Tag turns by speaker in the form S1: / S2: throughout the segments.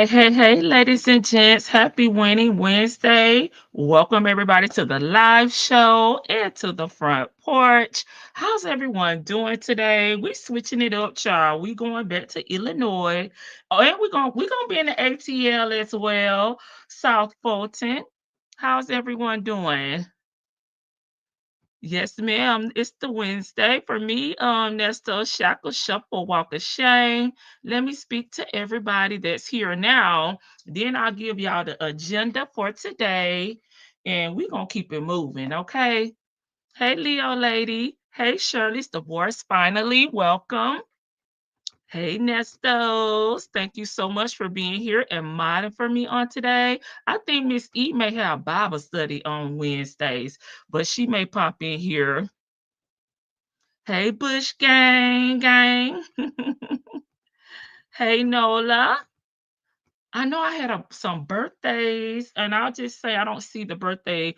S1: Hey, ladies and gents. Happy Winning Wednesday. Welcome, everybody, to the live show and to the front porch. How's everyone doing today? We switching it up, child. We going back to Illinois. Oh, and we're gonna be in the ATL as well, South Fulton. How's everyone doing? Yes, ma'am. It's the Wednesday for me. Nesto Shackle Shuffle Walk of Shame. Let me speak to everybody that's here now. Then I'll give y'all the agenda for today, and we're gonna keep it moving, okay? Hey, Leo lady. Hey, Shirley's divorce finally. Welcome. Hey, Nestos. Thank you so much for being here and modding for me on today. I think Miss E may have Bible study on Wednesdays, but she may pop in here. Hey, Bush gang. Hey, Nola. I know I had some birthdays, and I'll just say I don't see the birthday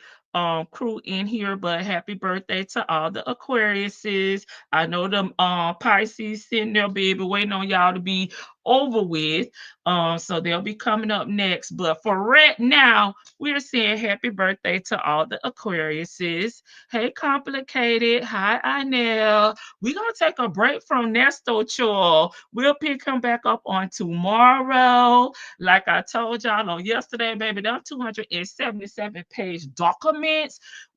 S1: crew in here, but happy birthday to all the Aquariuses. I know them Pisces sitting there, baby, waiting on y'all to be over with. So they'll be coming up next. But for right now, we're saying happy birthday to all the Aquariuses. Hey, complicated. Hi, Inel. We're gonna take a break from Nesto Chore. We'll pick him back up on tomorrow. Like I told y'all on yesterday, baby, them 277-page documents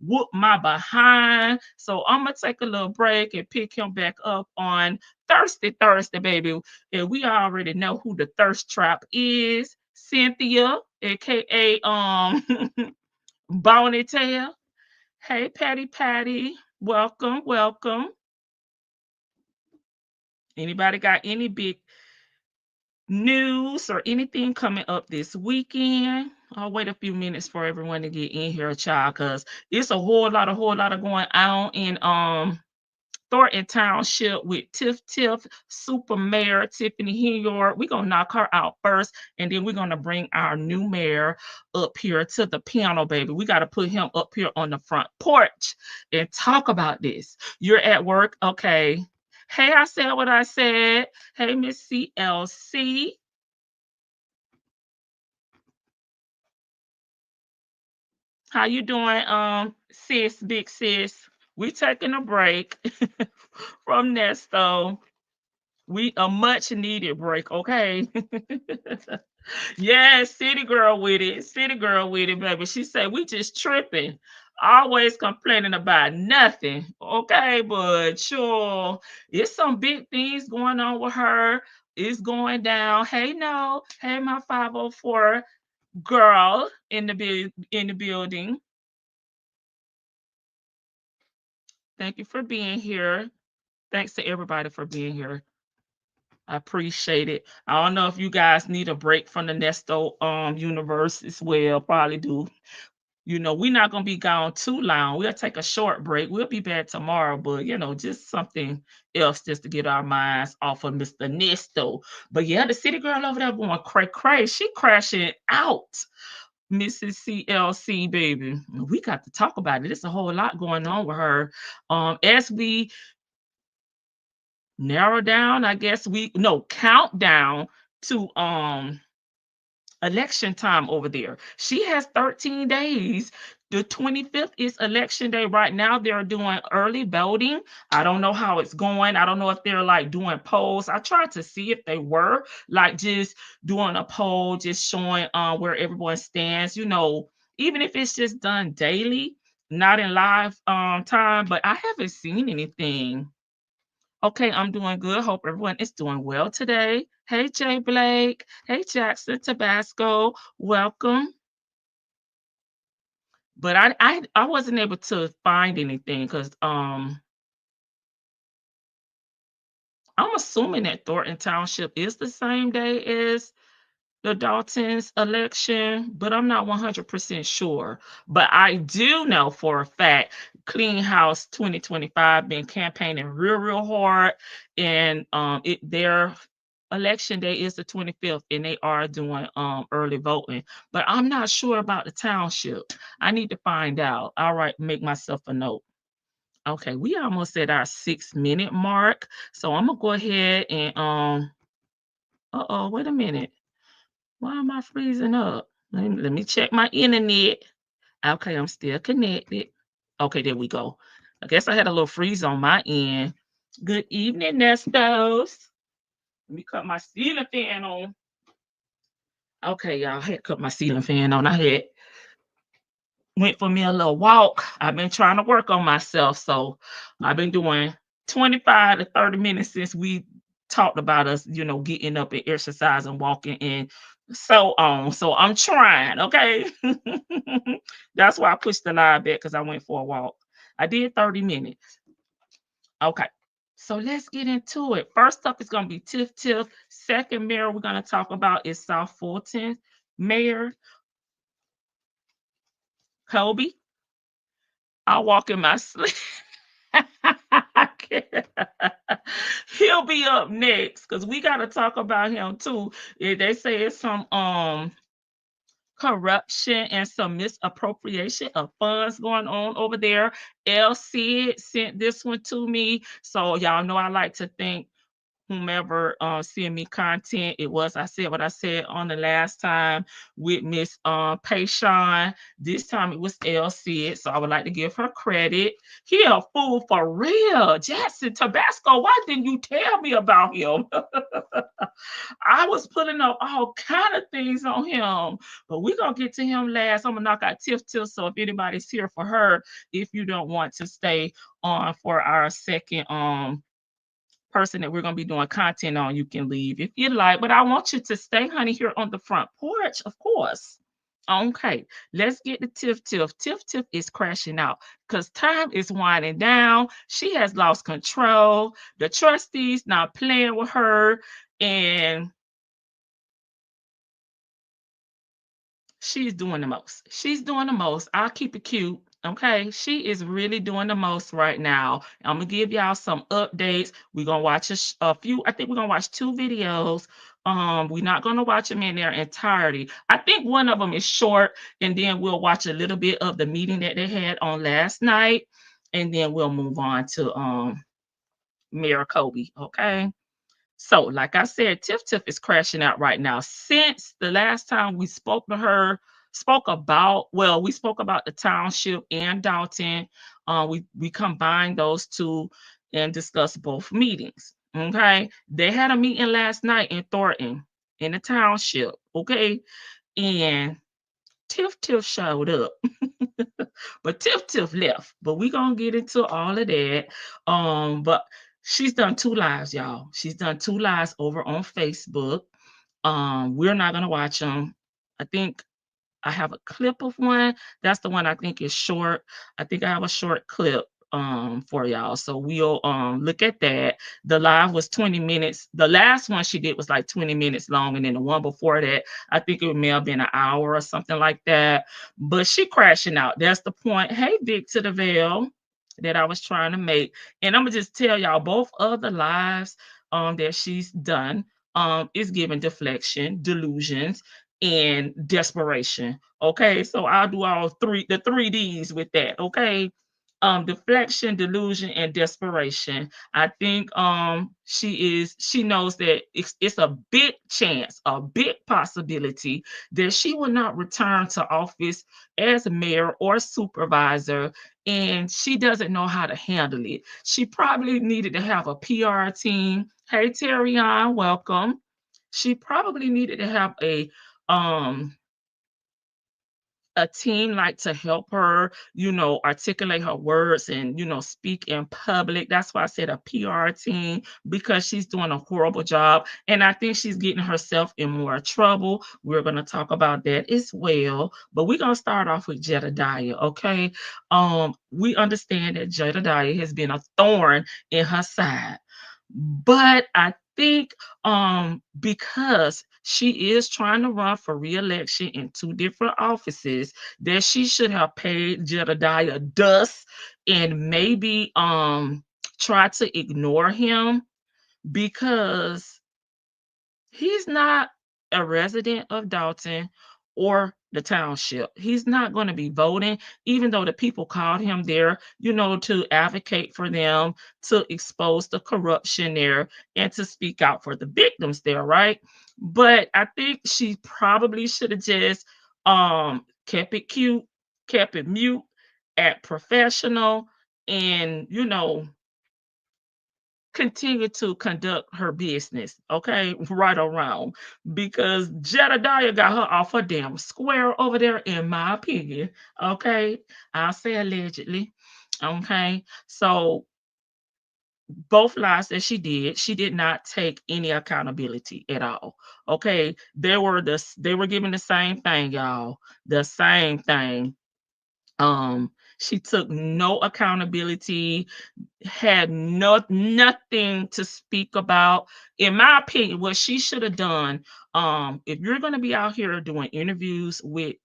S1: whoop my behind. So I'm gonna take a little break and pick him back up on Thursday, baby. And we already know who the thirst trap is. Cynthia, aka Bonnie Tail. Hey, Patty. Welcome. Anybody got any big news or anything coming up this weekend? I'll wait a few minutes for everyone to get in here, child, because it's a whole lot of going on in Thornton Township with Tiff, Super Mayor Tiffany Henyard. We're gonna knock her out first, and then we're gonna bring our new mayor up here to the panel, baby. We got to put him up here on the front porch and talk about this. You're at work, okay? Hey, I said what I said. Hey, Miss CLC. How you doing, sis, big sis? We taking a break from Nesto. We a much needed break, okay? Yes, city girl with it, baby. She said we just tripping, always complaining about nothing, okay? But sure, it's some big things going on with her. It's going down. Hey, no, hey, my 504 girl in the building. Thank you for being here. Thanks to everybody for being here. I appreciate it. I don't know if you guys need a break from the Nesto universe as well. Probably do. We're not gonna be gone too long. We'll take a short break. We'll be back tomorrow, but just something else just to get our minds off of Mr. Nesto. But yeah, the city girl over there going cray. She crashing out. Mrs. CLC, baby. We got to talk about it. There's a whole lot going on with her. As we narrow down, I guess we no countdown to election time over there. She has 13 days. The 25th is election day. Right now, they're doing early voting. I don't know how it's going. I don't know if they're like doing polls. I tried to see if they were like just doing a poll, just showing where everyone stands, even if it's just done daily, not in live time, but I haven't seen anything. Okay, I'm doing good. Hope everyone is doing well today. Hey, Jay Blake. Hey, Jackson Tabasco. Welcome. But I wasn't able to find anything because I'm assuming that Thornton Township is the same day as the Dalton's election, but I'm not 100% sure. But I do know for a fact Clean House 2025 been campaigning real hard, and their election day is the 25th, and they are doing early voting. But I'm not sure about the township. I need to find out. All right, make myself a note. Okay, we almost at our 6-minute mark, so I'm gonna go ahead and wait a minute. Why am I freezing up? Let me check my internet. Okay, I'm still connected. Okay, there we go. I guess I had a little freeze on my end. Good evening, Nestos. Let me cut my ceiling fan on. Okay, y'all, I had cut my ceiling fan on. I had went for me a little walk. I've been trying to work on myself, so I've been doing 25 to 30 minutes since we talked about us, getting up and exercise and walking and so on. So I'm trying, okay? That's why I pushed the live back because I went for a walk. I did 30 minutes. Okay. So let's get into it. First up is going to be Tiff Tiff. Second mayor we're going to talk about is South Fulton Mayor Kobie. I'll walk in my sleep. He'll be up next because we got to talk about him too. They say it's some corruption and some misappropriation of funds going on over there. El Cid sent this one to me, so y'all know I like to think whomever send me content. I said what I said on the last time with Miss Payshawn. This time it was LC, so I would like to give her credit. He a fool for real. Jackson Tabasco, why didn't you tell me about him? I was putting up all kind of things on him, but we're gonna get to him last. I'm gonna knock out Tiff Tiff. So if anybody's here for her, if you don't want to stay on for our second person that we're going to be doing content on, you can leave if you like, but I want you to stay, honey, here on the front porch, of course. Okay, let's get to Tiff Tiff. Tiff Tiff is crashing out because time is winding down. She has lost control. The trustees not playing with her, and she's doing the most. She's doing the most. I'll keep it cute. Okay, she is really doing the most right now. I'm gonna give y'all some updates. We're gonna watch a few. I think we're gonna watch two videos. We're not gonna watch them in their entirety. I think one of them is short, and then we'll watch a little bit of the meeting that they had on last night, and then we'll move on to Mayor Kobie. Okay. So, like I said, Tiff Tiff is crashing out right now. Since the last time we spoke to her, we spoke about the township and Dalton. We combined those two and discussed both meetings. Okay, they had a meeting last night in Thornton in the township. Okay, and Tiff Tiff showed up, but Tiff Tiff left. But we gonna get into all of that. But she's done two lives, y'all. She's done two lives over on Facebook. We're not gonna watch them. I think I have a clip of one. That's the one I think is short. I think I have a short clip for y'all. So we'll look at that. The live was 20 minutes. The last one she did was like 20 minutes long, and then the one before that, I think it may have been an hour or something like that. But she crashing out. That's the point. Hey, Vic to the Veil that I was trying to make. And I'm gonna just tell y'all both of the lives that she's done is giving deflection, delusions, and desperation. Okay, so I'll do the three D's with that. Okay, deflection, delusion, and desperation. I think she knows that it's a big chance, a big possibility that she will not return to office as mayor or supervisor, and she doesn't know how to handle it. She probably needed to have a PR team. Hey, Terry, welcome. She probably needed to have um a team like to help her, articulate her words and, speak in public. That's why I said a PR team, because she's doing a horrible job. And I think she's getting herself in more trouble. We're going to talk about that as well. But we're going to start off with Jedediah, okay? We understand that Jedediah has been a thorn in her side. But I think because she is trying to run for re-election in two different offices, that she should have paid Jedediah dust and maybe try to ignore him, because he's not a resident of Dalton or the township. He's not going to be voting, even though the people called him there, to advocate for them, to expose the corruption there, and to speak out for the victims there, right? But I think she probably should have just kept it cute, kept it mute, act professional, and continue to conduct her business, okay, right or wrong, because Jedediah got her off her damn square over there, in my opinion. Okay, I'll say allegedly. Okay, so both lies that she did not take any accountability at all. Okay, they were giving the same thing, y'all, the same thing. She took no accountability, had nothing to speak about. In my opinion, what she should have done, if you're going to be out here doing interviews with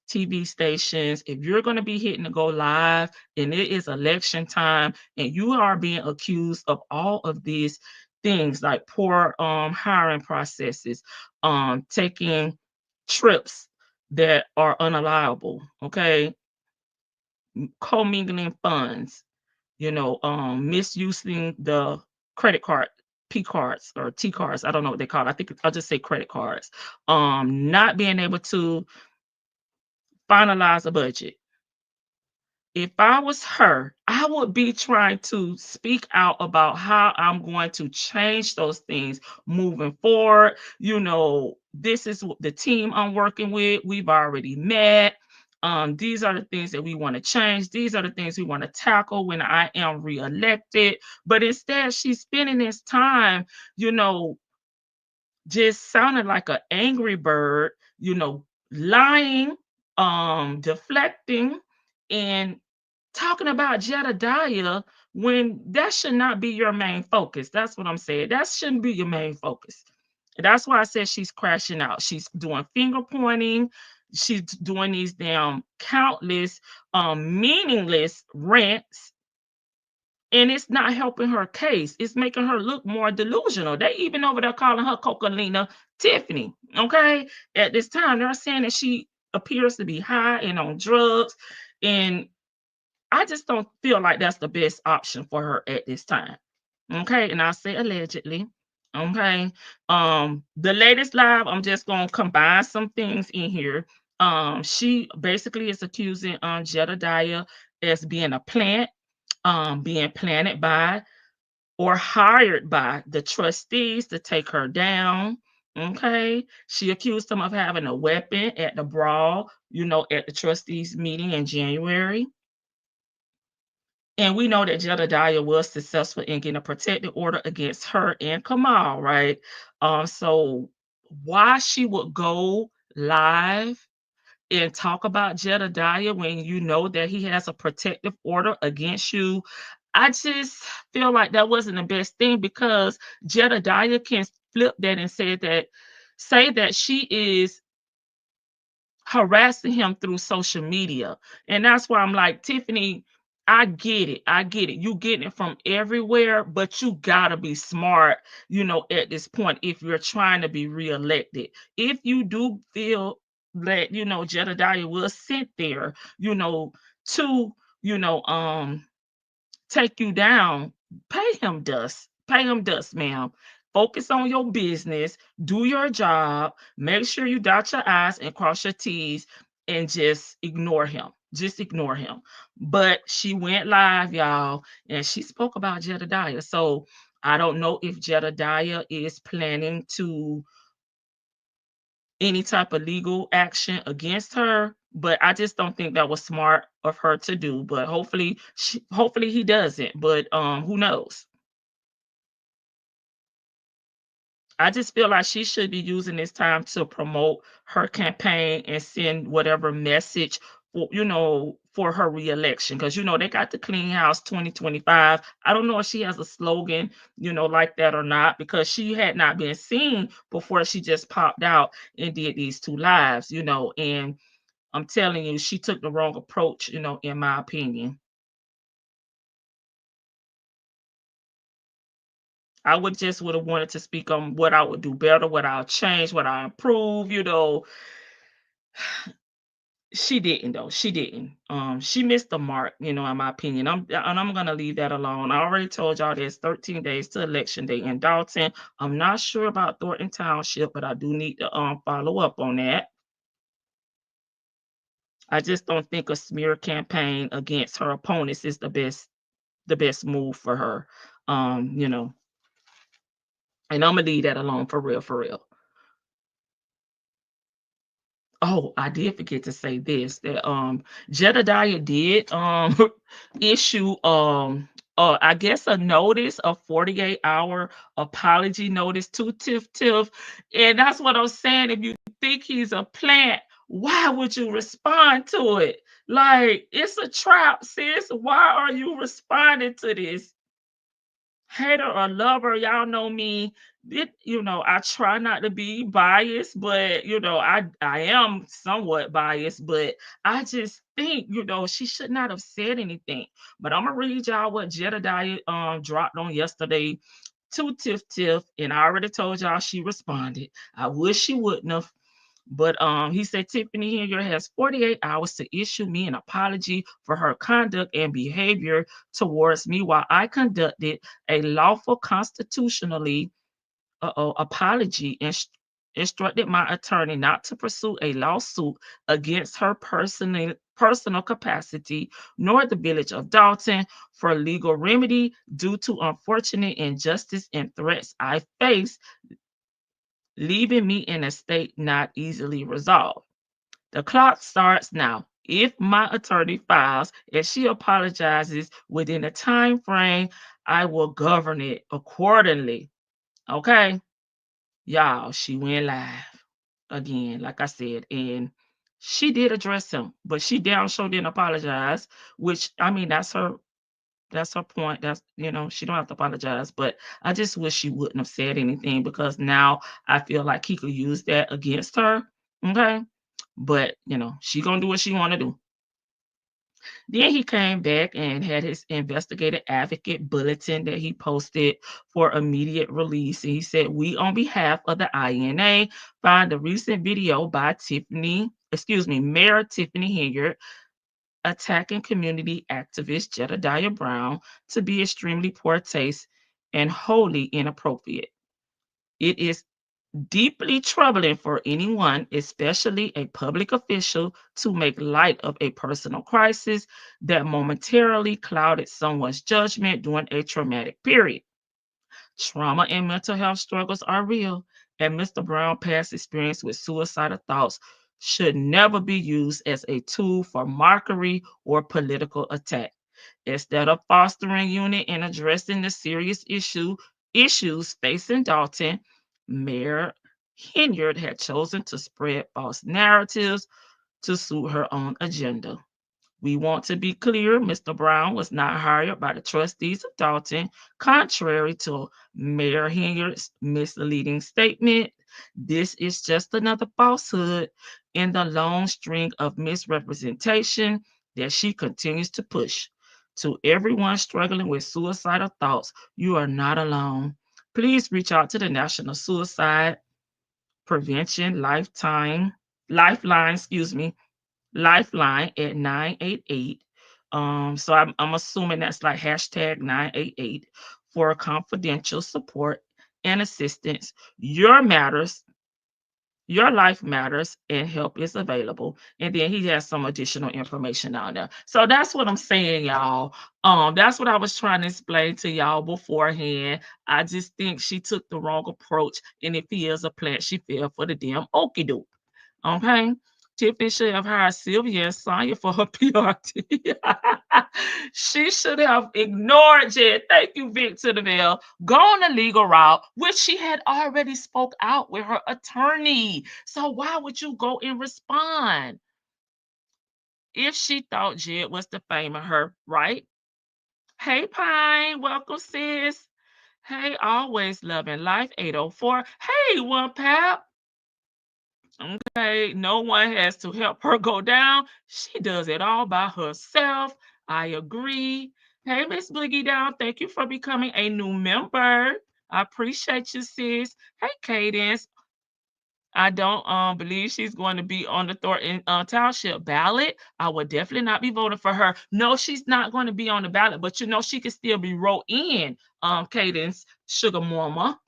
S1: TV stations, if you're going to be hitting to go live and it is election time and you are being accused of all of these things like poor hiring processes, taking trips that are unallowable, okay, commingling funds, misusing the credit card, P cards or T cards. I don't know what they call it. I think I'll just say credit cards. Not being able to finalize a budget. If I was her, I would be trying to speak out about how I'm going to change those things moving forward. This is the team I'm working with. We've already met. These are the things that we want to change. These are the things we want to tackle when I am reelected. But instead, she's spending this time, you know, just sounding like an angry bird, lying, deflecting, and talking about Jedediah when that should not be your main focus. That's what I'm saying. That shouldn't be your main focus. That's why I said she's crashing out. She's doing finger pointing. She's doing these damn countless, meaningless rants, and it's not helping her case. It's making her look more delusional. They even over there calling her Cocolina Tiffany. Okay, at this time they're saying that she appears to be high and on drugs, and I just don't feel like that's the best option for her at this time. Okay, and I say allegedly. Okay. The latest live, I'm just gonna combine some things in here. She basically is accusing Jedediah as being a plant, being planted by or hired by the trustees to take her down. Okay. She accused him of having a weapon at the brawl, at the trustees meeting in January. And we know that Jedediah was successful in getting a protective order against her and Kamal, right? So why she would go live and talk about Jedediah when you know that he has a protective order against you, I just feel like that wasn't the best thing, because Jedediah can flip that and say that she is harassing him through social media. And that's why I'm like, Tiffany, I get it. I get it. You getting it from everywhere, but you gotta be smart, at this point, if you're trying to be reelected. If you do feel that, Jedediah was sent there, to, you know, take you down, pay him dust. Pay him dust, ma'am. Focus on your business, do your job, make sure you dot your I's and cross your T's, and just ignore him. Just ignore him. But she went live, y'all, and she spoke about Jedediah. So I don't know if Jedediah is planning to any type of legal action against her, but I just don't think that was smart of her to do. But hopefully he doesn't. But who knows? I just feel like she should be using this time to promote her campaign and send whatever message for her reelection, because they got the Clean House 2025. I don't know if she has a slogan, like that or not, because she had not been seen before she just popped out and did these two lives, and I'm telling you, she took the wrong approach, in my opinion. I would have wanted to speak on what I would do better, what I'll change, what I improve. She didn't though. She didn't. She missed the mark, in my opinion. I'm gonna leave that alone. I already told y'all there's 13 days to election day in Dalton. I'm not sure about Thornton Township, but I do need to follow up on that. I just don't think a smear campaign against her opponents is the best move for her. Um, you know, and I'm gonna leave that alone for real, for real. Oh, I did forget to say this, that Jedediah did issue I guess a notice, a 48-hour apology notice to Tiff Tiff. And that's what I'm saying. If you think he's a plant, why would you respond to it? Like, it's a trap, sis. Why are you responding to this? Hater or lover, y'all know me. I try not to be biased, but I am somewhat biased, but I just think, she should not have said anything. But I'm gonna read y'all what Jedediah dropped on yesterday to Tiff Tiff, and I already told y'all she responded. I wish she wouldn't have. But he said Tiffany Henyard has 48 hours to issue me an apology for her conduct and behavior towards me while I conducted a lawful constitutionally apology and instructed my attorney not to pursue a lawsuit against her personal capacity nor the village of Dalton for legal remedy due to unfortunate injustice and threats I face, leaving me in a state not easily resolved. The clock starts now. If my attorney files and she apologizes within a time frame, I will govern it accordingly. Okay? Y'all, she went live again, like I said, and she did address him, but she damn sure didn't apologize, which I mean that's her point. She don't have to apologize, but I just wish she wouldn't have said anything because now I feel like he could use that against her. Okay? But she gonna do what she wanna do. Then he came back and had his investigative advocate bulletin that he posted for immediate release. And he said, "We, on behalf of the INA, find the recent video by Mayor Tiffany Henyard attacking community activist Jedediah Brown to be extremely poor taste and wholly inappropriate. It is deeply troubling for anyone, especially a public official, to make light of a personal crisis that momentarily clouded someone's judgment during a traumatic period. Trauma and mental health struggles are real, and Mr. Brown's past experience with suicidal thoughts should never be used as a tool for mockery or political attack. Instead of fostering unity and addressing the serious issues facing Dalton, Mayor Henyard had chosen to spread false narratives to suit her own agenda. We want to be clear, Mr. Brown was not hired by the trustees of Dalton, contrary to Mayor Henyard's misleading statement. This is just another falsehood in the long string of misrepresentation that she continues to push. To everyone struggling with suicidal thoughts, you are not alone. Please reach out to the National Suicide Prevention Lifeline, Lifeline at 988. So I'm assuming that's like hashtag 988 for confidential support and assistance. Your life matters, and help is available. And then he has some additional information on there. So that's what I'm saying, y'all. That's what I was trying to explain to y'all beforehand. I just think she took the wrong approach, and if he is a plant, she fell for the damn okey doke. Okay. Tiffany should have hired Sylvia and Sonya for her PRT. She should have ignored Jed. Thank you, Vic to the Bell. Go on the legal route, which she had already spoke out with her attorney. So why would you go and respond? If she thought Jed was defaming her, right? Hey, Pine, welcome, sis. Hey, always loving life, 804. Hey, one pap. Okay, no one has to help her go down. She does it all by herself. I agree. Hey, Miss Boogie Down, thank you for becoming a new member. I appreciate you, sis. Hey, Cadence. I don't believe she's going to be on the Thornton Township ballot. I would definitely not be voting for her. No, she's not going to be on the ballot, but she could still be wrote in. Cadence Sugar Mama,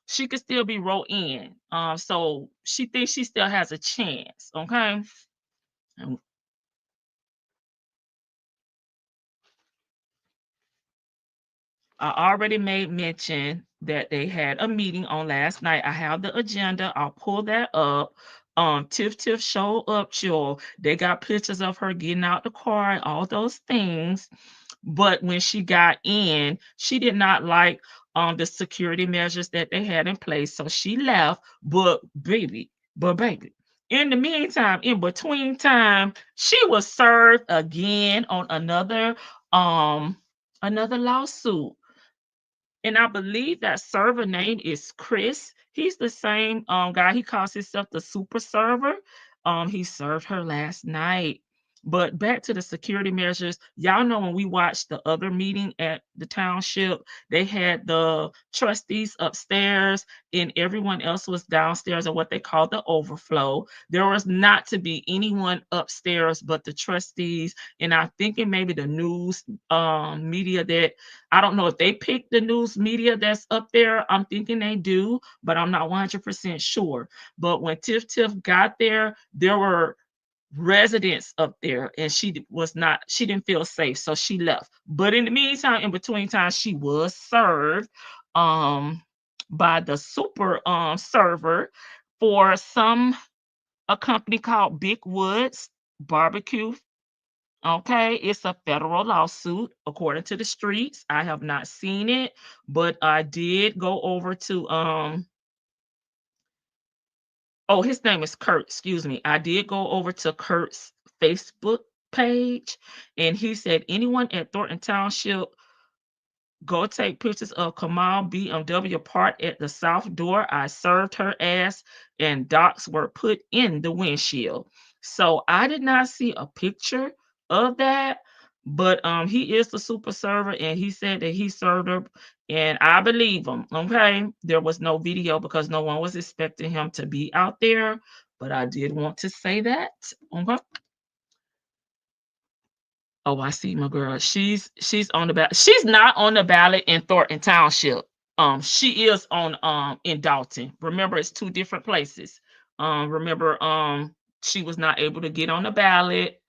S1: she could still be wrote in. So she thinks she still has a chance. Okay. And I already made mention that they had a meeting on last night. I have the agenda. I'll pull that up. Tiff showed up, sure. They got pictures of her getting out the car and all those things. But when she got in, she did not like the security measures that they had in place. So she left. But baby, in the meantime, in between time, she was served again on another lawsuit, and I believe that server name is Chris. He's the same guy. He calls himself the super server. He served her last night. But back to the security measures, y'all know when we watched the other meeting at the township, they had the trustees upstairs and everyone else was downstairs or what they call the overflow. There was not to be anyone upstairs but the trustees. And I'm thinking maybe the news media that I don't know if they pick the news media that's up there. I'm thinking they do, but I'm not 100% sure. But when Tiff got there, there were residents up there and she didn't feel safe, so she left. But in the meantime, in between time, she was served um by the super server for a company called Big Woods Barbecue. Okay, it's a federal lawsuit according to the streets. I have not seen it, but I did go over to oh, his name is Kurt, excuse me. I did go over to Kurt's Facebook page and he said anyone at Thornton Township go take pictures of Kamal BMW parked at the south door. I served her ass and docs were put in the windshield. So I did not see a picture of that, but he is the super server and he said that he served her and I believe him. Okay. There was no video because no one was expecting him to be out there, but I did want to say that. Okay. Oh, I see my girl. She's on the ballot. She's not on the ballot in Thornton Township. She is on in Dalton. Remember, it's two different places. Remember, she was not able to get on the ballot,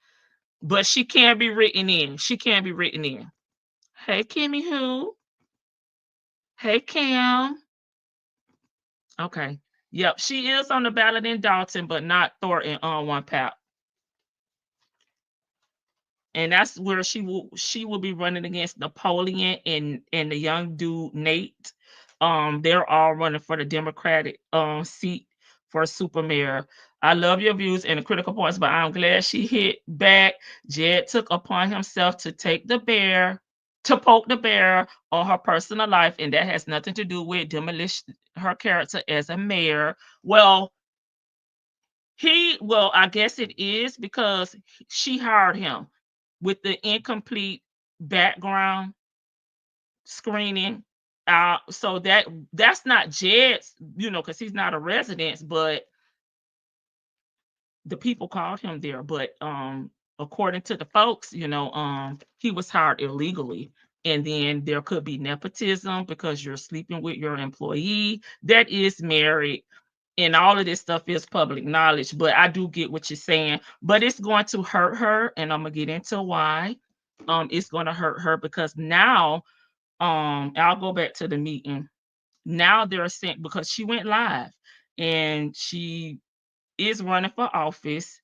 S1: but she can be written in. She can be written in. Hey, Kimmy, who? Hey, Cam. Okay. Yep, she is on the ballot in Dalton, but not Thornton on one pap. And that's where she will be running against Napoleon and the young dude Nate. They're all running for the Democratic seat for super mayor. I love your views and the critical points, but I'm glad she hit back. Jed took upon himself to poke the bear on her personal life, and that has nothing to do with demolish her character as a mayor. Well, I guess it is because she hired him with the incomplete background screening. So that's not Jed's, because he's not a resident, but the people called him there. But according to the folks, he was hired illegally. And then there could be nepotism because you're sleeping with your employee that is married. And all of this stuff is public knowledge, but I do get what you're saying. But it's going to hurt her, and I'm gonna get into why. It's gonna hurt her because now, I'll go back to the meeting. Now they're saying because she went live and she is running for office,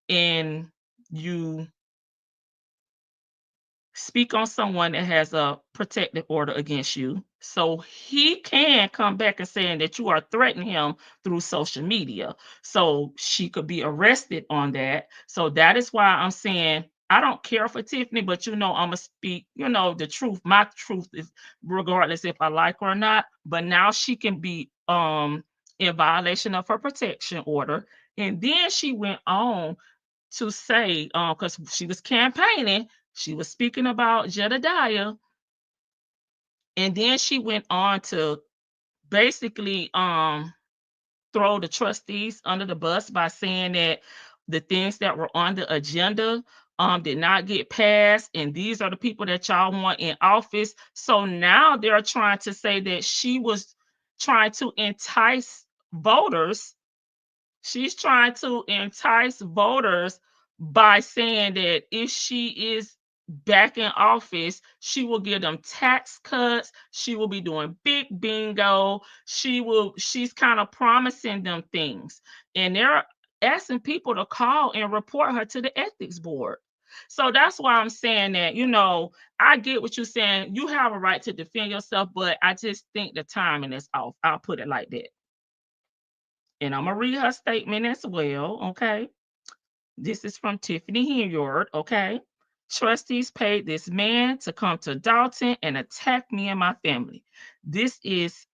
S1: and you speak on someone that has a protective order against you. So he can come back and saying that you are threatening him through social media. So she could be arrested on that. So that is why I'm saying I don't care for Tiffany, but I'm gonna speak, the truth. My truth is regardless if I like her or not. But now she can be in violation of her protection order. And then she went on to say, because she was campaigning, she was speaking about Jedediah, and then she went on to basically throw the trustees under the bus by saying that the things that were on the agenda did not get passed, and these are the people that y'all want in office. So now they're trying to say that she was trying to entice voters. She's trying to entice voters by saying that if she is back in office, she will give them tax cuts. She will be doing big bingo. She's kind of promising them things. And they're asking people to call and report her to the ethics board. So that's why I'm saying that, I get what you're saying. You have a right to defend yourself, but I just think the timing is off. I'll put it like that. And I'm gonna read her statement as well. Okay. This is from Tiffany Henyard. Okay. Trustees paid this man to come to Dalton and attack me and my family. This is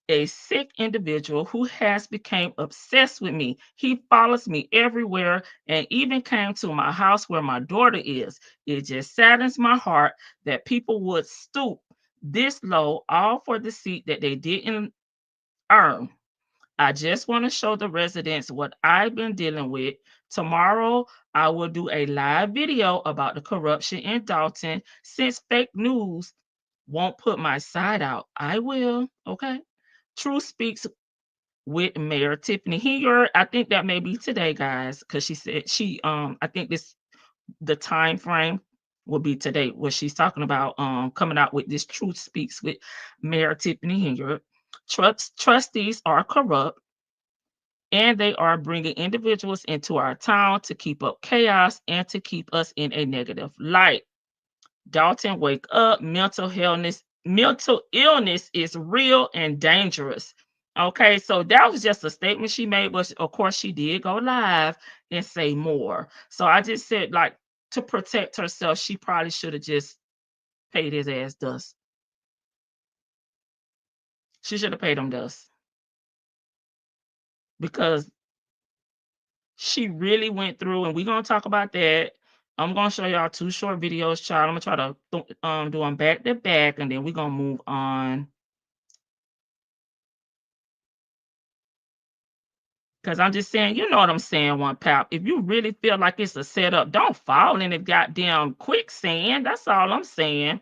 S1: a sick individual who has become obsessed with me. He follows me everywhere and even came to my house where my daughter is. It just saddens my heart that people would stoop this low all for the seat that they didn't earn. I just want to show the residents what I've been dealing with. Tomorrow, I will do a live video about the corruption in Dalton. Since fake news won't put my side out, I will. Okay. Truth Speaks with Mayor Tiffany Henyard. I think that may be today, guys, because she said I think the time frame will be today where she's talking about coming out with this Truth Speaks with Mayor Tiffany Henyard. Trustees are corrupt and they are bringing individuals into our town to keep up chaos and to keep us in a negative light. Dalton, wake up. Mental illness is real and dangerous. Okay, so that was just a statement she made, but of course she did go live and say more. So I just said, like, to protect herself, she probably should have just paid his ass dust. She should have paid him dust because she really went through, and we're gonna talk about that. I'm gonna show y'all two short videos, child. I'm gonna try to do them back to back, and then we're gonna move on. Cause I'm just saying, you know what I'm saying, one pal. If you really feel like it's a setup, don't fall in the goddamn quicksand. That's all I'm saying.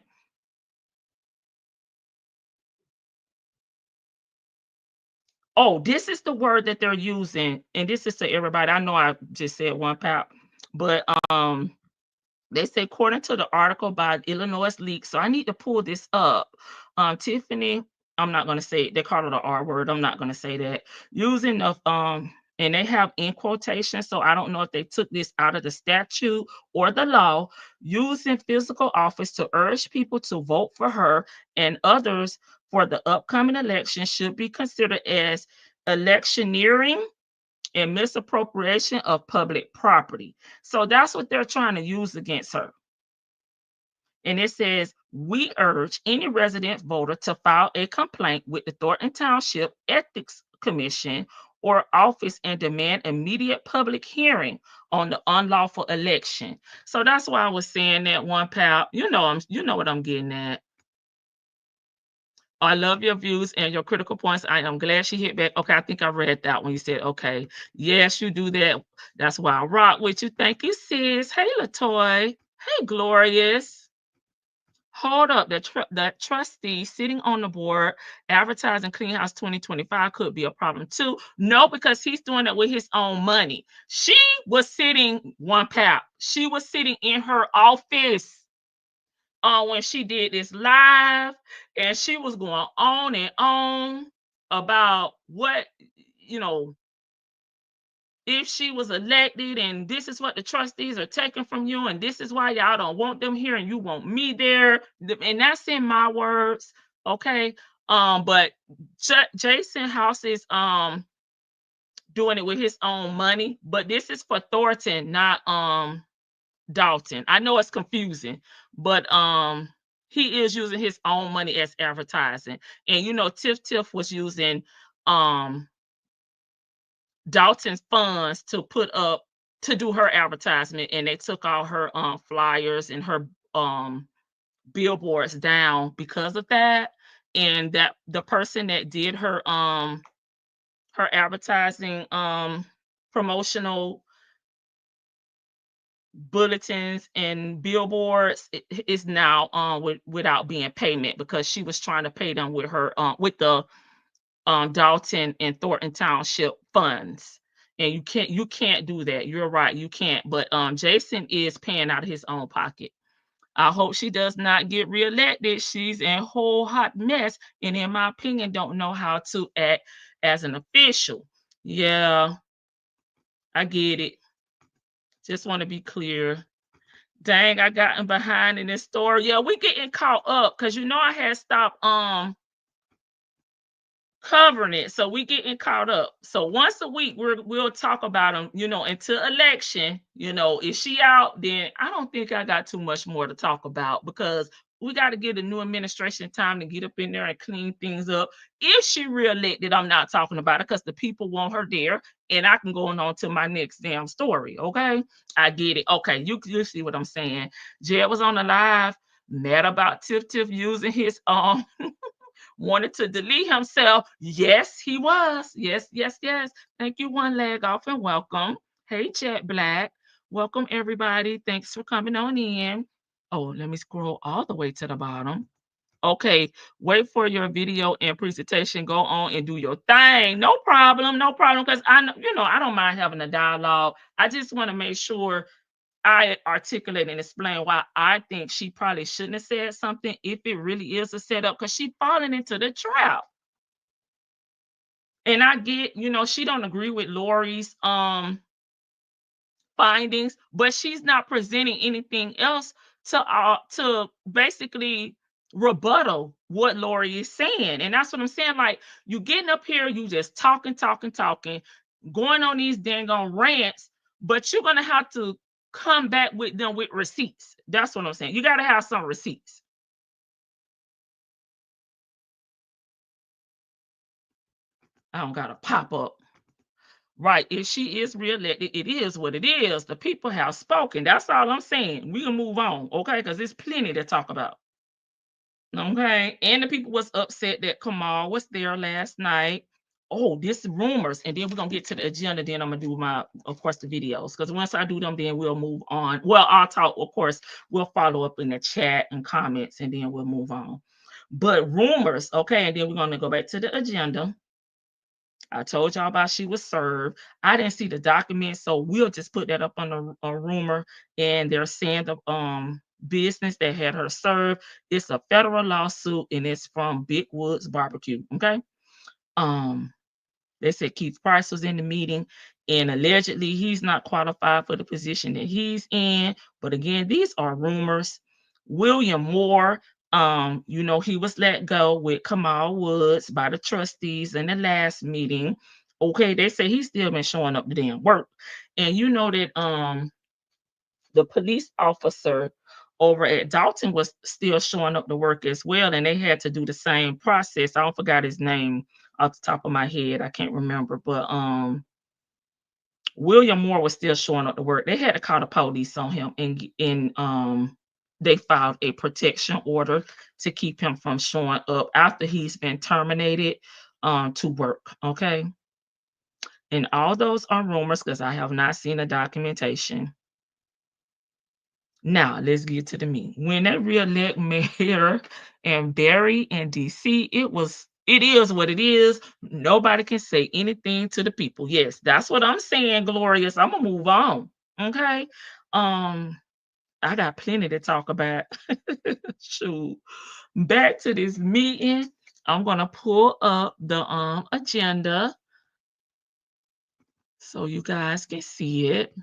S1: Oh, this is the word that they're using, and this is to everybody. I know I just said one pal, but they say, according to the article by Illinois Leak. So I need to pull this up. Tiffany, I'm not going to say it. They call it an R word. I'm not going to say that. Using the and they have in quotation. So I don't know if they took this out of the statute or the law. Using physical office to urge people to vote for her and others for the upcoming election should be considered as electioneering and misappropriation of public property. So that's what they're trying to use against her. And it says, we urge any resident voter to file a complaint with the Thornton Township Ethics Commission or office and demand immediate public hearing on the unlawful election. So that's why I was saying that, one pal. You know what I'm getting at. I love your views and your critical points. I am glad she hit back. Okay, I think I read that when you said, okay, yes, you do that. That's why I rock with you. Thank you, sis. Hey, Latoy. Hey, Glorious. Hold up. That trustee sitting on the board advertising Clean House 2025 could be a problem too. No, because he's doing it with his own money. She was sitting, one pal. She was sitting in her office when she did this live, and she was going on and on about what, you know, if she was elected, and this is what the trustees are taking from you, and this is why y'all don't want them here and you want me there. And that's in my words. Okay. But Jason House is doing it with his own money, but this is for Thornton, not Dalton. I know it's confusing, but he is using his own money as advertising. And Tiff was using Dalton's funds to put up to do her advertisement, and they took all her flyers and her billboards down because of that. And that the person that did her her advertising promotional bulletins and billboards is now without being payment because she was trying to pay them with her with the Dalton and Thornton Township funds. And you can't do that. You're right, you can't. But Jason is paying out of his own pocket. I hope she does not get reelected. She's in a whole hot mess, and in my opinion, don't know how to act as an official. Yeah, I get it. Just want to be clear. Dang, I gotten behind in this story. Yeah, we getting caught up because I had stopped covering it. So we getting caught up. So once a week we'll talk about them, until election. If she out, then I don't think I got too much more to talk about because we got to give the new administration time to get up in there and clean things up. If she reelected, I'm not talking about it because the people want her there, and I can go on to my next damn story. Okay, I get it. Okay, you see what I'm saying? Jed was on the live, mad about Tiff using his wanted to delete himself. Yes, he was. Yes, yes, yes. Thank you, One Leg Off, and welcome. Hey, Chat Black. Welcome, everybody. Thanks for coming on in. Oh, let me scroll all the way to the bottom. Okay, wait for your video and presentation. Go on and do your thing. No problem, no problem. Because I know, I don't mind having a dialogue. I just want to make sure I articulate and explain why I think she probably shouldn't have said something if it really is a setup because she falling into the trap. And I get, she don't agree with Lori's findings, but she's not presenting anything else to basically rebuttal what Lori is saying. And that's what I'm saying. Like, you getting up here, you just talking, going on these dang on rants, but you're gonna have to come back with them with receipts. That's what I'm saying. You gotta have some receipts. I don't gotta pop up. Right. If she is reelected, it is what it is. The people have spoken. That's all I'm saying. We can move on, okay? Because there's plenty to talk about. Okay. And the people was upset that Kamal was there last night. Oh, this rumors. And then we're gonna get to the agenda. Then I'm gonna do of course, the videos. Because once I do them, then we'll move on. Well, I'll talk, of course, we'll follow up in the chat and comments, and then we'll move on. But rumors, okay, and then we're gonna go back to the agenda. I told y'all about she was served. I didn't see the document, so we'll just put that up on a rumor. And they're saying the business that had her served. It's a federal lawsuit, and it's from Big Woods Barbecue. Okay. Um, they said Keith Price was in the meeting, and allegedly he's not qualified for the position that he's in. But again, these are rumors. William Moore, he was let go with Kamal Woods by the trustees in the last meeting. Okay, they say he's still been showing up to damn work. And you know that the police officer over at Dalton was still showing up to work as well, and they had to do the same process. I don't forgot his name off the top of my head. I can't remember, but William Moore was still showing up to work. They had to call the police on him, and they filed a protection order to keep him from showing up after he's been terminated to work. Okay, and all those are rumors because I have not seen the documentation. Now let's get to the meat. When they reelect Mayor and Barry in DC, it is what it is. Nobody can say anything to the people. Yes, that's what I'm saying, Glorious. I'm gonna move on. Okay. I got plenty to talk about. Shoot. Back to this meeting. I'm gonna pull up the agenda so you guys can see it.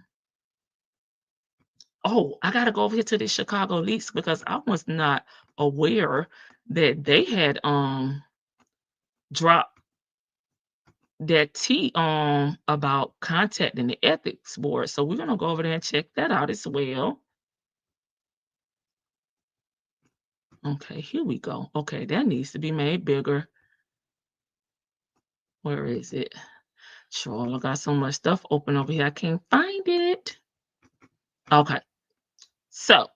S1: Oh, I gotta go over here to the Chicago Leaks because I was not aware that they had dropped that tea about contacting the ethics board. So we're gonna go over there and check that out as well. Okay, here we go. Okay, that needs to be made bigger. Where is it? Sure, I got so much stuff open over here. I can't find it. Okay, so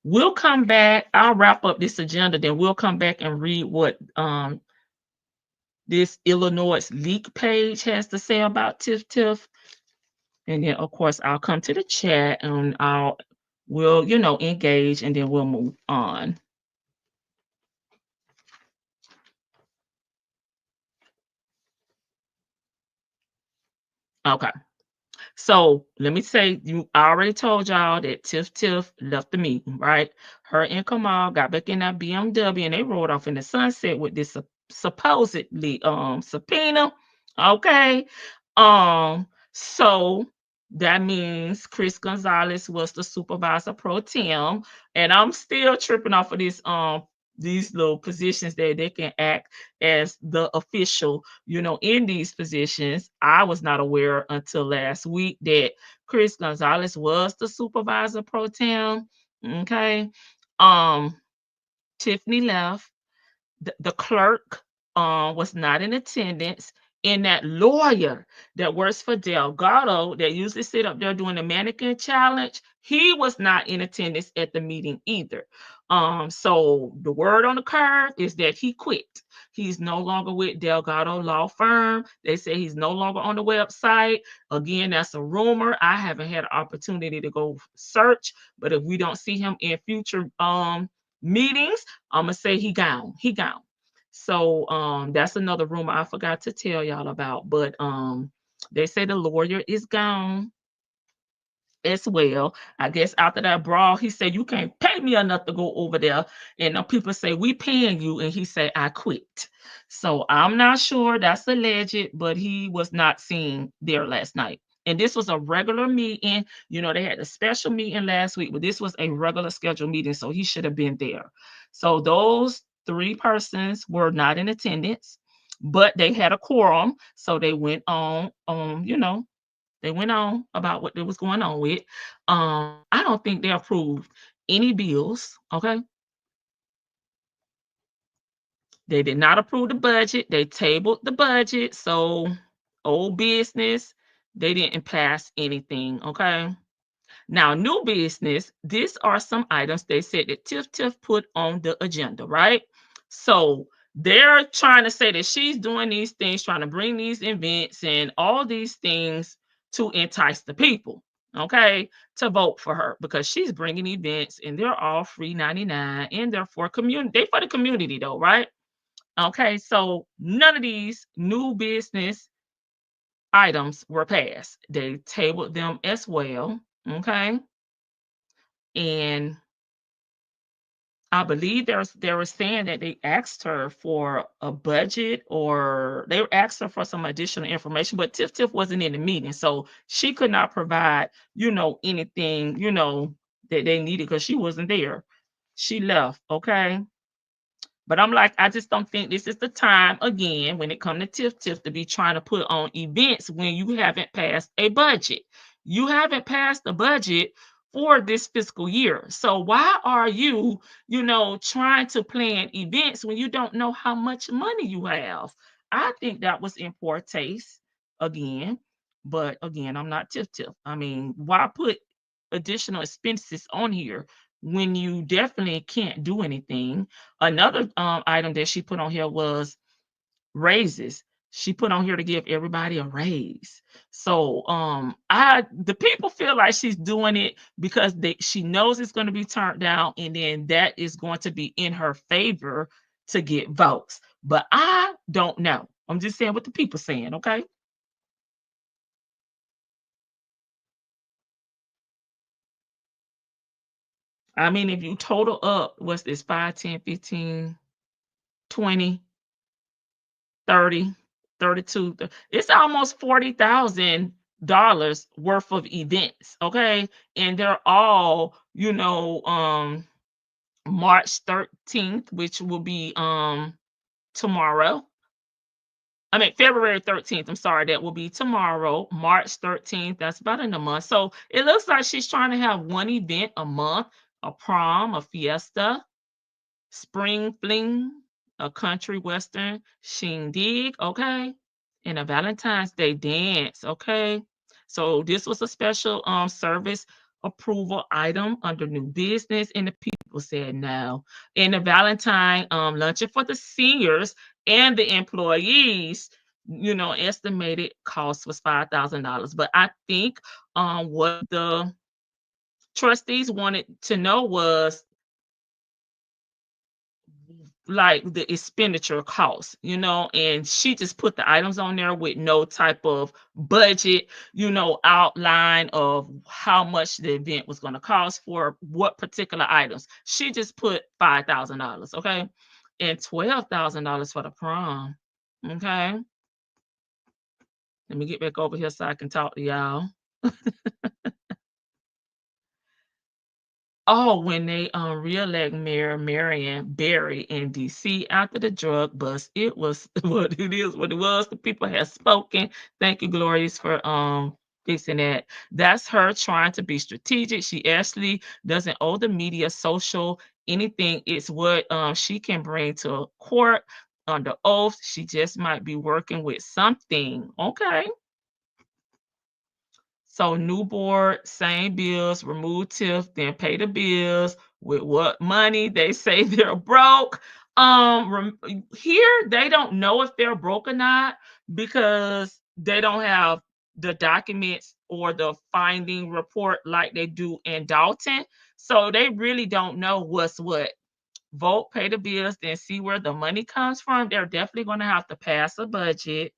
S1: we'll come back. I'll wrap up this agenda, then we'll come back and read what this Illinois leak page has to say about Tiff Tiff. And then of course I'll come to the chat and we'll, engage and then we'll move on. Okay. So let me say, I already told y'all that Tiff Tiff left the meeting, right? Her and Kamal got back in that BMW and they rode off in the sunset with this supposedly subpoena. Okay. So that means Chris Gonzalez was the supervisor pro tem. And I'm still tripping off of these little positions that they can act as the official, in these positions. I was not aware until last week that Chris Gonzalez was the supervisor pro tem. Okay. Um, Tiffany left. The clerk was not in attendance, and that lawyer that works for Delgado that usually sit up there doing the mannequin challenge, he was not in attendance at the meeting either. So the word on the curve is that he quit. He's no longer with Delgado Law Firm. They say he's no longer on the website. Again, that's a rumor. I haven't had an opportunity to go search, but if we don't see him in future meetings, I'm gonna say he gone. He gone. So that's another rumor I forgot to tell y'all about. But they say the lawyer is gone as well. I guess after that brawl, he said, "You can't pay me enough to go over there." And people say, "We paying you." And he said, "I quit." So I'm not sure. That's alleged, but he was not seen there last night. And this was a regular meeting. They had a special meeting last week, but this was a regular scheduled meeting. So he should have been there. So those three persons were not in attendance, but they had a quorum. So they went on about what was going on with. I don't think they approved any bills. Okay. They did not approve the budget. They tabled the budget. So old business, they didn't pass anything. Okay. Now, new business, these are some items they said that Tiff Tiff put on the agenda, right? So they're trying to say that she's doing these things, trying to bring these events and all these things to entice the people, okay, to vote for her because she's bringing events and they're all free 99 and they're for community. They for the community though, right? Okay, so none of these new business items were passed. They tabled them as well, okay? And I believe they were saying that they asked her for a budget or they asked her for some additional information, but Tiff Tiff wasn't in the meeting. So she could not provide, anything, that they needed because she wasn't there. She left. Okay. But I'm like, I just don't think this is the time again when it comes to Tiff Tiff to be trying to put on events when you haven't passed a budget. You haven't passed the budget for this fiscal year. So why are you, trying to plan events when you don't know how much money you have? I think that was in poor taste again. But again, I'm not Tiff Tiff. I mean, why put additional expenses on here when you definitely can't do anything? Another item that she put on here was raises. She put on here to give everybody a raise. So the people feel like she's doing it because she knows it's going to be turned down, and then that is going to be in her favor to get votes. But I don't know. I'm just saying what the people saying, okay? I mean, if you total up, what's this, 5, 10, 15, 20, 30, 32, it's almost $40,000 worth of events, okay? And they're all, March 13th, which will be tomorrow. I mean, February 13th. I'm sorry, that will be tomorrow, March 13th. That's about in a month. So it looks like she's trying to have one event a month, a prom, a fiesta, spring fling, a country western shindig, okay, and a Valentine's Day dance, okay. So this was a special service approval item under new business, and the people said no. And the Valentine luncheon for the seniors and the employees, estimated cost was $5,000. But I think what the trustees wanted to know was like the expenditure costs, and she just put the items on there with no type of budget, outline of how much the event was going to cost for what particular items. She just put $5,000, okay, and $12,000 for the prom. Okay, let me get back over here so I can talk to y'all. Oh, when they reelect Mayor Marion Barry in DC after the drug bust, it was what it is, what it was. The people have spoken. Thank you, Glorious, for fixing that. That's her trying to be strategic. She actually doesn't owe the media, social, anything. It's what she can bring to court under oath. She just might be working with something. Okay. So new board, same bills, remove TIF, then pay the bills with what money they say they're broke. Here they don't know if they're broke or not because they don't have the documents or the finding report like they do in Dalton. So they really don't know what's what. Vote, pay the bills, then see where the money comes from. They're definitely going to have to pass a budget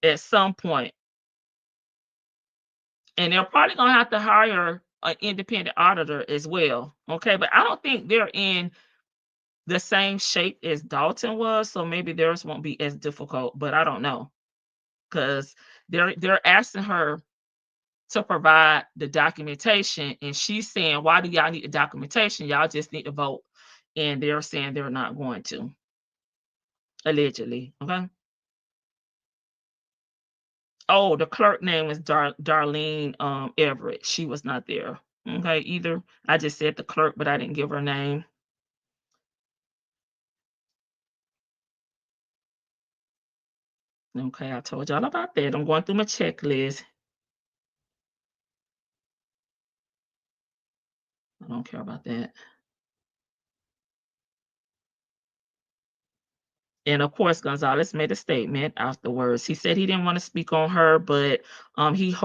S1: at some point. And they're probably gonna have to hire an independent auditor as well. Okay, but I don't think they're in the same shape as Dalton was, so maybe theirs won't be as difficult. But I don't know because they're asking her to provide the documentation, and she's saying, "Why do y'all need the documentation? Y'all just need to vote." And they're saying they're not going to, allegedly. Okay. Oh, the clerk name is Darlene Everett. She was not there. Okay, either. I just said the clerk, but I didn't give her name. Okay, I told y'all about that. I'm going through my checklist. I don't care about that. And of course, Gonzalez made a statement afterwards. He said he didn't want to speak on her, but he's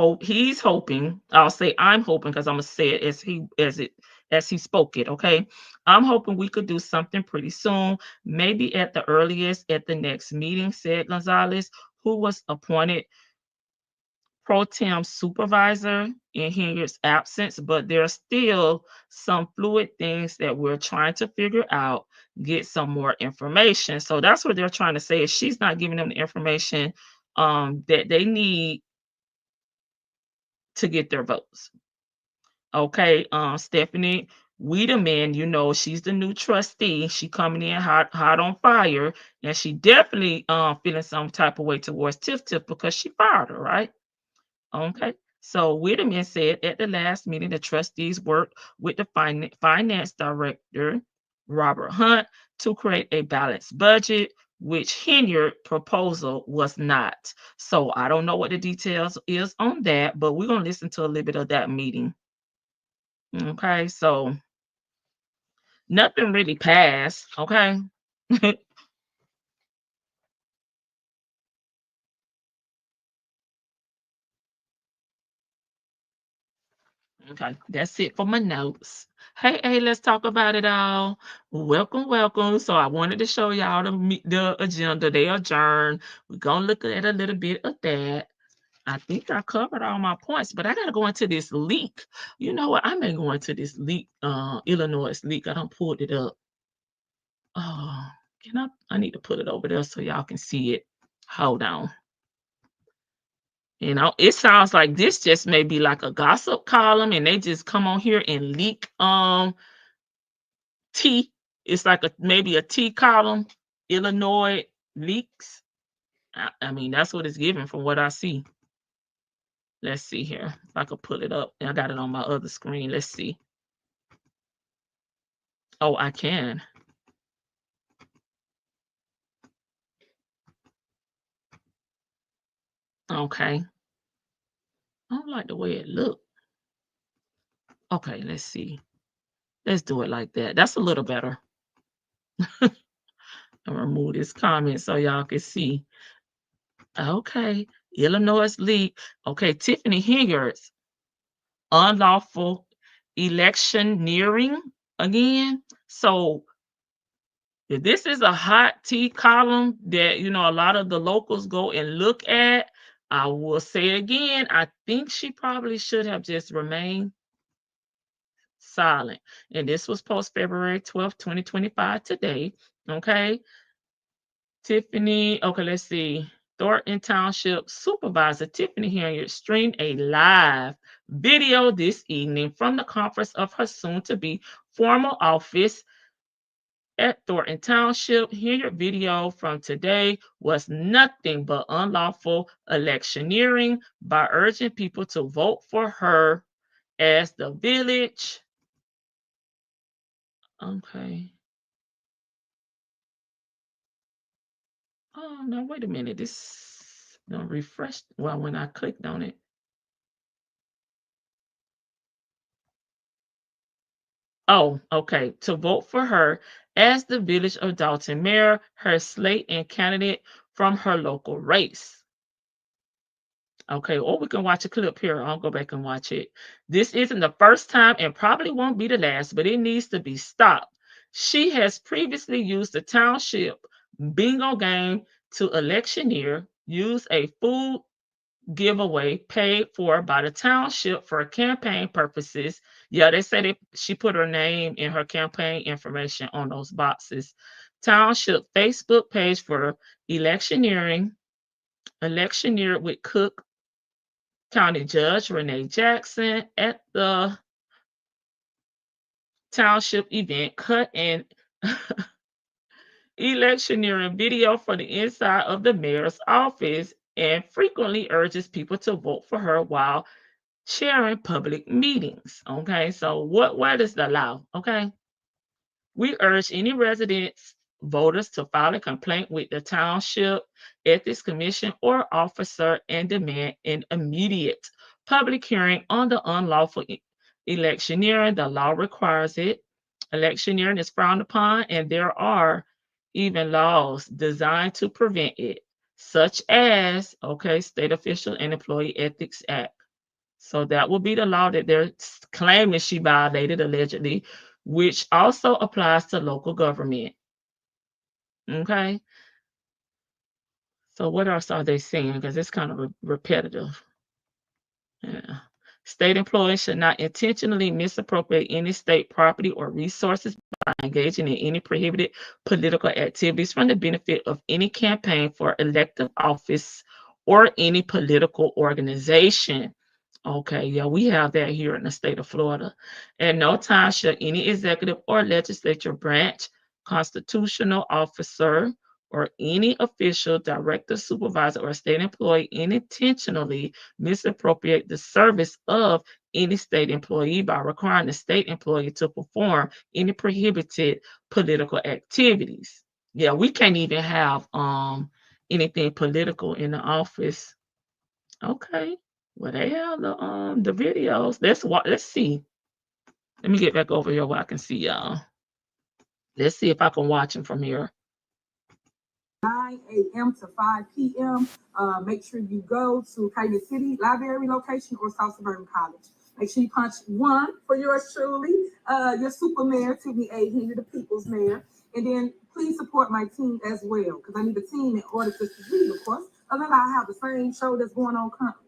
S1: hoping. I'll say I'm hoping because I'm gonna say it as he spoke it. Okay, I'm hoping we could do something pretty soon, maybe at the earliest at the next meeting," said Gonzalez, who was appointed pro tem supervisor in Henyard's absence, but there are still some fluid things that we're trying to figure out, get some more information. So that's what they're trying to say is she's not giving them the information that they need to get their votes. Okay, Stephanie Wiedemann, she's the new trustee. She coming in hot on fire, and she definitely feeling some type of way towards Tiff Tiff because she fired her, right? Okay. So Whitman said at the last meeting, the trustees worked with the finance director, Robert Hunt, to create a balanced budget, which Henyard proposal was not. So I don't know what the details is on that, but we're gonna listen to a little bit of that meeting. Okay, so nothing really passed. Okay. Okay, that's it for my notes. Hey, hey, let's talk about it all. Welcome, welcome. So I wanted to show y'all the agenda. They adjourned. We're gonna look at a little bit of that. I think I covered all my points, but I gotta go into this leak. You know what? I may go into this leak, Illinois leak. I don't pulled it up. Oh, can I need to put it over there so y'all can see it. Hold on. It sounds like this just may be like a gossip column, and they just come on here and leak tea. It's like maybe a tea column. Illinois leaks. I mean, that's what it's giving from what I see. Let's see here. If I could pull it up. I got it on my other screen. Let's see. Oh, I can. Okay. I don't like the way it looked. Okay, let's see. Let's do it like that. That's a little better. I'll remove this comment so y'all can see. Okay, Illinois leak. Okay, Tiffany Henyard's unlawful electioneering again. So if this is a hot tea column that a lot of the locals go and look at, I will say again, I think she probably should have just remained silent. And this was post February 12th, 2025 today. Okay. Tiffany, okay, let's see. Thornton Township Supervisor Tiffany Henyard streamed a live video this evening from the conference of her soon to be formal office at Thornton Township. Henyard video from today was nothing but unlawful electioneering by urging people to vote for her as the village. Okay. Oh no, wait a minute. This refreshed. Well, when I clicked on it. Oh, okay. To vote for her as the Village of Dalton mayor, her slate and candidate from her local race. Okay, or we can watch a clip here. I'll go back and watch it. This isn't the first time and probably won't be the last, but it needs to be stopped. She has previously used the township bingo game to electioneer, use a food giveaway paid for by the township for campaign purposes. Yeah, they said she put her name and her campaign information on those boxes. Township Facebook page for electioneering, electioneer with Cook County Judge Renee Jackson at the township event, cut and electioneering video for the inside of the mayor's office, and frequently urges people to vote for her while sharing public meetings. Okay, so what is the law? Okay, we urge any residents, voters to file a complaint with the Township Ethics Commission or officer and demand an immediate public hearing on the unlawful electioneering. The law requires it. Electioneering is frowned upon, and there are even laws designed to prevent it, such as, okay, State Official and Employee Ethics Act. So that will be the law that they're claiming she violated allegedly, which also applies to local government. Okay. So what else are they saying? Because it's kind of repetitive. Yeah. State employees should not intentionally misappropriate any state property or resources by engaging in any prohibited political activities from the benefit of any campaign for elective office or any political organization. Okay, yeah, we have that here in the state of Florida. At no time shall any executive or legislature branch, constitutional officer, or any official, director, supervisor, or state employee unintentionally misappropriate the service of any state employee by requiring the state employee to perform any prohibited political activities. Yeah, we can't even have anything political in the office. Okay. Well, they have the videos. Let's see. Let me get back over here where I can see y'all. Let's see if I can watch them from here.
S2: 9 a.m. to 5 p.m. Make sure you go to Kobie City Library location or South Suburban College. Make sure you punch 1 for yours truly, your super mayor, Tiffany Henyard, the people's mayor. And then please support my team as well, because I need a team in order to succeed, of course. Otherwise, I have the same show that's going on currently.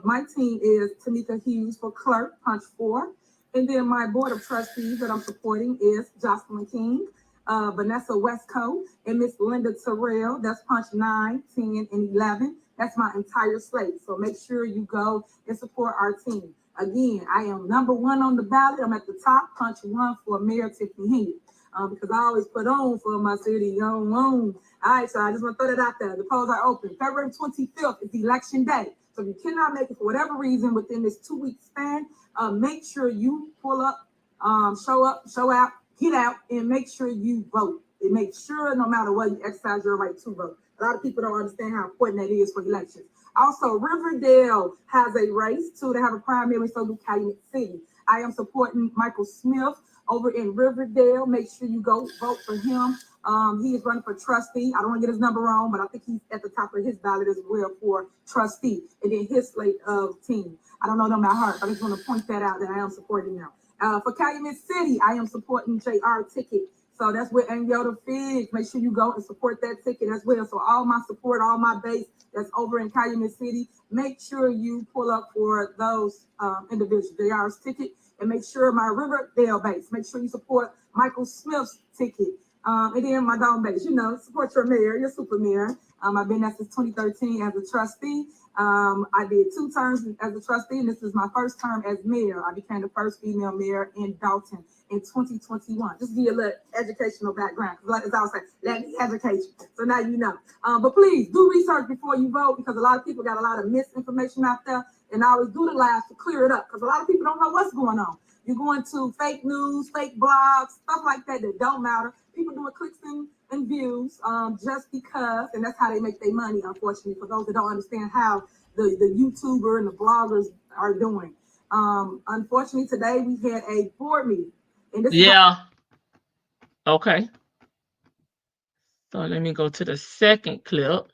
S2: My team is Tanika Hughes for clerk, punch 4. And then my board of trustees that I'm supporting is Jocelyn King, Vanessa Westco, and Miss Linda Terrell. That's punch 9, 10, and 11. That's my entire slate. So make sure you go and support our team. Again, I am number 1 on the ballot. I'm at the top, punch 1 for Mayor Tiffany Henyard. Because I always put on for my city. All right, so I just want to throw that out there. The polls are open. February 25th is election day. So if you cannot make it for whatever reason within this 2-week span, make sure you pull up, show up, show out, get out, and make sure you vote. And make sure no matter what, you exercise your right to vote. A lot of people don't understand how important that is for elections. Also, Riverdale has a race too. They have a primary, so do Calumet City. I am supporting Michael Smith over in Riverdale. Make sure you go vote for him. He is running for trustee. I don't want to get his number wrong, but I think he's at the top of his ballot as well for trustee. And then his slate of team. I don't know them by heart, but I just want to point that out that I am supporting them. For Calumet City, I am supporting JR Ticket. So that's with Yoda Figs. Make sure you go and support that ticket as well. So all my support, all my base that's over in Calumet City, make sure you pull up for those individuals, JR's ticket, and make sure my Riverdale base, make sure you support Michael Smith's ticket. And then my dome base, support your mayor, your super mayor. I've been there since 2013 as a trustee. I did 2 terms as a trustee, and this is my first term as mayor. I became the first female mayor in Dalton in 2021. Just give you a little educational background, because as I was saying, let me educate you. So now you know. But please do research before you vote, because a lot of people got a lot of misinformation out there, and I always do the live to clear it up, because a lot of people don't know what's going on. You're going to fake news, fake blogs, stuff like that don't matter. People doing clicks and views just because, and that's how they make their money, unfortunately, for those that don't understand how the YouTuber and the bloggers are doing. Unfortunately, today we had a board meeting. And this
S1: Okay. So let me go to the second clip.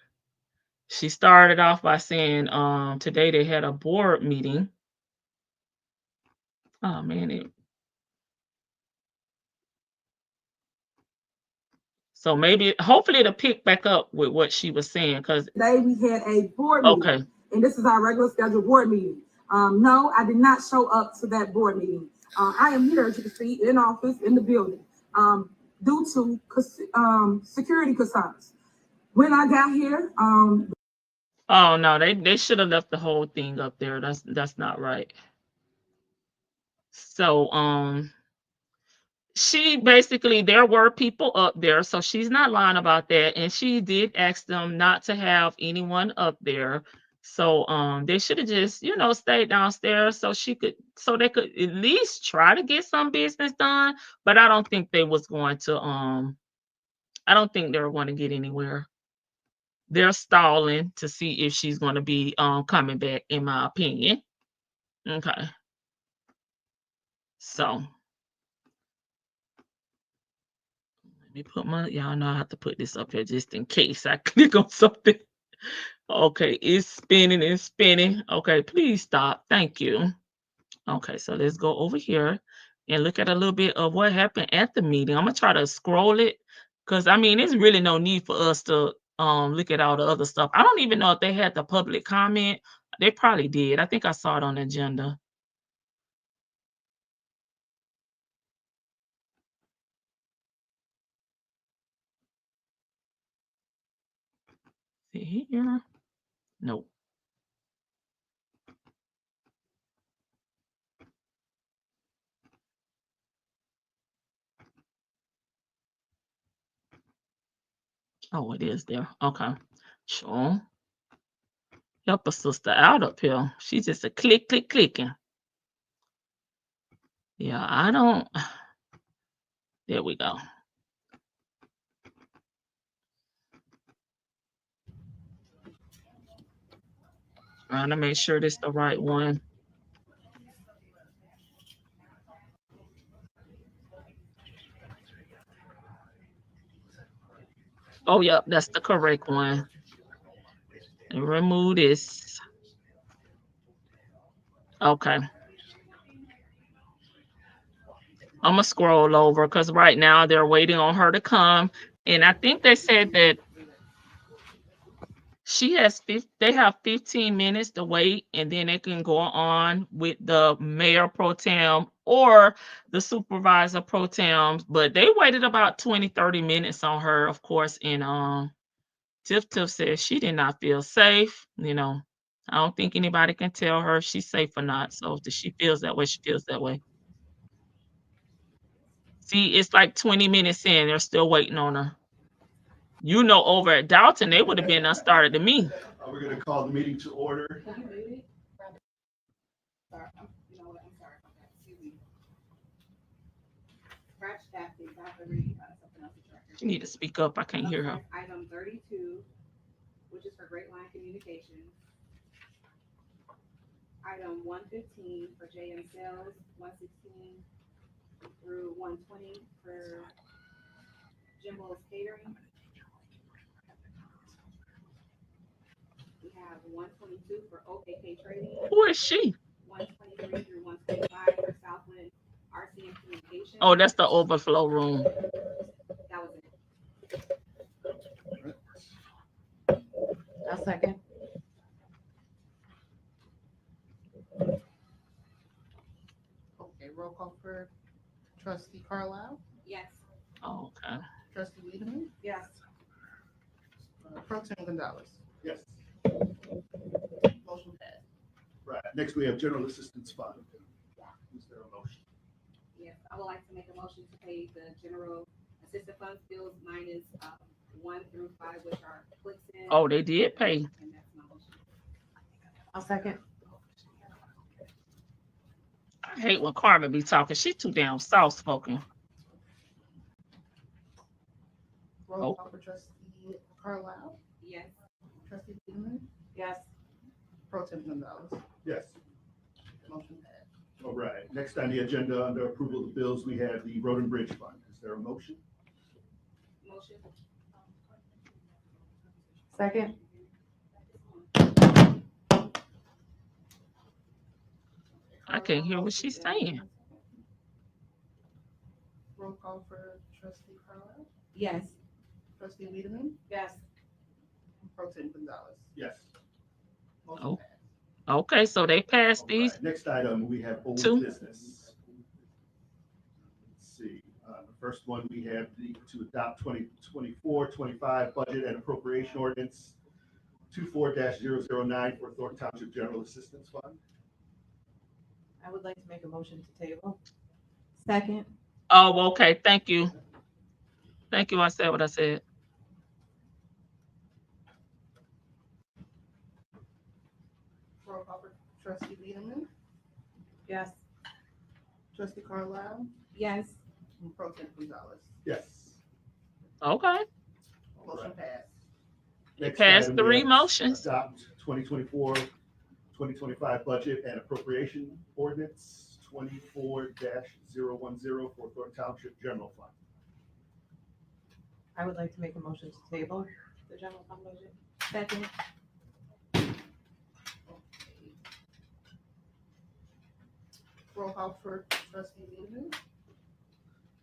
S1: She started off by saying, today they had a board meeting. Oh man, so hopefully it'll pick back up with what she was saying, because
S2: today we had a board meeting.
S1: Okay.
S2: And this is our regular scheduled board meeting. No, I did not show up to that board meeting. I am here, as you can see, in office, in the building, due to security concerns. When I got here,
S1: oh no, they should have left the whole thing up there. That's not right. So she basically, there were people up there, so she's not lying about that, and she did ask them not to have anyone up there. So they should have just stayed downstairs, so they could at least try to get some business done. But I don't think they was going to I don't think they were going to get anywhere. They're stalling to see if she's going to be coming back, in my opinion. Okay. So let me put y'all know I have to put this up here just in case I click on something. Okay, it's spinning and spinning. Okay, please stop. Thank you. Okay, so let's go over here and look at a little bit of what happened at the meeting. I'm gonna try to scroll it, because I mean, there's really no need for us to look at all the other stuff. I don't even know if they had the public comment. They probably did. I think I saw it on the agenda. See here? Nope. Oh, it is there. Okay. Sure. Help a sister out up here. She's just a clicking. Yeah, I don't. There we go. Trying to make sure this the right one. Oh, yep, that's the correct one. And remove this. Okay. I'm gonna scroll over, because right now they're waiting on her to come, and I think they said that they have 15 minutes to wait, and then they can go on with the mayor pro tem or the supervisor pro tem. But they waited about 20-30 minutes on her, of course. And Tiff says she did not feel safe. I don't think anybody can tell her if she's safe or not. So if she feels that way, she feels that way. See, it's like 20 minutes in, they're still waiting on her. Over at Dalton, they would have been started to me.
S3: We're going to call the meeting to order.
S1: You need to speak up. I can't hear her.
S4: Item 32, which is for Great Line Communications. Item 115 for JM Sales, 116 through 120 for Jimbo's Catering. We have 122 for OKK Trading,
S1: Who is she?
S4: 123 through 125 for Southland RCM Communications.
S1: Oh, that's the overflow room.
S4: That was it.
S5: I'll second.
S6: Okay, roll call for trustee Carlisle,
S4: Yes.
S1: Oh, okay.
S6: trustee Wiedemann,
S5: Yes.
S6: Pro Tem Gonzalez.
S3: Yes.
S6: Motion passed.
S3: Right. Next, we have General Assistance Fund. Is there a motion?
S4: Yes, I would like to make a motion to pay the general assistant funds bills minus 1 through 5, which are clicks in.
S1: Oh, they did pay.
S4: And that's my motion.
S5: I'll second.
S1: I hate when Carmen be talking. She too damn soft spoken.
S6: Roll call for trustee Carlisle,
S4: Yes.
S6: trustee Wiedemann,
S5: Yes.
S6: Pro Tem Gonzalez.
S3: Yes.
S6: Motion passed.
S3: All right. Next on the agenda, under approval of the bills, we have the Road and Bridge Fund. Is there a motion?
S4: Motion.
S5: Second.
S1: I can't hear what she's saying.
S6: Roll call for trustee Carlisle,
S4: Yes.
S6: trustee Wiedemann,
S5: Yes.
S6: Pro Tem Gonzalez.
S3: Yes.
S6: Motion
S1: Oh.
S6: passed.
S1: Okay, so they passed
S3: All
S1: these.
S3: right. Next item, we have old
S1: Two.
S3: business. Let's see. The first one, we have to adopt 2024-25 budget and appropriation ordinance 24-009 for Thornton Township General Assistance Fund.
S5: I would like to make a motion to table. Second.
S1: Oh, okay. Thank you. Thank you. I said what I said.
S6: Roll call for trustee Wiedemann,
S5: Yes.
S6: trustee Carlisle,
S4: Yes.
S6: and Pro Tem Gonzalez.
S3: Yes.
S1: Okay.
S3: All
S6: Motion
S3: right.
S6: passed.
S3: Next
S1: Passed
S3: item, we
S1: 3
S3: have
S1: motions.
S3: Adopt 2024-2025 budget and appropriation ordinance 24-010 for Thornton Township General Fund.
S5: I would like to make a motion to table the general fund budget.
S4: Second.
S6: Roll call for trustee Wiedemann,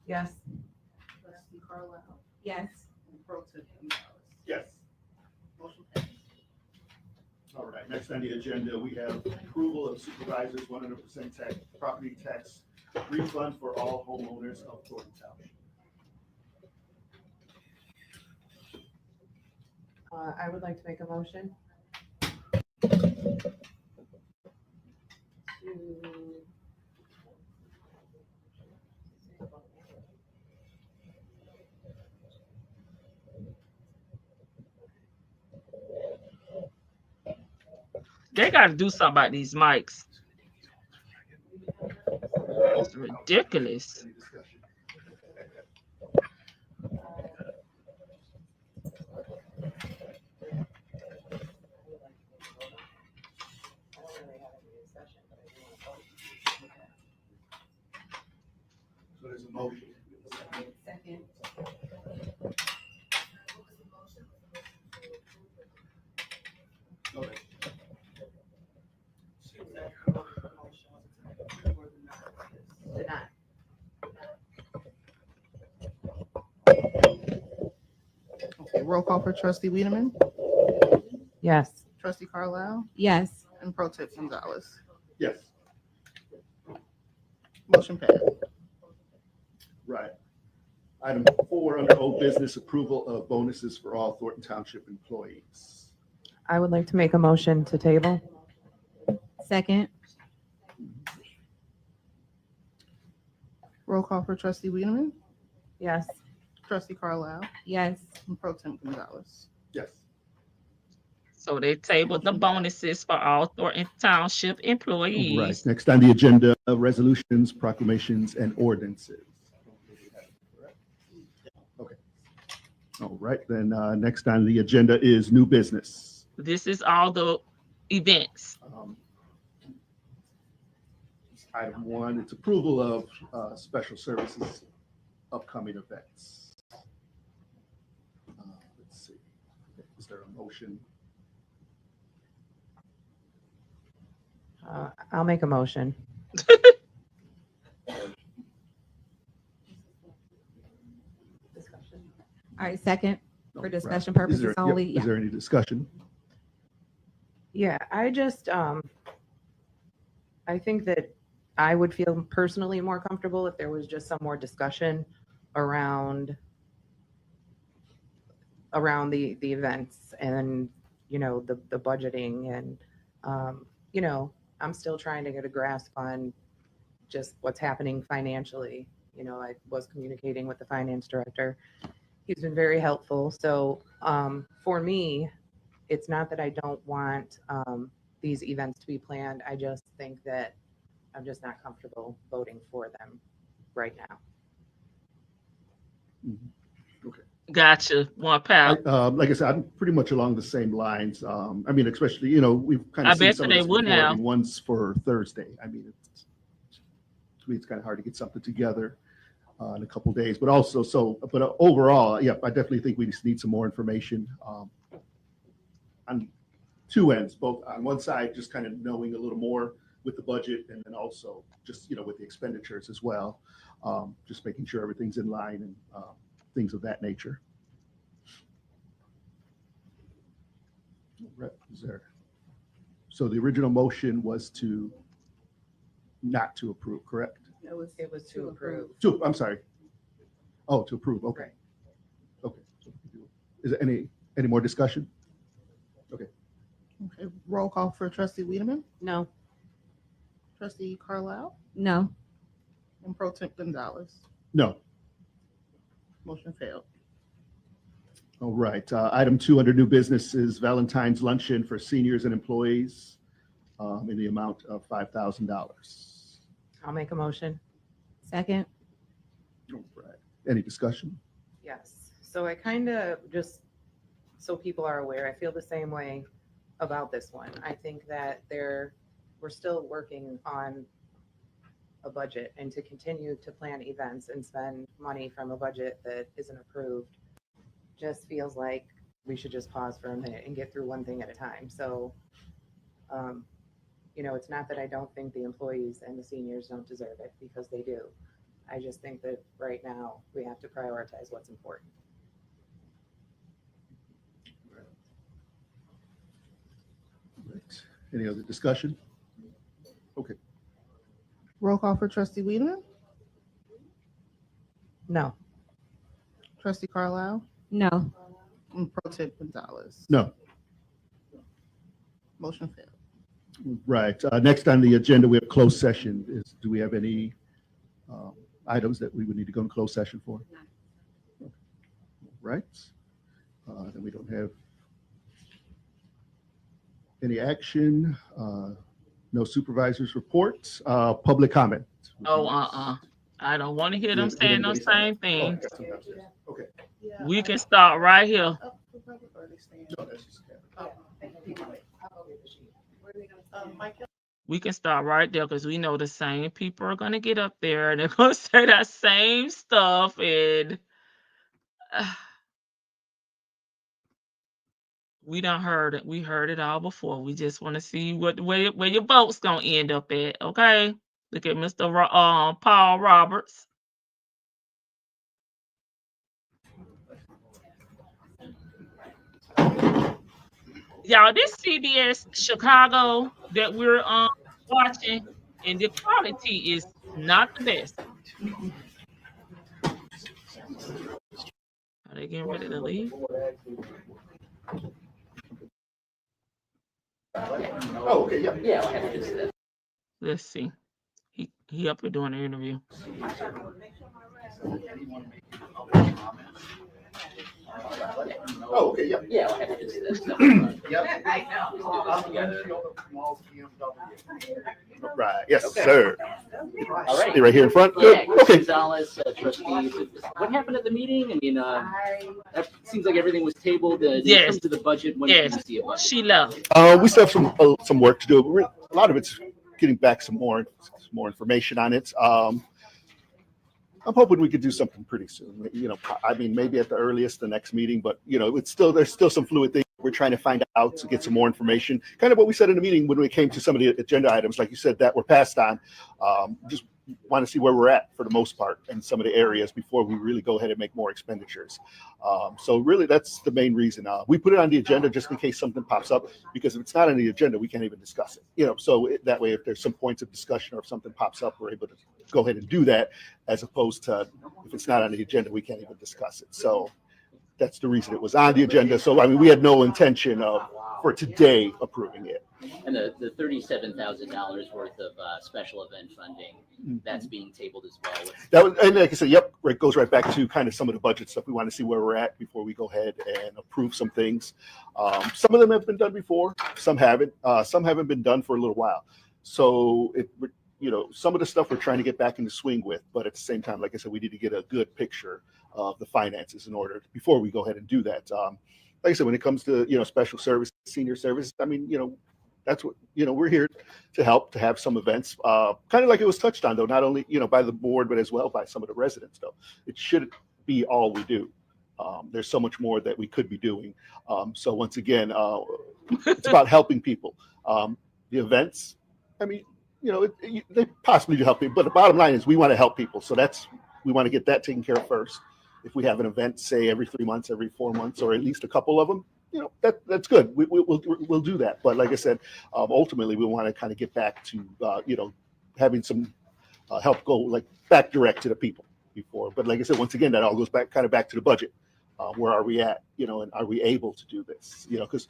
S5: Yes.
S6: trustee Carlisle,
S4: Yes.
S6: and Pro Tem Gonzalez.
S3: Yes.
S6: Motion passed.
S3: All right, next on the agenda, we have approval of supervisors 100% tax, property tax refund for all homeowners of Thornton Township.
S5: I would like to make a motion to
S1: They got to do something about these mics. It's ridiculous.
S3: Any discussion? So there's a motion.
S4: Second.
S3: Okay.
S5: deny.
S6: Okay, roll call for trustee Wiedemann,
S5: Yes.
S6: trustee Carlisle,
S4: Yes.
S6: and Pro Tem Gonzalez.
S3: Yes,
S6: Motion passed.
S3: right. Item 4, under old business, approval of bonuses for all Thornton Township employees.
S5: I would like to make a motion to table.
S4: Second.
S6: Roll call for trustee Wiedemann,
S5: Yes.
S6: trustee Carlisle,
S4: Yes.
S6: and Pro Tem Gonzalez.
S3: Yes.
S1: So they tabled the bonuses for all Thornton Township
S3: Right.
S1: employees.
S3: Next on the agenda, resolutions, proclamations, and ordinances. Okay. All right, then, next on the agenda is new business.
S1: This is all the events.
S3: Item 1, it's approval of special services upcoming events. Let's see. Is there a motion?
S5: I'll make a motion.
S4: All right, second,
S3: No,
S4: for discussion
S3: right. Is
S4: purposes
S3: there-
S4: only.
S3: Is there any discussion?
S5: Yeah, I just, I think that I would feel personally more comfortable if there was just some more discussion around the events and, you know, the budgeting and, you know, I'm still trying to get a grasp on just what's happening financially. You know, I was communicating with the finance director. He's been very helpful. So for me, it's not that I don't want these events to be planned. I just think that I'm just not comfortable voting for them right now.
S1: Gotcha. One pound.
S3: Like I said, I'm pretty much along the same lines. I mean, especially, you know, we've kind
S1: I
S3: of seen
S1: bet
S3: some
S1: you
S3: of
S1: they
S3: this
S1: wouldn't
S3: before. I
S1: have.
S3: mean, one's for Thursday. I mean, to me, it's kind of hard to get something together in a couple of days. But also, but overall, yeah, I definitely think we just need some more information on two ends, both on one side, just kind of knowing a little more with the budget, and then also just, you know, with the expenditures as well, just making sure everything's in line and things of that nature. Right, is there? So the original motion was to not to approve, correct?
S5: It was to approve.
S3: I'm sorry. Oh, to approve. Okay. Okay. Is there any more discussion?
S6: Okay, roll call for trustee Wiedemann,
S5: No.
S6: trustee Carlisle,
S4: No.
S6: and pro temp Gonzalez.
S3: No.
S6: Motion failed.
S3: All right. Item 2 under new business is Valentine's luncheon for seniors and employees in the amount of $5,000.
S5: I'll make a motion.
S4: Second.
S3: All right. Any discussion?
S5: Yes. So I kind of just, so people are aware, I feel the same way about this one. I think that we're still working on a budget, and to continue to plan events and spend money from a budget that isn't approved just feels like we should just pause for a minute and get through one thing at a time. So, you know, it's not that I don't think the employees and the seniors don't deserve it, because they do. I just think that right now we have to prioritize what's important.
S3: Right. Any other discussion? Okay.
S6: Roll call for trustee Wiedemann,
S5: No.
S6: trustee Carlisle,
S4: No.
S6: and pro temp Gonzalez.
S3: No.
S6: Motion failed.
S3: Right. Next on the agenda, we have closed session. Do we have any items that we would need to go in closed session for? Right. Then we don't have any action. No supervisors reports. Public comment.
S1: Oh, I don't want to hear them
S3: Did
S1: saying the
S3: anybody sign?
S1: same thing.
S3: Okay.
S1: We can start right here.
S3: No, that's just-
S1: We can start right there, because we know the same people are gonna get up there and they're gonna say that same stuff, and we done heard it. We heard it all before. We just want to see where your vote's gonna end up at. Okay, look at Mr. Paul Roberts. Y'all, this CBS Chicago that we're watching, and the quality is not the best. Are they getting ready to leave?
S3: Oh, okay, yeah.
S7: Yeah.
S1: Let's see. He up here doing the interview.
S3: Oh, okay, yeah.
S7: Yeah, I'll have to do this.
S3: Right. Yes,
S7: Okay.
S3: sir.
S7: All right.
S3: Stay right here in front.
S7: Yeah,
S3: Good. Okay.
S7: Gonzalez, trustee. What happened at the meeting? I mean, it seems like everything was tabled. In
S1: Yes.
S7: terms of the budget, when
S1: Yes.
S7: did you see it?
S1: She left.
S3: We still have some work to do. A lot of it's getting back some more information on it. I'm hoping we could do something pretty soon. You know, I mean, maybe at the earliest the next meeting, but you know, there's still some fluid things we're trying to find out to get some more information. Kind of what we said in the meeting when we came to some of the agenda items, like you said, that were passed on. Just want to see where we're at for the most part in some of the areas before we really go ahead and make more expenditures. So really, that's the main reason. We put it on the agenda just in case something pops up, because if it's not on the agenda, we can't even discuss it. You know, so that way, if there's some points of discussion or if something pops up, we're able to go ahead and do that, as opposed to if it's not on the agenda, we can't even discuss it. So that's the reason it was on the agenda. So I mean, we had no intention of for today approving it.
S7: And the $37,000 worth of special event funding, that's being tabled as well.
S3: That was, and like I said, yep, it goes right back to kind of some of the budget stuff. We want to see where we're at before we go ahead and approve some things. Some of them have been done before, some haven't. Some haven't been done for a little while. So it, you know, some of the stuff we're trying to get back into swing with, but at the same time, like I said, we need to get a good picture of the finances in order before we go ahead and do that. Like I said, when it comes to, you know, special service, senior service, I mean, you know, that's what, you know, we're here to help, to have some events, kind of like it was touched on, though, not only, you know, by the board, but as well by some of the residents, though. It shouldn't be all we do. There's so much more that we could be doing. So once again, it's about helping people. The events, I mean, you know, they possibly do help people, but the bottom line is we want to help people. So we want to get that taken care of first. If we have an event, say every 3 months, every 4 months, or at least a couple of them, you know, that's good. We'll do that. But like I said, ultimately we want to kind of get back to you know, having some help go like back direct to the people before. But like I said, once again, that all goes back to the budget. Where are we at? You know, and are we able to do this? You know, because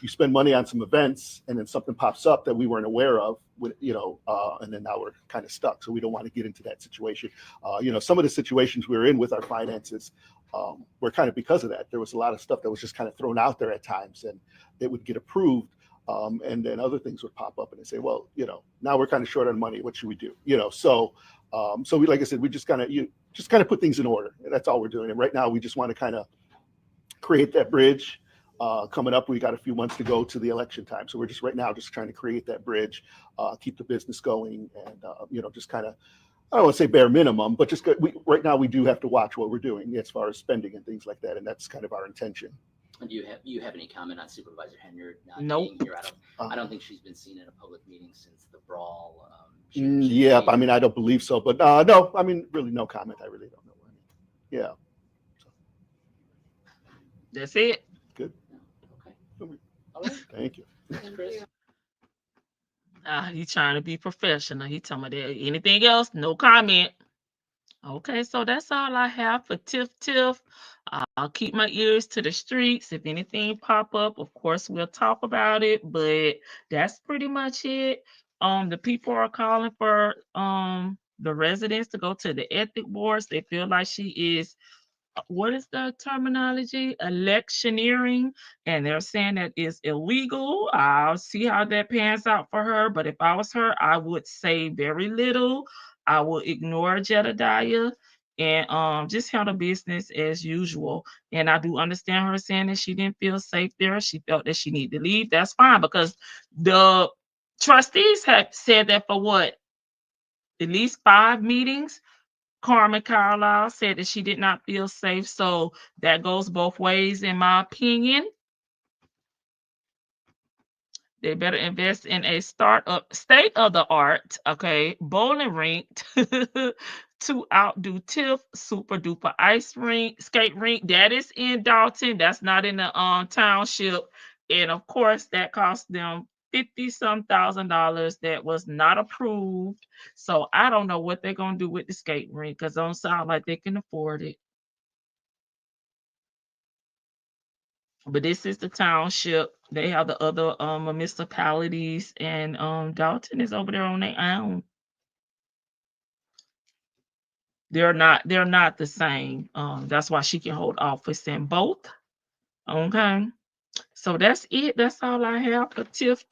S3: you spend money on some events and then something pops up that we weren't aware of, you know, and then now we're kind of stuck. So we don't want to get into that situation. You know, some of the situations we were in with our finances were kind of because of that. There was a lot of stuff that was just kind of thrown out there at times, and it would get approved. And then other things would pop up and they say, well, you know, now we're kind of short on money. What should we do? You know, so we, like I said, we just kind of put things in order. That's all we're doing. And right now we just want to kind of create that bridge. Coming up, we got a few months to go to the election time. So we're just right now just trying to create that bridge, keep the business going, and, you know, just kind of, I don't want to say bare minimum, but just right now we do have to watch what we're doing as far as spending and things like that. And that's kind of our intention.
S7: And do you have any comment on Supervisor Henyard not
S1: Nope.
S7: being here? I don't think she's been seen in a public meeting since the brawl.
S3: Yeah, I mean, I don't believe so, but no, I mean, really no comment. I really don't know. Yeah.
S1: That's it.
S3: Good.
S7: Okay. All right.
S3: Thank you.
S7: Thanks, Chris.
S1: He trying to be professional. He telling me that anything else, no comment. Okay, so that's all I have for Tiff. I'll keep my ears to the streets. If anything pop up, of course we'll talk about it. But that's pretty much it. The people are calling for the residents to go to the ethic boards. They feel like she is, what is the terminology? Electioneering, and they're saying that is illegal. I'll see how that pans out for her. But if I was her, I would say very little. I will ignore Jedediah and just handle business as usual. And I do understand her saying that she didn't feel safe there. She felt that she needed to leave. That's fine, because the trustees have said that for what? At least 5 meetings. Carmen Carlisle said that she did not feel safe. So that goes both ways, in my opinion. They better invest in a startup, state of the art, okay, bowling rink to outdo Tiff, super duper ice rink, skate rink. That is in Dalton. That's not in the township. And of course, that cost them $50-some thousand. That was not approved. So I don't know what they're gonna do with the skate rink, because it don't sound like they can afford it. But this is the township. They have the other municipalities, and Dalton is over there on their own. They're not the same. That's why she can hold office in both. Okay. So that's it. That's all I have for Tiff.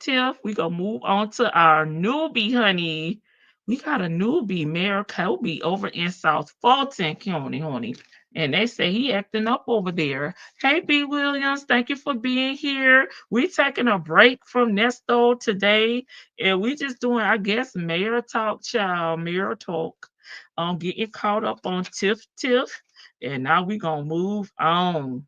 S1: We gonna move on to our newbie, honey. We got a newbie, Mayor Kobie, over in South Fulton County, honey. And they say he acting up over there. Hey, B. Williams, thank you for being here. We taking a break from Nesto today, and we just doing, I guess, Mayor Talk, child, Mayor Talk. Getting caught up on Tiff, and now we gonna move on.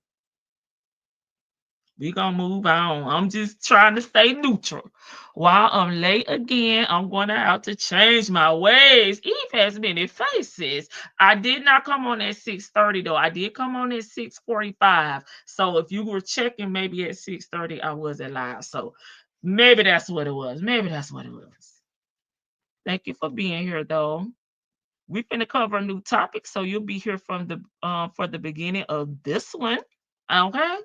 S1: We gonna move on. I'm just trying to stay neutral. While I'm late again, I'm gonna have to change my ways. Eve has many faces. I did not come on at 6:30 though. I did come on at 6:45. So if you were checking, maybe at 6:30 I wasn't live. So maybe that's what it was. Maybe that's what it was. Thank you for being here though. We're gonna cover a new topic, so you'll be here from the for the beginning of this one. Okay.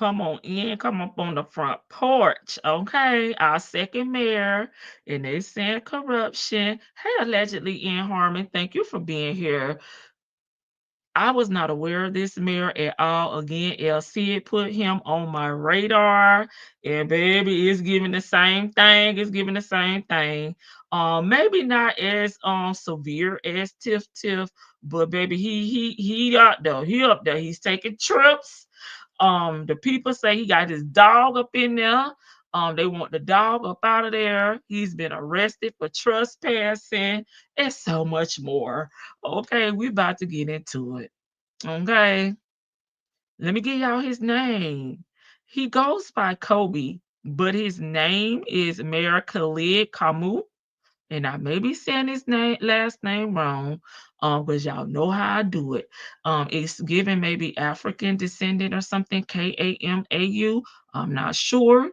S1: Come on in, come up on the front porch. Okay, our second mayor, and they saying corruption. Hey, allegedly in Harmon, thank you for being here. I was not aware of this mayor at all. Again, LC had put him on my radar, and baby, it's giving the same thing. It's giving the same thing. Maybe not as severe as Tiff, but baby, he out there. He up there. He's taking trips. The people say he got his dog up in there. They want the dog up out of there. He's been arrested for trespassing and so much more. Okay, we about to get into it. Okay. Let me give y'all his name. He goes by Kobie, but his name is Mayor Khalid Kamu. And I may be saying his last name wrong, because y'all know how I do it. It's given maybe African descendant or something, Kamau. I'm not sure.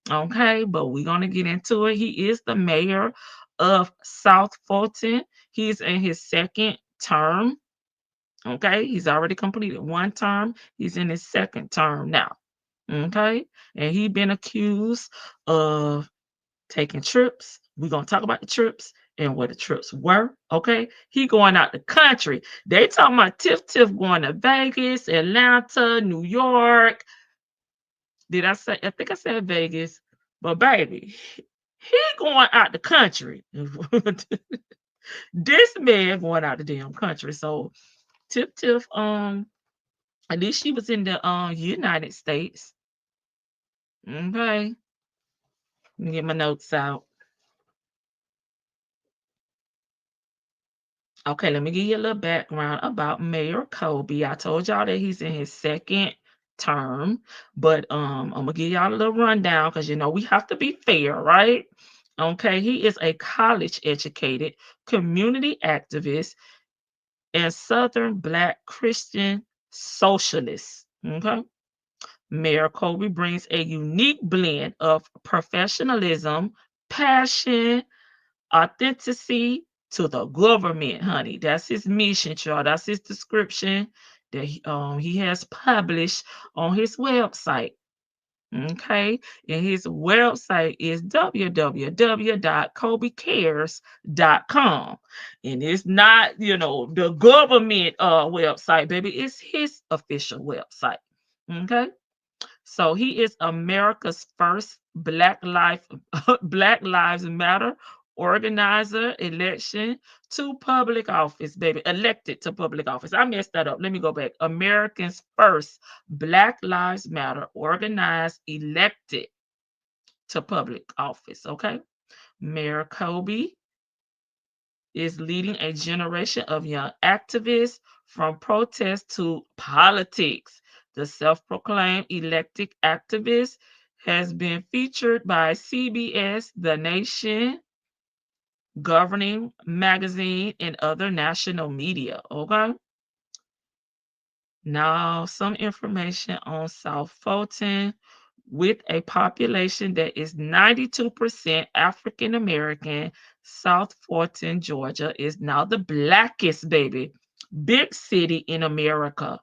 S1: Okay, but we're gonna get into it. He is the mayor of South Fulton. He's in his second term. Okay, he's already completed one term. He's in his second term now. Okay, and he been accused of taking trips. We're gonna talk about the trips and where the trips were. Okay, he going out the country. They talking about Tiff going to Vegas, Atlanta, New York. Did I say? I think I said Vegas, but baby, he going out the country. This man going out the damn country. So Tiff, at least she was in the United States. Okay, let me get my notes out. Okay, let me give you a little background about Mayor Kobie. I told y'all that he's in his second term, but I'm gonna give y'all a little rundown because we have to be fair, right? Okay, he is a college-educated community activist and Southern Black Christian socialist. Okay, Mayor Kobie brings a unique blend of professionalism, passion, authenticity to the government, honey. That's his mission, child. That's his description that he has published on his website. Okay, and his website is www.kobiecares.com. And it's not, the government website, baby. It's his official website. Okay. So he is America's first Black Lives Matter organizer election to public office, baby. Elected to public office. I messed that up. Let me go back. America's first Black Lives Matter organized elected to public office. Okay. Mayor Kobie is leading a generation of young activists from protest to politics. The self-proclaimed elected activist has been featured by CBS, The Nation, Governing Magazine, and other national media. Okay. Now, some information on South Fulton. With a population that is 92% African American, South Fulton, Georgia is now the blackest, baby, big city in America.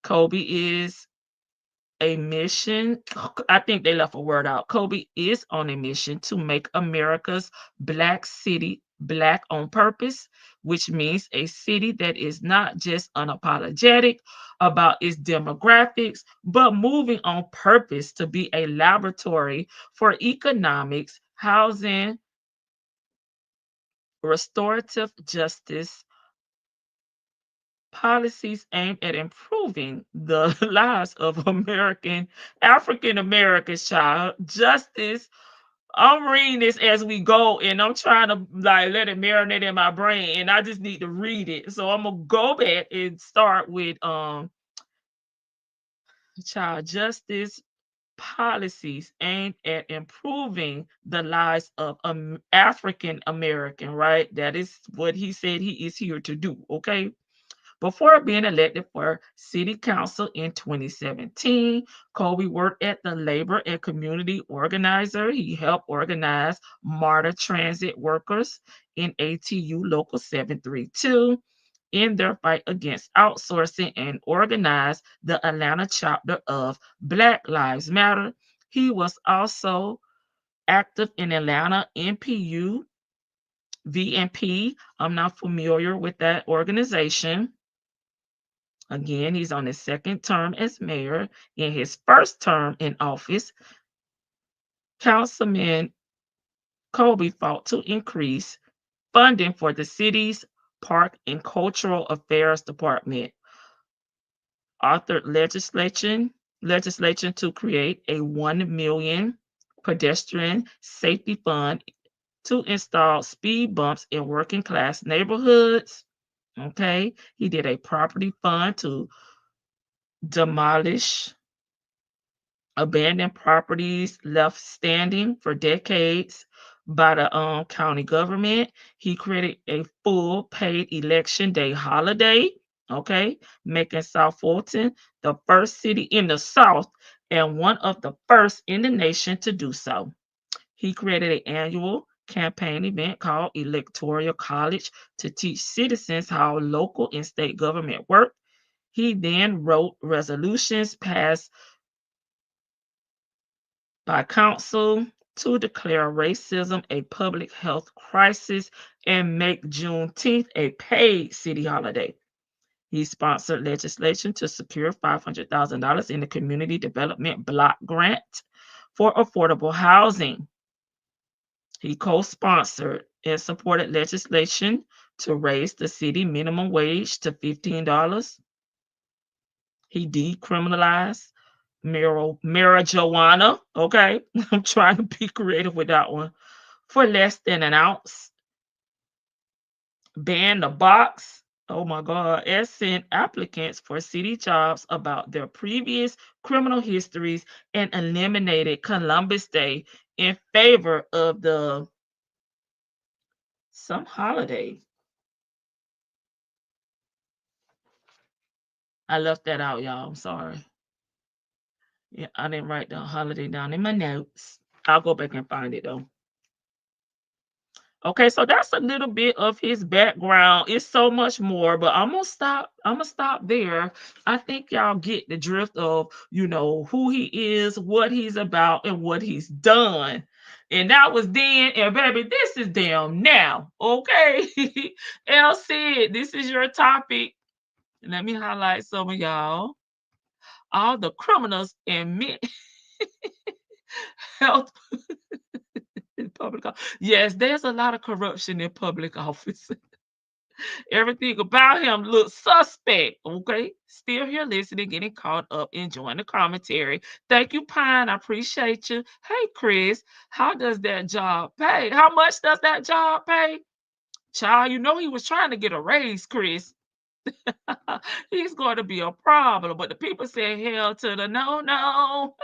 S1: Kobie is a mission. I think they left a word out. Kobie is on a mission to make America's black city Black on Purpose, which means a city that is not just unapologetic about its demographics, but moving on purpose to be a laboratory for economics, housing, restorative justice, policies aimed at improving the lives of African Americans, child. Justice. I'm reading this as we go, and I'm trying to like let it marinate in my brain, and I just need to read it. So I'm gonna go back and start with child justice policies aimed at improving the lives of African American, right? That is what he said he is here to do, okay? Before being elected for city council in 2017, Kobie worked at the labor and community organizer. He helped organize MARTA transit workers in ATU Local 732 in their fight against outsourcing and organized the Atlanta chapter of Black Lives Matter. He was also active in Atlanta NPU, VNP. I'm not familiar with that organization. Again, he's on his second term as mayor. In his first term in office, Councilman Kobie fought to increase funding for the city's Park and Cultural Affairs Department, authored legislation to create a 1 million pedestrian safety fund to install speed bumps in working class neighborhoods. Okay, he did a property fund to demolish abandoned properties left standing for decades by the county government. He created a full paid election day holiday, okay, making South Fulton the first city in the South and one of the first in the nation to do so. He created an annual campaign event called Electoral College to teach citizens how local and state government work. He then wrote resolutions passed by council to declare racism a public health crisis and make Juneteenth a paid city holiday. He sponsored legislation to secure $500,000 in the Community Development Block Grant for affordable housing. He co-sponsored and supported legislation to raise the city minimum wage to $15. He decriminalized marijuana. Okay, I'm trying to be creative with that one. For less than an ounce, banned the box. Oh my God, and sent applicants for city jobs about their previous criminal histories and eliminated Columbus Day in favor of some holiday. I left that out, y'all. I'm sorry. Yeah, I didn't write the holiday down in my notes. I'll go back and find it though. Okay, so that's a little bit of his background. It's so much more, but I'm gonna stop. I'm gonna stop there. I think y'all get the drift of, who he is, what he's about, and what he's done. And that was then, and baby, this is damn now. Okay, El said, this is your topic. Let me highlight some of y'all. All the criminals and health in public. Yes, there's a lot of corruption in public office. Everything about him looks suspect. Okay, still here listening, getting caught up, enjoying the commentary. Thank you, Pine. I appreciate you. Hey, Chris, how does that job pay? How much does that job pay? Child, he was trying to get a raise, Chris. He's going to be a problem. But the people say hell to the no, no.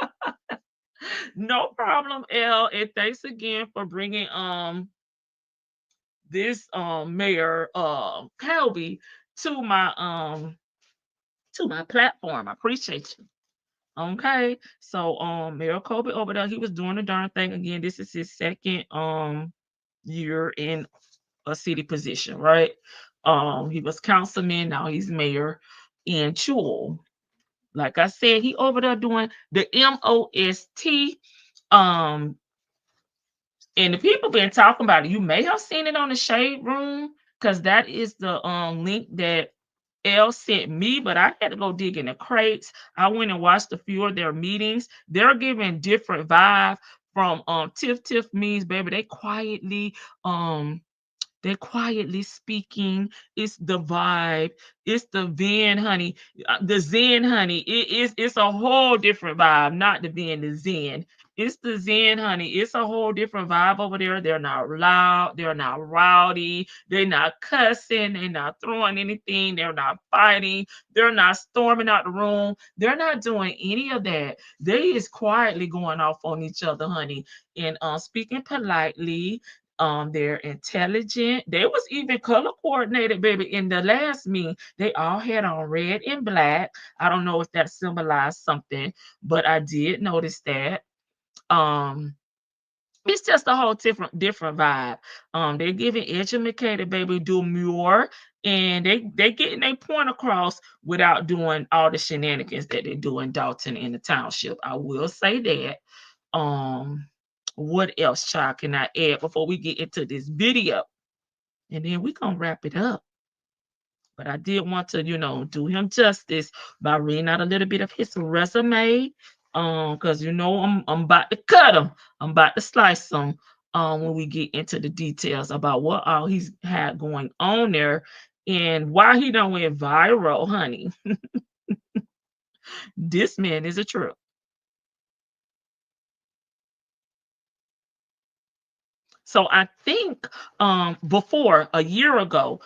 S1: No problem, L. And thanks again for bringing this Mayor Kobie to my platform. I appreciate you. Okay. So Mayor Kobie over there, he was doing the darn thing again. This is his second year in a city position, right? He was councilman, now he's mayor in Chul. Like I said, he over there doing the MOST And the people been talking about it. You may have seen it on the Shade Room, because that is the link that Elle sent me, but I had to go dig in the crates. I went and watched a few of their meetings. They're giving different vibe from Tiff means, baby. They're quietly speaking. It's the vibe. It's the Zen, honey. The Zen, honey. It's a whole different vibe. Not the Zen, the Zen. It's the Zen, honey. It's a whole different vibe over there. They're not loud. They're not rowdy. They're not cussing. They're not throwing anything. They're not fighting. They're not storming out the room. They're not doing any of that. They is quietly going off on each other, honey, and speaking politely. They're intelligent. They was even color coordinated, baby. In the last meeting, they all had on red and black. I don't know if that symbolized something, but I did notice that. It's just a whole different vibe. They're giving educated, baby, do more, and they getting their point across without doing all the shenanigans that they do in Dalton in the township. I will say that. What else, child, can I add before we get into this video? And then we're gonna wrap it up. But I did want to, do him justice by reading out a little bit of his resume. Because I'm about to cut him. I'm about to slice him when we get into the details about what all he's had going on there and why he done went viral, honey. This man is a trip. So I think before a year ago,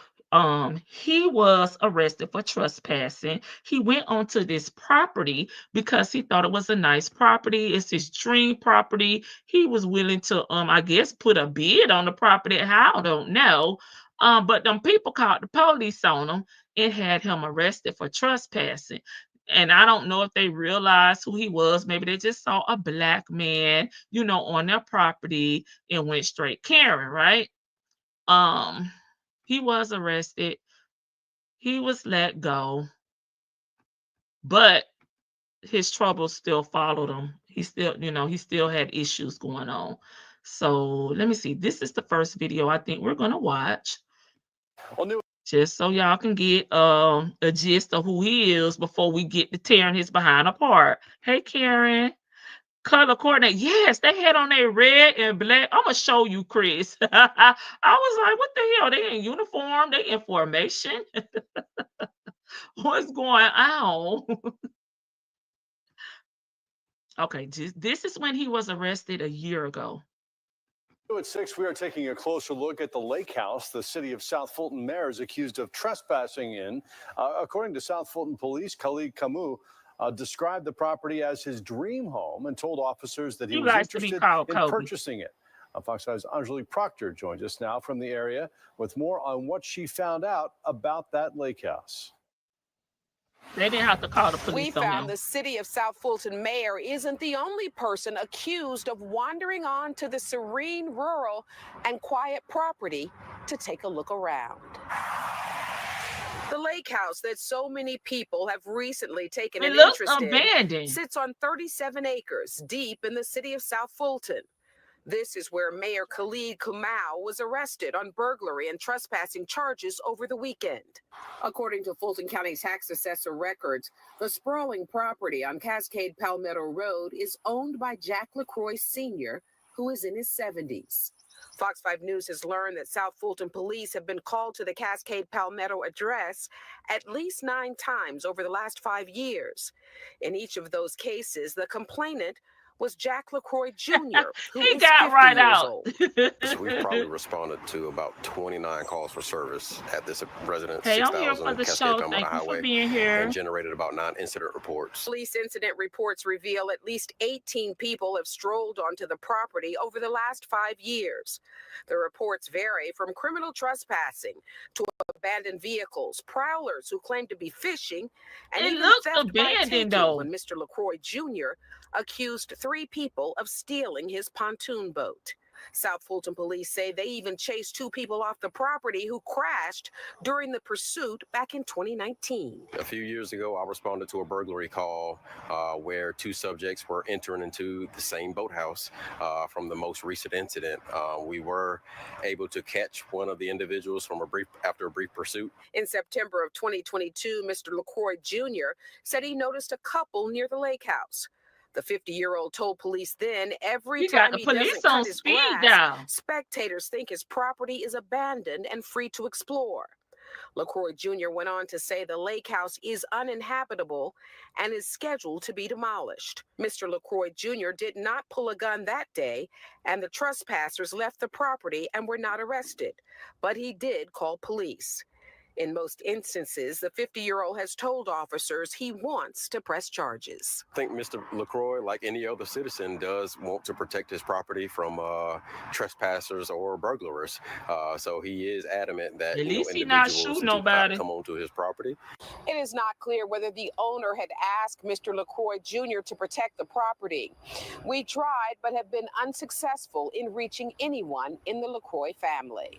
S1: he was arrested for trespassing. He went onto this property because he thought it was a nice property. It's his dream property. He was willing to, I guess, put a bid on the property. How? I don't know. But them people called the police on him and had him arrested for trespassing. And I don't know if they realized who he was. Maybe they just saw a black man, on their property and went straight Karen, right? He was arrested. He was let go. But his troubles still followed him. He still had issues going on. So let me see. This is the first video I think we're gonna watch. Just so y'all can get a gist of who he is before we get to tearing his behind apart. Hey, Karen. Color coordinate. Yes, they had on their red and black. I'm going to show you, Chris. I was like, what the hell? They in uniform. They in formation. What's going on? Okay, this is when he was arrested a year ago.
S8: At 6, we are taking a closer look at the lake house the city of South Fulton mayor is accused of trespassing in. According to South Fulton police, Khalid Kamu described the property as his dream home and told officers that he was interested in purchasing it. Fox 5's Angelique Proctor joins us now from the area with more on what she found out about that lake house.
S1: They didn't have to call the police.
S9: We found the city of South Fulton mayor isn't the only person accused of wandering on to the serene, rural, and quiet property to take a look around. The lake house that so many people have recently taken an interest in sits on 37 acres deep in the city of South Fulton. This is where Mayor Khalid Kamau was arrested on burglary and trespassing charges over the weekend. According to Fulton County tax assessor records, the sprawling property on Cascade Palmetto Road is owned by Jack LaCroix Sr., who is in his 70s. Fox 5 News has learned that South Fulton police have been called to the Cascade Palmetto address at least 9 times over the last 5 years. In each of those cases, the complainant was Jack LaCroix Jr., who
S1: he
S9: is
S1: got
S9: 50
S1: right
S9: years
S1: out.
S9: old.
S10: So we probably responded to about 29 calls for service at this residence,
S1: Hey, I'm here
S10: 6,000
S1: for the
S10: Cascade
S1: show.
S10: Palmetto
S1: Thank you for
S10: Highway,
S1: being here.
S10: and generated about 9 incident reports.
S9: Police incident reports reveal at least 18 people have strolled onto the property over the last 5 years. The reports vary from criminal trespassing to abandoned vehicles, prowlers who claim to be fishing, and
S1: It
S9: even
S1: looks
S9: theft by
S1: abandoned,
S9: taking
S1: though.
S9: when Mr. LaCroix Jr. accused 3 people of stealing his pontoon boat. South Fulton police say they even chased 2 people off the property who crashed during the pursuit back in 2019.
S10: A few years ago, I responded to a burglary call where 2 subjects were entering into the same boathouse from the most recent incident. We were able to catch one of the individuals after a brief pursuit.
S9: In September of 2022, Mr. LaCroix Jr. said he noticed a couple near the lake house. The 50-year-old told police then every
S1: He got
S9: time
S1: the
S9: he
S1: police
S9: doesn't cut
S1: on
S9: his
S1: speed
S9: grass,
S1: dial.
S9: spectators think his property is abandoned and free to explore. LaCroix Jr. went on to say the lake house is uninhabitable and is scheduled to be demolished. Mr. LaCroix Jr. did not pull a gun that day, and the trespassers left the property and were not arrested, but he did call police. In most instances, the 50-year-old has told officers he wants to press charges.
S10: I think Mr. LaCroix, like any other citizen, does want to protect his property from trespassers or burglars. So he is adamant that
S1: At least he not
S10: individuals
S1: shoot
S10: do not
S1: nobody.
S10: come onto his property.
S9: It is not clear whether the owner had asked Mr. LaCroix Jr. to protect the property. We tried, but have been unsuccessful in reaching anyone in the LaCroix family.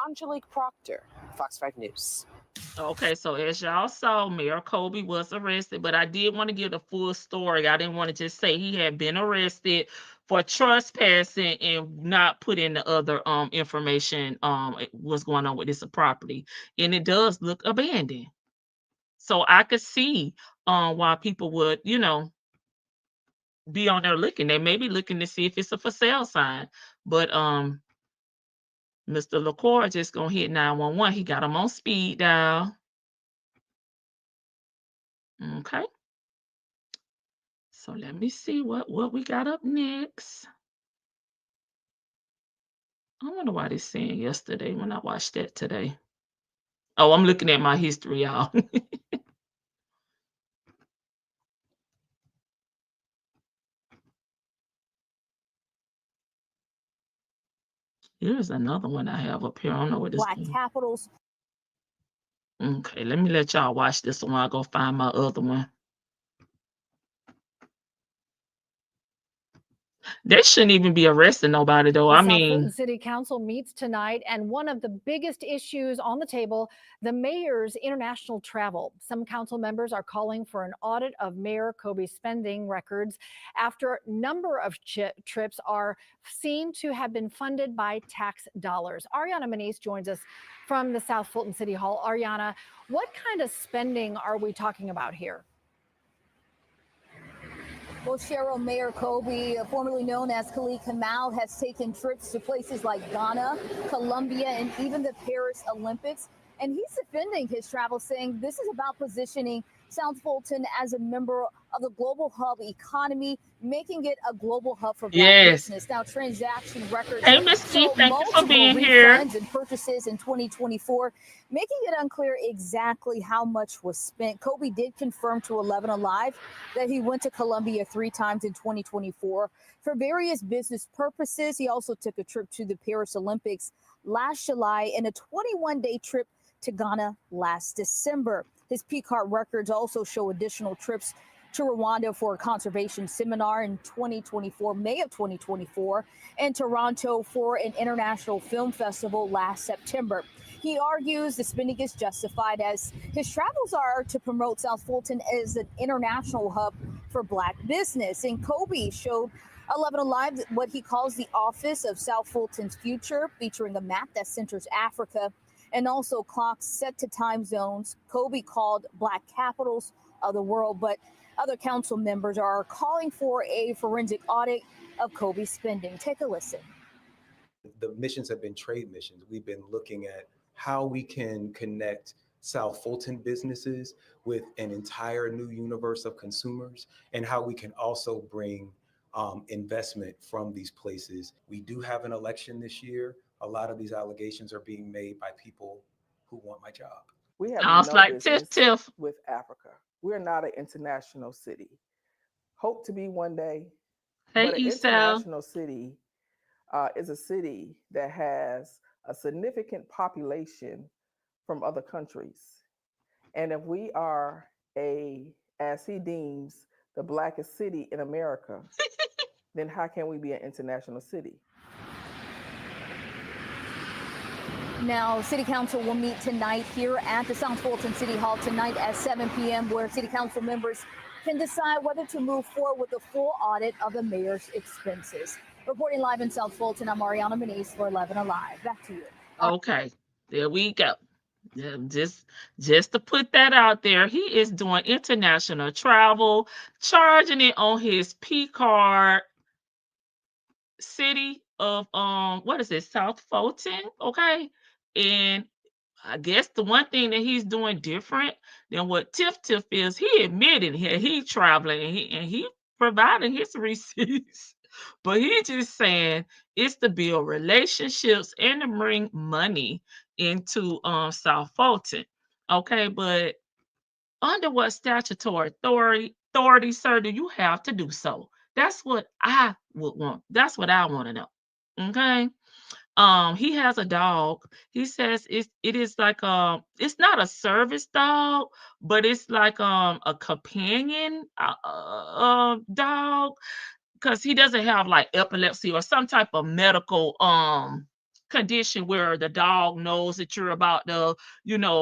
S9: Angelique Proctor, Fox 5 News.
S1: Okay, so as y'all saw, Mayor Kobie was arrested, but I did want to give the full story. I didn't want to just say he had been arrested for trespassing and not put in the other information what's going on with this property. And it does look abandoned. So I could see why people would, be on there looking. They may be looking to see if it's a for sale sign. But Mr. LaCroix just gonna hit 911. He got him on speed dial. Okay. So let me see what we got up next. I wonder why they saying yesterday when I watched that today. Oh, I'm looking at my history, y'all. Here's another one I have up here. I don't know what this
S11: Black
S1: is.
S11: capitals.
S1: Okay, let me let y'all watch this one while I go find my other one. They shouldn't even be arresting nobody, though.
S11: The
S1: I
S11: South Fulton
S1: mean,
S11: City Council meets tonight, and one of the biggest issues on the table, the mayor's international travel. Some council members are calling for an audit of Mayor Kobie's spending records after a number of trips are seen to have been funded by tax dollars. Ariana Manise joins us from the South Fulton City Hall. Ariana, what kind of spending are we talking about here?
S12: Well, Cheryl, Mayor Kobie, formerly known as Khalid Kamal, has taken trips to places like Ghana, Colombia, and even the Paris Olympics. And he's defending his travel, saying this is about positioning South Fulton as a member of the global hub economy, making it a global hub for Black business. Now, transaction records
S1: hey, Miss Keith,
S12: show
S1: thank you for
S12: multiple
S1: being here.
S12: refunds and purchases in 2024, making it unclear exactly how much was spent. Kobie did confirm to 11 Alive that he went to Colombia 3 times in 2024 for various business purposes. He also took a trip to the Paris Olympics last July and a 21-day trip to Ghana last December. His P-card records also show additional trips to Rwanda for a conservation seminar in 2024, May of 2024, and Toronto for an international film festival last September. He argues the spending is justified as his travels are to promote South Fulton as an international hub for Black business. And Kobie showed 11 Alive what he calls the Office of South Fulton's Future, featuring a map that centers Africa and also clocks set to time zones. Kobie called Black capitals of the world, but other council members are calling for a forensic audit of Kobie's spending. Take a listen.
S13: The missions have been trade missions. We've been looking at how we can connect South Fulton businesses with an entire new universe of consumers, and how we can also bring investment from these places. We do have an election this year. A lot of these allegations are being made by people who want my job.
S6: We have
S1: Sounds
S6: no
S1: like
S6: business
S1: Tiff.
S6: with Africa. We're not an international city. Hope to be one day.
S1: Hey,
S6: But an
S1: Esau.
S6: international city is a city that has a significant population from other countries. And if we are as he deems, the blackest city in America, then how can we be an international city?
S12: Now, City Council will meet tonight here at the South Fulton City Hall tonight at 7 p.m. where City Council members can decide whether to move forward with a full audit of the mayor's expenses. Reporting live in South Fulton, I'm Ariana Manise for 11 Alive. Back to you.
S1: Okay, there we go. Yeah, just to put that out there, he is doing international travel, charging it on his P card. City of what is it, South Fulton? Okay, and I guess the one thing that he's doing different than what Tiff is, he admitted he traveling and he providing his receipts, but he just saying it's to build relationships and to bring money into South Fulton. Okay, but under what statutory authority, sir, do you have to do so? That's what I would want. That's what I want to know. Okay. He has a dog. He says it is like it's not a service dog, but it's like a companion dog, because he doesn't have like epilepsy or some type of medical condition where the dog knows that you're about to,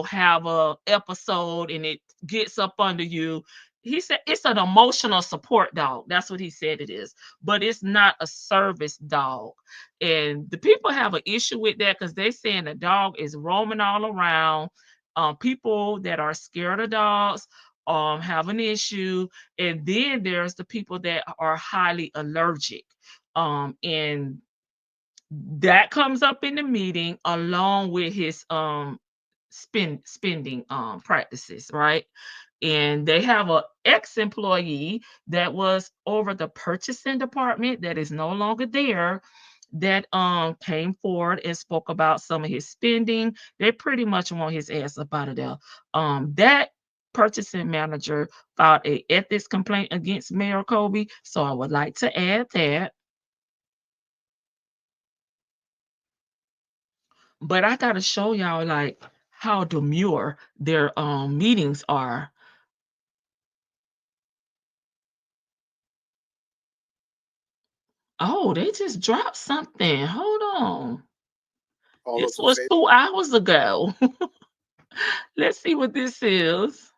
S1: have a episode and it gets up under you. He said it's an emotional support dog. That's what he said it is, but it's not a service dog. And the people have an issue with that because they saying the dog is roaming all around. People that are scared of dogs have an issue, and then there's the people that are highly allergic, and that comes up in the meeting along with his spending practices, right? And they have a ex-employee that was over the purchasing department that is no longer there, that came forward and spoke about some of his spending. They pretty much want his ass up out of there. That purchasing manager filed a ethics complaint against Mayor Kobie, so I would like to add that. But I gotta show y'all like how demure their meetings are. Oh, they just dropped something. Hold on. This was 2 hours ago. Let's see what this is.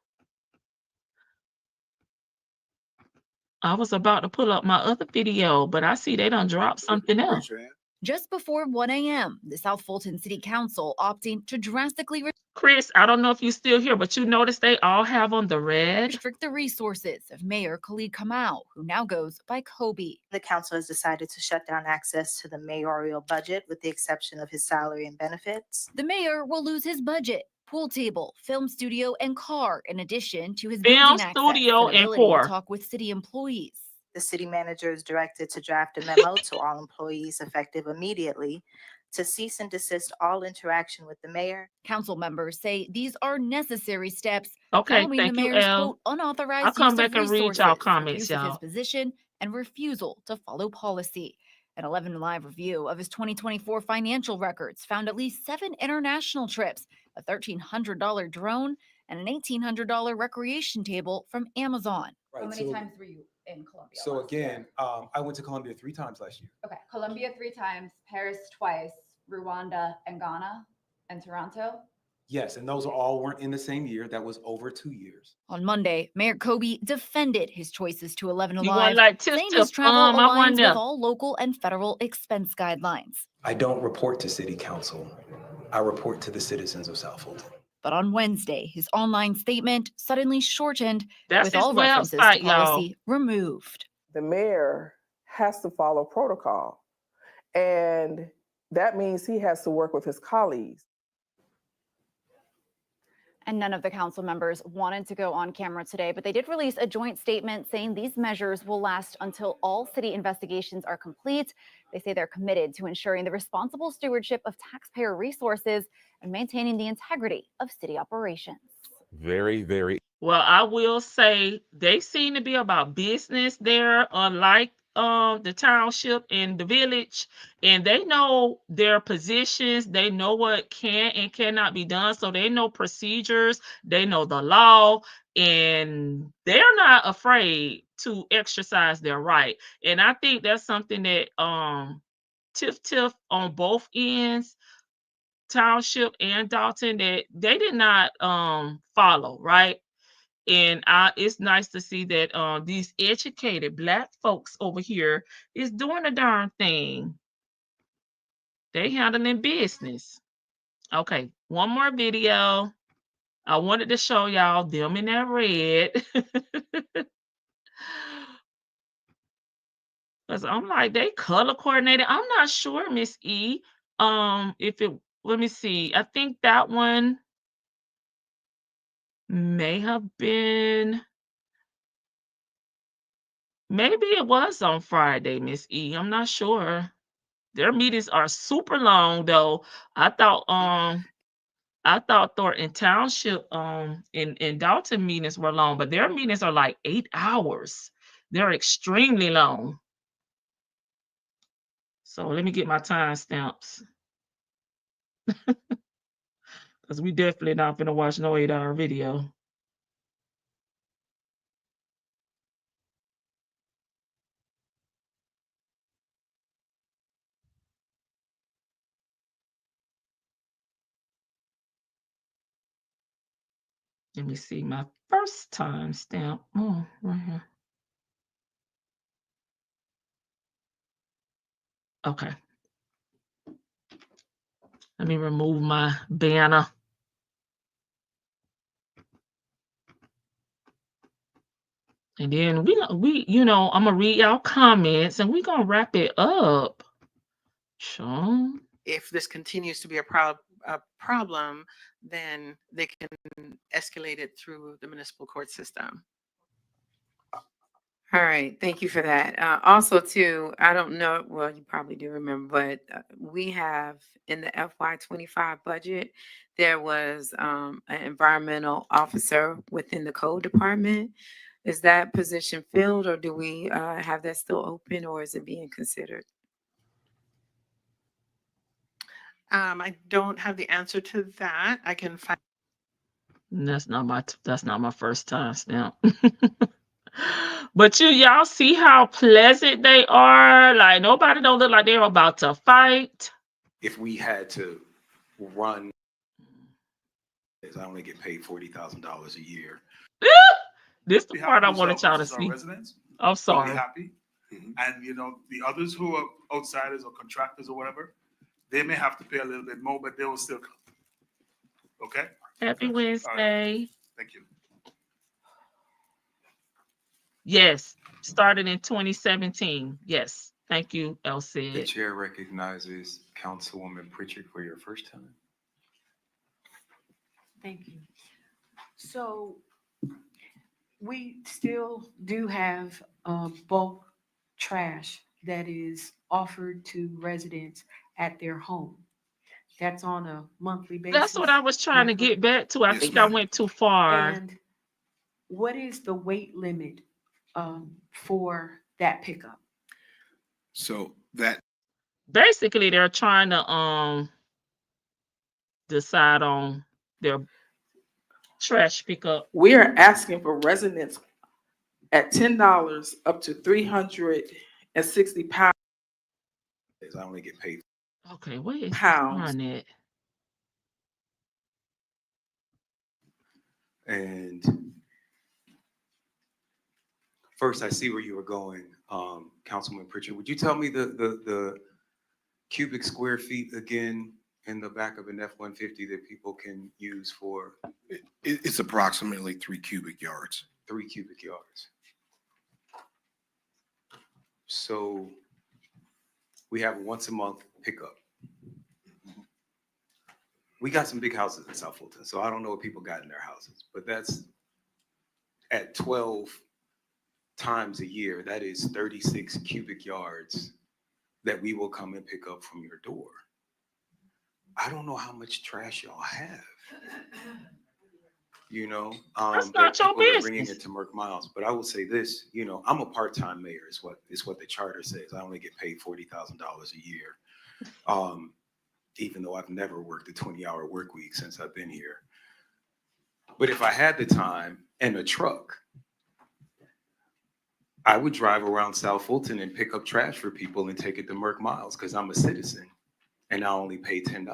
S1: I was about to pull up my other video, but I see they done dropped something else.
S14: Just before 1 a.m., the South Fulton City Council opting to drastically
S1: Chris, I don't know if you're still here, but you notice they all have on the red.
S14: restrict the resources of Mayor Khalid Kamau, who now goes by Kobie.
S15: The council has decided to shut down access to the mayoral budget with the exception of his salary and benefits.
S14: The mayor will lose his budget, pool table, film studio, and car, in addition to his
S1: Film
S14: building
S1: studio
S14: access and
S1: and
S14: ability
S1: car.
S14: to talk with city employees.
S15: The city manager is directed to draft a memo to all employees effective immediately to cease and desist all interaction with the mayor.
S14: Council members say these are necessary steps
S1: Okay,
S14: following
S1: thank
S14: the
S1: you,
S14: mayor's
S1: Elle.
S14: quote unauthorized
S1: I'll come
S14: use
S1: back
S14: of
S1: and read
S14: resources,
S1: y'all comments,
S14: abuse of his
S1: y'all.
S14: position, and refusal to follow policy. An 11 Live review of his 2024 financial records found at least 7 international trips, a $1,300 drone, and an $1,800 recreation table from Amazon.
S16: Right,
S14: How many
S16: so-
S14: times were you in Colombia?
S16: So again, I went to Colombia 3 times last year.
S14: Okay, Colombia 3 times, Paris twice, Rwanda and Ghana, and Toronto.
S16: Yes, and those all weren't in the same year. That was over 2 years.
S14: On Monday, Mayor Kobie defended his choices to 11
S1: You want
S14: Alive,
S1: like Tiff
S14: saying his
S1: Tiff?
S14: travel
S1: I
S14: aligns
S1: want
S14: with
S1: them.
S14: all local and federal expense guidelines.
S13: I don't report to City Council. I report to the citizens of South Fulton.
S14: But on Wednesday, his online statement suddenly shortened,
S1: That's
S14: with
S1: his
S14: all references
S1: website,
S14: to
S1: y'all.
S14: policy removed.
S6: The mayor has to follow protocol, and that means he has to work with his colleagues.
S11: And none of the council members wanted to go on camera today, but they did release a joint statement saying these measures will last until all city investigations are complete. They say they're committed to ensuring the responsible stewardship of taxpayer resources and maintaining the integrity of city operations.
S17: Very.
S1: Well, I will say they seem to be about business there, unlike the township and the village, and they know their positions. They know what can and cannot be done, so they know procedures. They know the law, and they're not afraid to exercise their right. And I think that's something that Tiff on both ends Township and Dalton that they did not follow, right? And it's nice to see that these educated Black folks over here is doing a darn thing. They handling business. Okay, one more video. I wanted to show y'all them in that red. Cause I'm like, they color coordinated. I'm not sure, Miss E. If it, let me see. I think that one may have been, maybe it was on Friday, Miss E. I'm not sure. Their meetings are super long though. I thought Thornton Township in Dalton meetings were long, but their meetings are like 8 hours. They're extremely long. So let me get my timestamps. Because we definitely not gonna watch no 8-hour video. Let me see my first timestamp. Oh, right here. Okay. Let me remove my banner. And then we you know, I'm gonna read y'all comments and we're gonna wrap it up. Sure.
S17: If this continues to be a problem, then they can escalate it through the municipal court system.
S18: All right, thank you for that. Also, too, I don't know, well, you probably do remember, but we have in the FY25 budget, there was an environmental officer within the code department. Is that position filled, or do we have that still open, or is it being considered?
S17: I don't have the answer to that. I can find.
S1: That's not my first timestamp. But y'all see how pleasant they are. Like nobody don't look like they're about to fight.
S16: If we had to run, I only get paid $40,000 a year.
S1: This is the part I wanted y'all to see.
S19: Residents,
S1: I'm sorry.
S19: Really happy. And you know, the others who are outsiders or contractors or whatever, they may have to pay a little bit more, but they will still come. Okay?
S1: Happy Wednesday.
S19: Right. Thank you.
S1: Yes, started in 2017. Yes, thank you,
S13: The
S1: Elsie.
S13: chair recognizes Councilwoman Pritchard for your first time.
S20: Thank you. So we still do have bulk trash that is offered to residents at their home. That's on a monthly basis.
S1: That's what I was trying to get back to. I think I went too far.
S20: And what is the weight limit for that pickup?
S19: So that
S1: Basically they're trying to decide on their trash pickup.
S6: We are asking for residents at $10 up to 360 pounds.
S13: I only get paid.
S1: Okay, where is
S6: Pounds.
S1: on it?
S13: And first, I see where you were going, Councilman Pritchard. Would you tell me the cubic square feet again in the back of an F-150 that people can use for?
S19: it's approximately 3 cubic yards.
S13: 3 cubic yards. So we have once a month pickup. We got some big houses in South Fulton, so I don't know what people got in their houses, but that's at 12 times a year. That is 36 cubic yards that we will come and pick up from your door. I don't know how much trash y'all have. You know,
S1: That's not your
S13: people are bringing
S1: business.
S13: it to Merck Miles, but I will say this, you know, I'm a part-time mayor is what the charter says. I only get paid $40,000 a year. Even though I've never worked a 20-hour work week since I've been here. But if I had the time and a truck, I would drive around South Fulton and pick up trash for people and take it to Merck Miles because I'm a citizen and I only pay $10.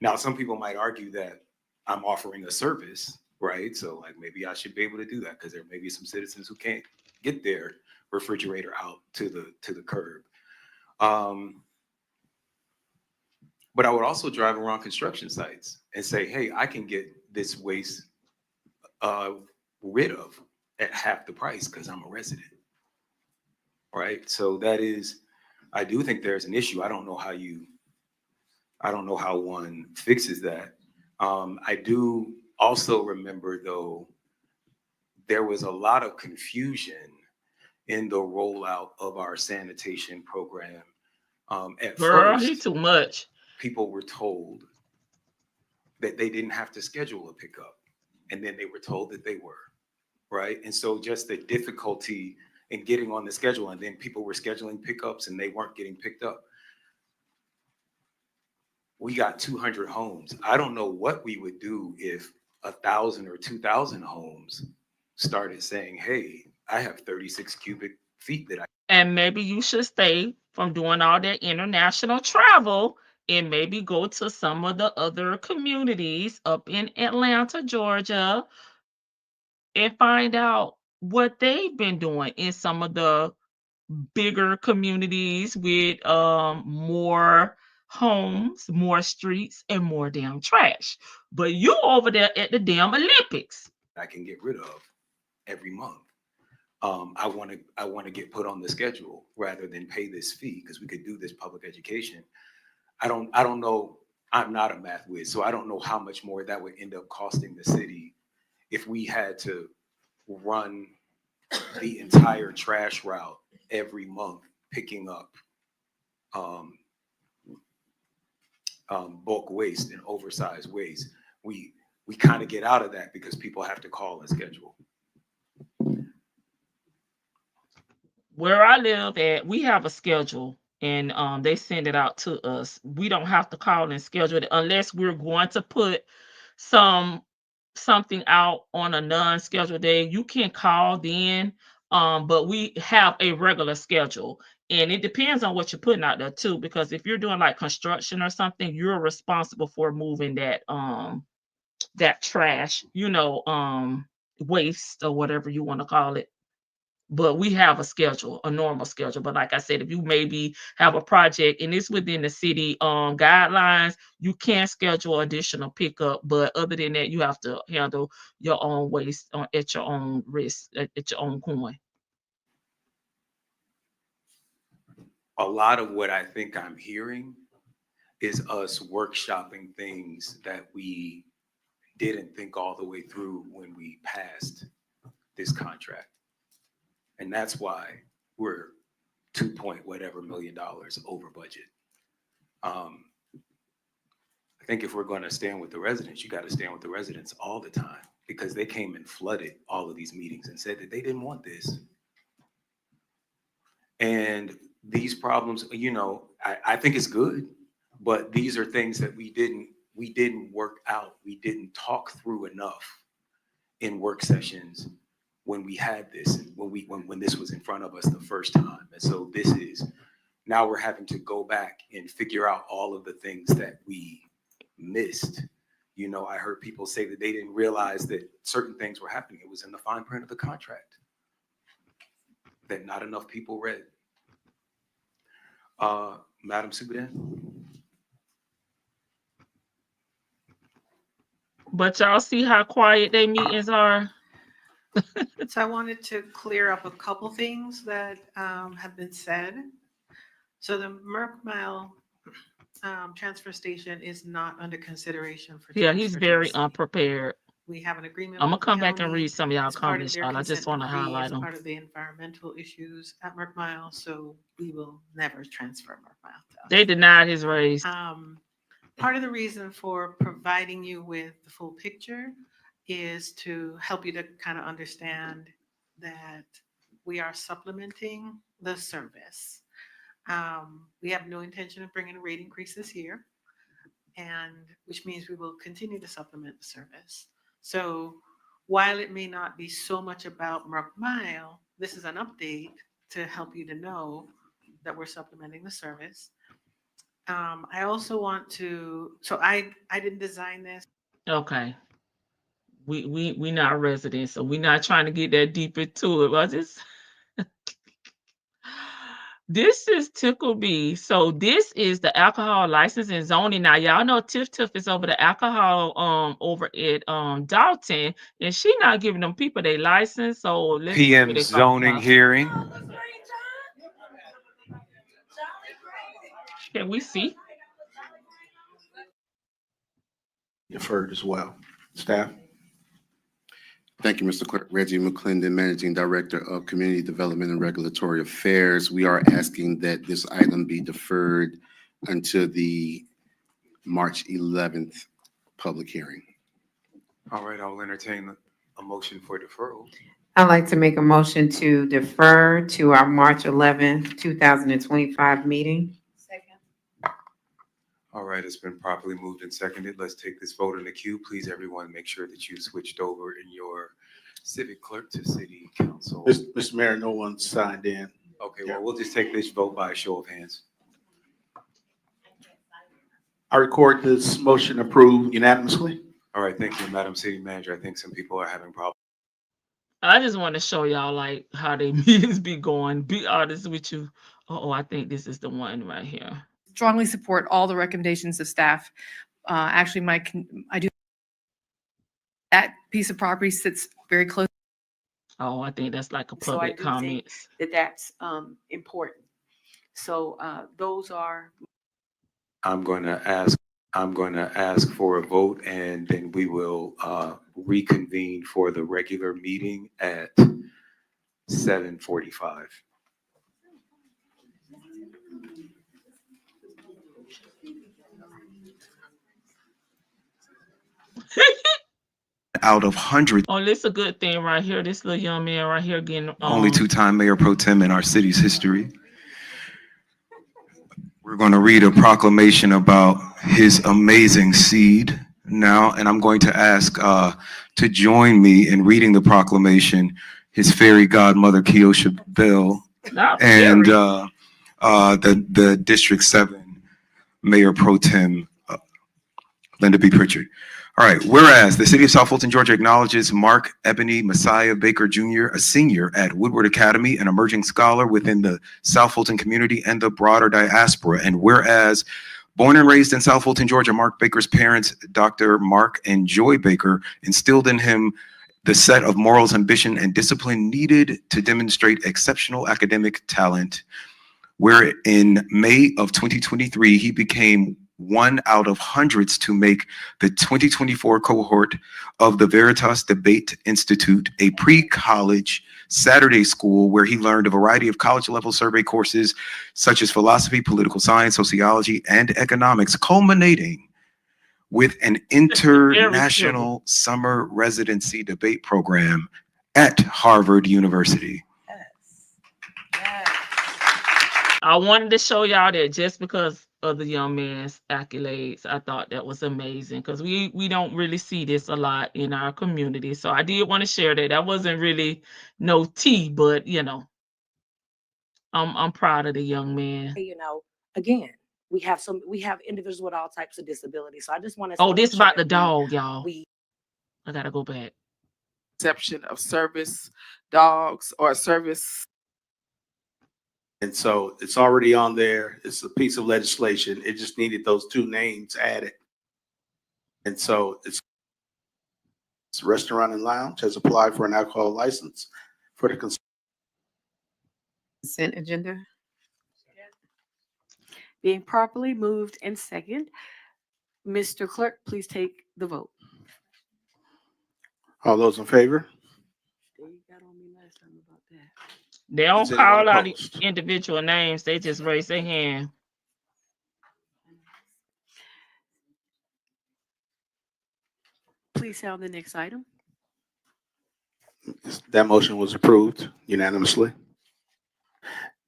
S13: Now, some people might argue that I'm offering a service, right? So like maybe I should be able to do that because there may be some citizens who can't get their refrigerator out to the curb. But I would also drive around construction sites and say, hey, I can get this waste rid of at half the price because I'm a resident, right? So that is, I do think there's an issue. I don't know how one fixes that. I do also remember, though, there was a lot of confusion in the rollout of our sanitation program. At
S1: Girl,
S13: first,
S1: he too much.
S13: people were told that they didn't have to schedule a pickup, and then they were told that they were, right? And so just the difficulty in getting on the schedule, and then people were scheduling pickups and they weren't getting picked up. We got 200 homes. I don't know what we would do if 1,000 or 2,000 homes started saying, hey, I have 36 cubic feet that I.
S1: And maybe you should stay from doing all that international travel and maybe go to some of the other communities up in Atlanta, Georgia, and find out what they've been doing in some of the bigger communities with more homes, more streets, and more damn trash. But you over there at the damn Olympics.
S13: I can get rid of every month. I want to get put on the schedule rather than pay this fee because we could do this public education. I don't know. I'm not a math whiz, so I don't know how much more that would end up costing the city if we had to run the entire trash route every month, picking up bulk waste and oversized waste. We kind of get out of that because people have to call and schedule.
S1: Where I live at, we have a schedule and they send it out to us. We don't have to call and schedule it unless we're going to put something out on a non-scheduled day. You can call then, but we have a regular schedule. And it depends on what you're putting out there too, because if you're doing like construction or something, you're responsible for moving that trash, waste or whatever you want to call it. But we have a schedule, a normal schedule. But like I said, if you maybe have a project and it's within the city guidelines, you can schedule additional pickup. But other than that, you have to handle your own waste at your own risk, at your own coin.
S13: A lot of what I think I'm hearing is us workshopping things that we didn't think all the way through when we passed this contract. And that's why we're $2 million over budget. I think if we're going to stand with the residents, you got to stand with the residents all the time because they came and flooded all of these meetings and said that they didn't want this. And these problems, I think it's good, but these are things that we didn't work out. We didn't talk through enough in work sessions when we had this, when this was in front of us the first time. And so now we're having to go back and figure out all of the things that we missed. I heard people say that they didn't realize that certain things were happening. It was in the fine print of the contract that not enough people read. Madam Superintendent?
S1: But y'all see how quiet their meetings are?
S17: So I wanted to clear up a couple things that have been said. So the Merck Mile transfer station is not under consideration for
S1: Yeah, he's very unprepared.
S17: We have an agreement.
S1: I'm gonna
S17: with the
S1: come back and
S17: county
S1: read some of y'all
S17: as part of
S1: comments,
S17: their
S1: y'all. I just want to
S17: consent decree,
S1: highlight
S17: as
S1: them.
S17: part of the environmental issues at Merck Mile, so we will never transfer Merck Mile to us.
S1: They denied his raise.
S17: Part of the reason for providing you with the full picture is to help you to kind of understand that we are supplementing the service. We have no intention of bringing a rate increase this year, and which means we will continue to supplement the service. So while it may not be so much about Merck Mile, this is an update to help you to know that we're supplementing the service. I also want to, so I didn't design this.
S1: Okay. We not residents, so we're not trying to get that deep into it. But this is Tickle B. So this is the alcohol license and zoning. Now y'all know Tiff is over the alcohol over at Dalton, and she not giving them people their license. So let's see what
S21: PM
S1: they talking
S21: zoning
S1: about.
S21: hearing.
S1: Can we see?
S22: Deferred as well. Staff?
S23: Thank you, Mr. Clerk. Reggie McClendon, Managing Director of Community Development and Regulatory Affairs. We are asking that this item be deferred until the March 11th public hearing.
S21: All right, I'll entertain a motion for deferral.
S18: I'd like to make a motion to defer to our March 11th, 2025 meeting.
S21: All right, it's been properly moved and seconded. Let's take this vote in the queue. Please, everyone, make sure that you switched over in your civic clerk to city council.
S22: Mr. Mayor, no one signed in.
S21: Okay, well, we'll just take this vote by a show of hands.
S22: I record this motion approved unanimously.
S21: All right, thank you, Madam City Manager. I think some people are having problems.
S1: I just want to show y'all like how they meetings be going. Be honest with you. Oh, I think this is the one right here.
S24: Strongly support all the recommendations of staff. Actually, I do. That piece of property sits very close.
S1: Oh, I think that's like a
S20: So I
S1: public
S20: do
S1: comment.
S20: think that that's important. So those are.
S21: I'm going to ask for a vote, and then we will reconvene for the regular meeting at 7:45. Out of hundreds,
S1: Oh, this is a good thing right here. This little young man right here getting
S21: only two-time mayor pro tem in our city's history. We're going to read a proclamation about his amazing seed now, and I'm going to ask to join me in reading the proclamation, his fairy godmother, Keosha Bell, and the District 7 Mayor Pro Tem, Linda B. Pritchard. All right, whereas the city of South Fulton, Georgia acknowledges Mark Ebony Messiah Baker Jr., a senior at Woodward Academy, an emerging scholar within the South Fulton community and the broader diaspora. And whereas born and raised in South Fulton, Georgia, Mark Baker's parents, Dr. Mark and Joy Baker, instilled in him the set of morals, ambition, and discipline needed to demonstrate exceptional academic talent, where in May of 2023, he became one out of hundreds to make the 2024 cohort of the Veritas Debate Institute, a pre-college Saturday school where he learned a variety of college-level survey courses such as philosophy, political science, sociology, and economics, culminating with an international summer residency debate program at Harvard University.
S1: I wanted to show y'all that just because of the young man's accolades. I thought that was amazing because we don't really see this a lot in our community. So I did want to share that. That wasn't really no tea, but you know, I'm proud of the young man.
S25: You know, again, we have individuals with all types of disabilities. So I just want to.
S1: Oh, this about the dog, y'all. I gotta go back.
S26: Exception of service dogs or service.
S22: And so it's already on there. It's a piece of legislation. It just needed those two names added. And so it's Restaurant and Lounge has applied for an alcohol license for the
S18: Consent agenda.
S20: Being properly moved and second. Mr. Clerk, please take the vote.
S22: All those in favor?
S1: They don't
S22: Is anyone
S1: call out
S22: opposed?
S1: individual names. They just raise their hand.
S20: Please sound the next item.
S22: That motion was approved unanimously.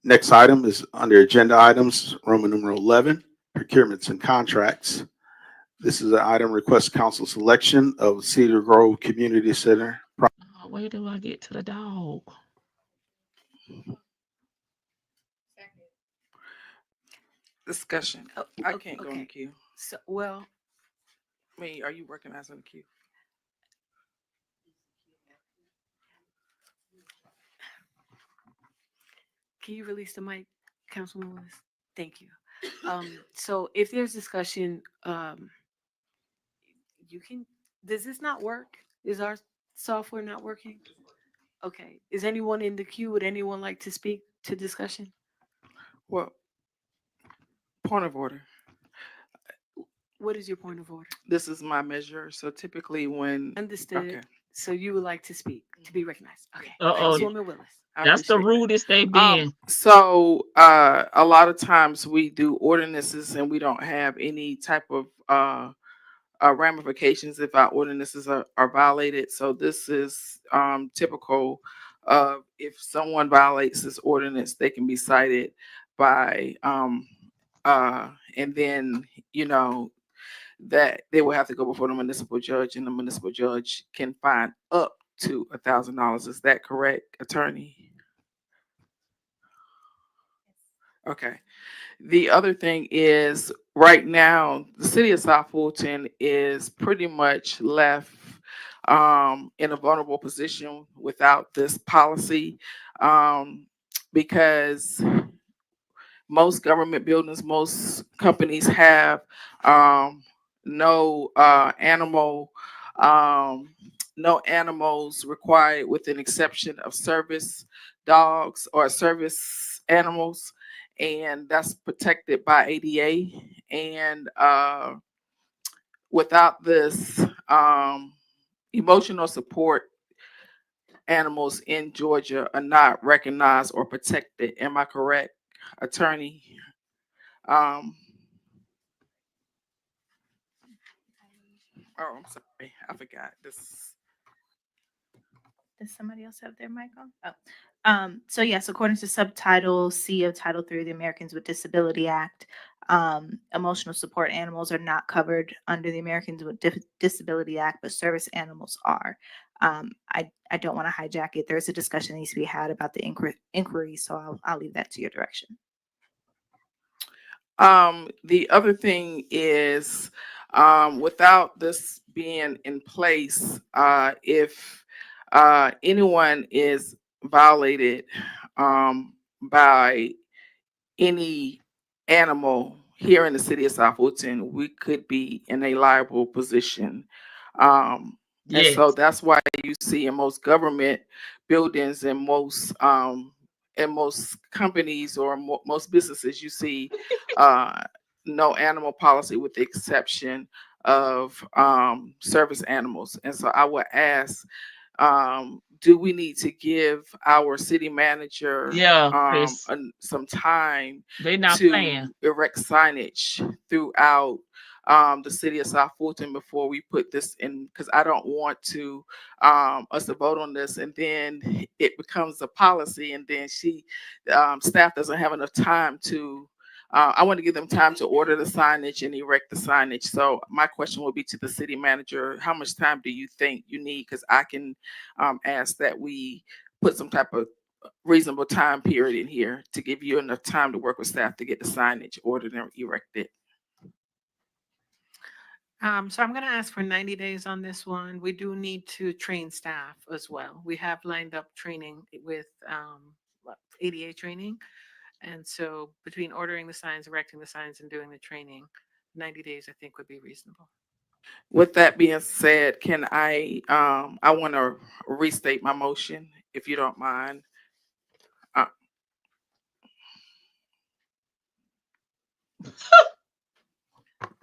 S22: Next item is under agenda items, Roman numeral 11, procurements and contracts. This is an item request council selection of Cedar Grove Community Center.
S1: Where do I get to the dog?
S26: discussion. I can't go in the queue.
S20: So, well,
S26: I mean, are you recognizing the queue?
S20: can you release the mic, Councilman Willis? Thank you. So if there's discussion, you can, does this not work? Is our software not working? Okay. Is anyone in the queue? Would anyone like to speak to discussion?
S26: Well, point of order.
S20: What is your point of order?
S26: This is my measure. So typically when
S20: Understood.
S26: Okay.
S20: So you would like to speak, to be recognized. Okay.
S1: Uh-oh.
S20: Councilwoman Willis.
S1: That's the rudest they been.
S26: So a lot of times we do ordinances and we don't have any type of ramifications if our ordinances are violated. So this is typical of if someone violates this ordinance, they can be cited by and then that they will have to go before the municipal judge, and the municipal judge can fine up to $1,000. Is that correct, attorney? Okay. The other thing is right now, the city of South Fulton is pretty much left in a vulnerable position without this policy because most government buildings, most companies have no animals required with an exception of service dogs or service animals, and that's protected by ADA. And without this, emotional support animals in Georgia are not recognized or protected. Am I correct, attorney? Oh, I'm sorry, I forgot this.
S15: Does somebody else have their mic on? So yes, according to subtitle C of Title III of the Americans with Disability Act, emotional support animals are not covered under the Americans with Disability Act, but service animals are. I don't want to hijack it. There's a discussion that needs to be had about the inquiry, so I'll leave that to your direction.
S26: The other thing is, without this being in place, if anyone is violated by any animal here in the city of South Fulton, we could be in a liable position. And so that's why you see in most government buildings and most companies or most businesses, you see no animal policy with the exception of service animals. And so I would ask, do we need to give our city manager some time to erect signage throughout the city of South Fulton before we put this in? Because I don't want to us to vote on this and then it becomes a policy and then staff doesn't have enough time to. I want to give them time to order the signage and erect the signage. So my question will be to the city manager, how much time do you think you need? Because I can ask that we put some type of reasonable time period in here to give you enough time to work with staff to get the signage ordered and erected.
S17: So I'm going to ask for 90 days on this one. We do need to train staff as well. We have lined up training with ADA training. And so between ordering the signs, erecting the signs, and doing the training, 90 days, I think, would be reasonable.
S26: With that being said, can I want to restate my motion, if you don't mind.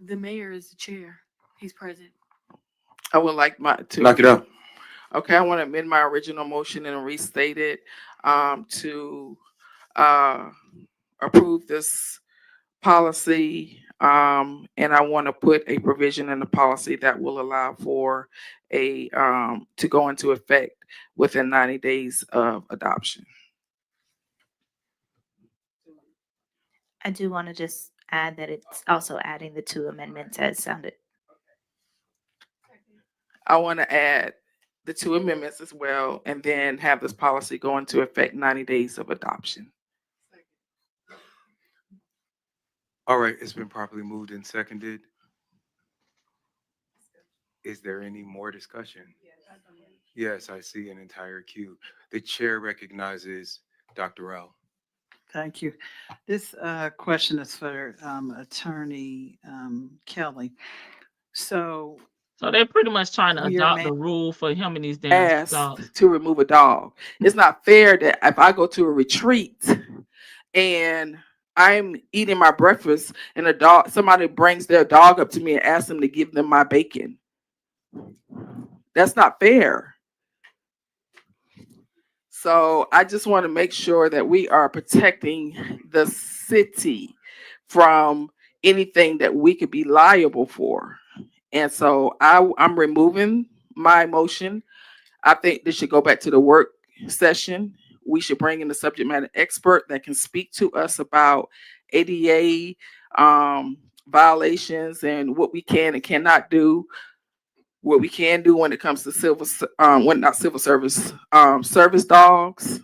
S20: The mayor is the chair. He's present.
S26: I would like to
S22: knock it out.
S26: Okay, I want to amend my original motion and restate it to approve this policy, and I want to put a provision in the policy that will allow for a to go into effect within 90 days of adoption.
S15: I do want to just add that it's also adding the 2 amendments as sounded.
S26: I want to add the 2 amendments as well, and then have this policy go into effect 90 days of adoption.
S21: All right, it's been properly moved and seconded. Is there any more discussion? Yes, I see an entire queue. The chair recognizes Dr. L.
S2: Thank you. This question is for Attorney Kelly. So
S1: they're pretty much trying to
S2: your
S1: adopt
S2: man
S1: the rule for him and these damn
S26: asked
S1: dogs.
S26: to remove a dog. It's not fair that if I go to a retreat and I'm eating my breakfast and somebody brings their dog up to me and asks them to give them my bacon. That's not fair. So I just want to make sure that we are protecting the city from anything that we could be liable for. And so I'm removing my motion. I think this should go back to the work session. We should bring in a subject matter expert that can speak to us about ADA violations and what we can and cannot do, what we can do when it comes to service dogs,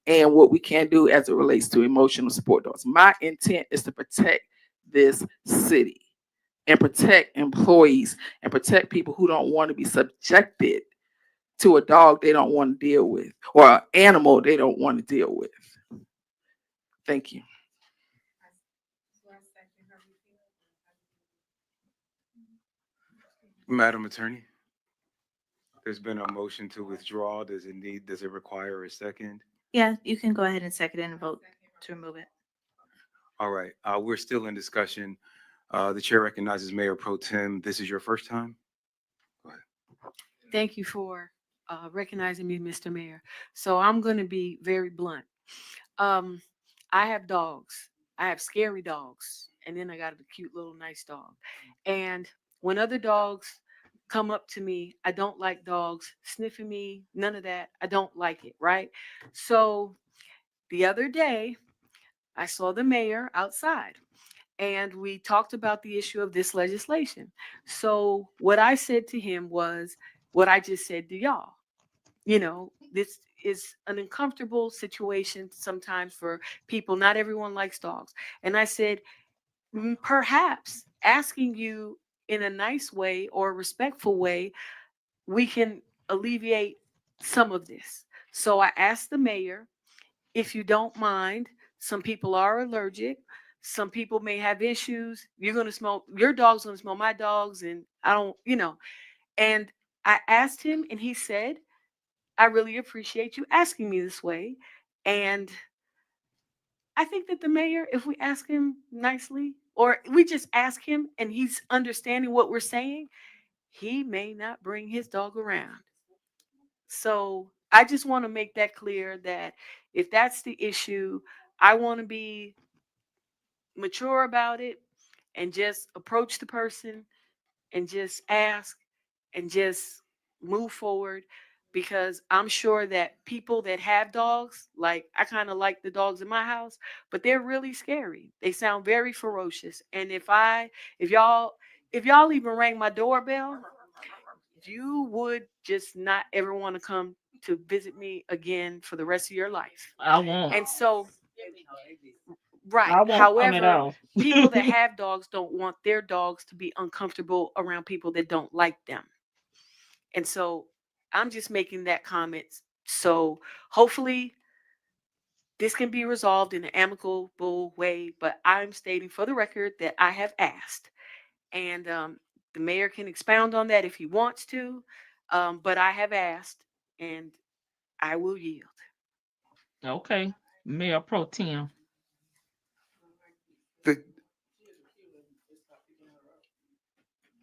S26: and what we can do as it relates to emotional support dogs. My intent is to protect this city and protect employees and protect people who don't want to be subjected to a dog they don't want to deal with or an animal they don't want to deal with. Thank you.
S21: Madam Attorney, there's been a motion to withdraw. Does it require a second?
S15: Yeah, you can go ahead and second it and vote to remove it.
S21: All right, we're still in discussion. The chair recognizes Mayor Pro Tem. This is your first time? Go ahead.
S20: Thank you for recognizing me, Mr. Mayor. So I'm going to be very blunt. I have dogs. I have scary dogs. And then I got a cute little nice dog. And when other dogs come up to me, I don't like dogs sniffing me, none of that. I don't like it, right? So the other day, I saw the mayor outside. And we talked about the issue of this legislation. So what I said to him was what I just said to y'all. You know, this is an uncomfortable situation sometimes for people. Not everyone likes dogs. And I said, perhaps asking you in a nice way or a respectful way, we can alleviate some of this. So I asked the mayor, if you don't mind, some people are allergic. Some people may have issues. You're going to smell, your dog's going to smell my dogs. And I don't, and I asked him and he said, I really appreciate you asking me this way. And I think that the mayor, if we ask him nicely, or we just ask him and he's understanding what we're saying, he may not bring his dog around. So I just want to make that clear that if that's the issue, I want to be mature about it and just approach the person and just ask and just move forward, because I'm sure that people that have dogs, like I kind of like the dogs in my house, but they're really scary. They sound very ferocious. And if y'all even rang my doorbell, you would just not ever want to come to visit me again for the rest of your life.
S1: I won't.
S20: And so
S1: I
S20: right.
S1: won't come at
S20: However,
S1: all.
S20: people that have dogs don't want their dogs to be uncomfortable around people that don't like them. And so I'm just making that comment. So hopefully this can be resolved in an amicable way. But I'm stating for the record that I have asked. And the mayor can expound on that if he wants to. But I have asked and I will yield.
S1: Okay, Mayor Pro Tem.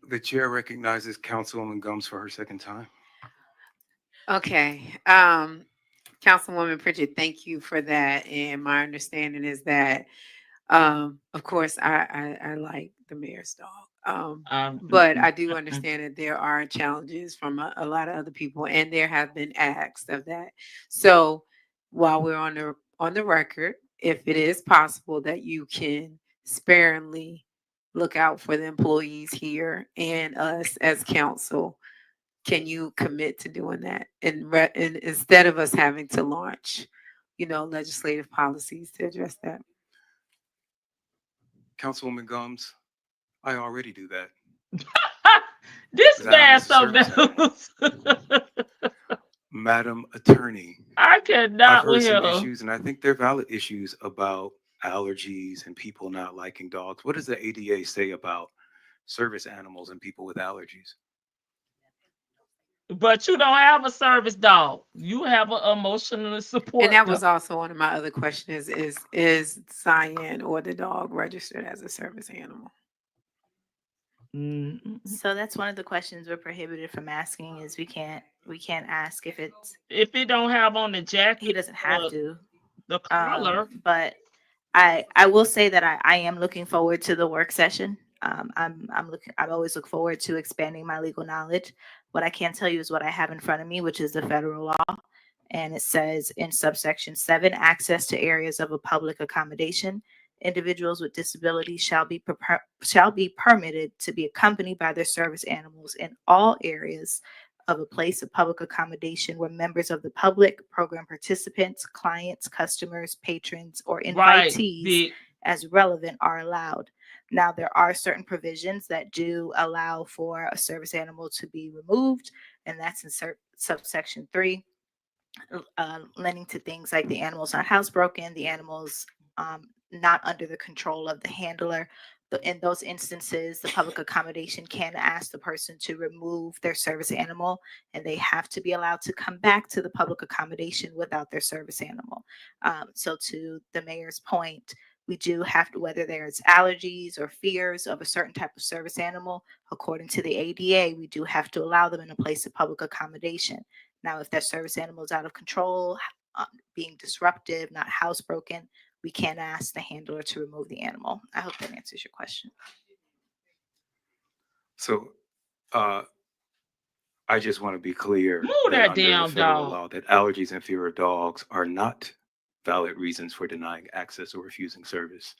S21: The chair recognizes Councilwoman Gums for her second time.
S18: Okay. Councilwoman Pritchett, thank you for that. And my understanding is that, of course, I like the mayor's dog. But I do understand that there are challenges from a lot of other people, and there have been acts of that. So while we're on the record, if it is possible that you can sparingly look out for the employees here and us as council, can you commit to doing that? And instead of us having to launch, legislative policies to address that?
S21: The chair recognizes Councilwoman Gums for her second time.
S18: Okay. Councilwoman Pritchett, thank you for that. And my understanding is that, of course, I like the mayor's dog. But I do understand that there are challenges from a lot of other people, and there have been acts of that. So while we're on the record, if it is possible that you can sparingly look out for the employees here and us as council, can you commit to doing that? And instead of us having to launch, legislative policies to address that?
S21: Councilwoman Gums, I already do that.
S1: This
S21: 'Cause I'm
S1: man
S21: a service
S1: something.
S21: Madam Attorney,
S1: I
S21: I've
S1: cannot
S21: heard
S1: with
S21: some
S1: him.
S21: issues, and I think they're valid issues about allergies and people not liking dogs. What does the ADA say about service animals and people with allergies?
S1: But you don't have a service dog. You have an emotional support
S18: And that
S1: dog.
S18: was also one of my other questions is Cyan or the dog registered as a service animal?
S15: So that's one of the questions we're prohibited from asking is we can't ask if
S1: If it don't have on the jacket,
S15: he doesn't have
S1: or
S15: to.
S1: the collar.
S15: But I will say that I am looking forward to the work session. I always look forward to expanding my legal knowledge. What I can tell you is what I have in front of me, which is the federal law. And it says in subsection 7, access to areas of a public accommodation. Individuals with disabilities shall be permitted to be accompanied by their service animals in all areas of a place of public accommodation where members of the public, program participants, clients, customers, patrons, or
S1: Right.
S15: invitees as relevant are allowed. Now, there are certain provisions that do allow for a service animal to be removed, and that's in subsection 3, lending to things like the animal's not housebroken, the animal's not under the control of the handler. In those instances, the public accommodation can ask the person to remove their service animal, and they have to be allowed to come back to the public accommodation without their service animal. So to the mayor's point, we do have to, whether there's allergies or fears of a certain type of service animal, according to the ADA, we do have to allow them in a place of public accommodation. Now, if that service animal is out of control, being disruptive, not housebroken, we can ask the handler to remove the animal. I hope that answers your question.
S21: So, I just want to be clear
S1: Move
S21: that
S1: that
S21: under the
S1: damn
S21: federal
S1: dog.
S21: law, that allergies and fear of dogs are not valid reasons for denying access or refusing service.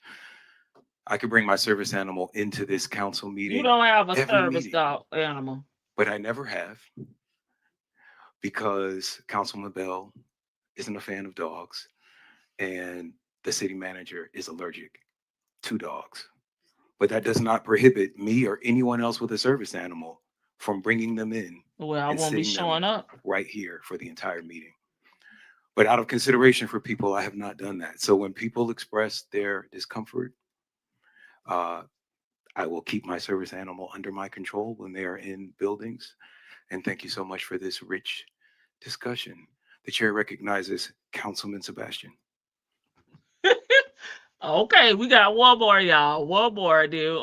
S21: I could bring my service animal into this council meeting.
S1: You don't have a
S21: every
S1: service
S21: meeting,
S1: dog animal.
S21: but I never have, because Councilman Bell isn't a fan of dogs, and the city manager is allergic to dogs. But that does not prohibit me or anyone else with a service animal from bringing them in
S1: Well, I
S21: and
S1: won't be
S21: sitting them
S1: showing up.
S21: right here for the entire meeting. But out of consideration for people, I have not done that. So when people express their discomfort, I will keep my service animal under my control when they are in buildings. And thank you so much for this rich discussion. The chair recognizes Councilman Sebastian.
S1: Okay, we got one more, y'all. One more, dude.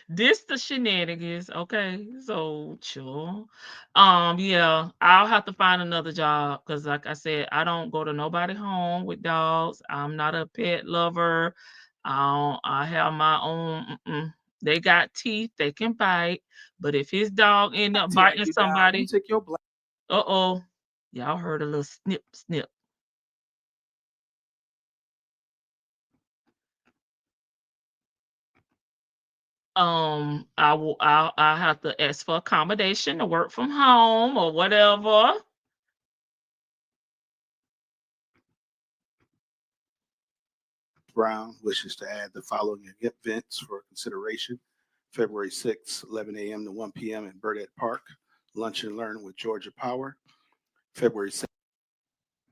S1: This the shenanigans. Okay, so chill. Yeah, I'll have to find another job because, like I said, I don't go to nobody home with dogs. I'm not a pet lover. I have my own. They got teeth. They can bite. But if his dog end up
S6: Tear
S1: biting
S6: you down. You
S1: somebody,
S6: take your black.
S1: uh-oh, y'all heard a little snip, snip. I'll have to ask for accommodation to work from home or whatever.
S22: Brown wishes to add the following events for consideration. February 6th, 11 a.m. to 1 p.m. at Burdette Park, Lunch and Learn with Georgia Power. February 7th.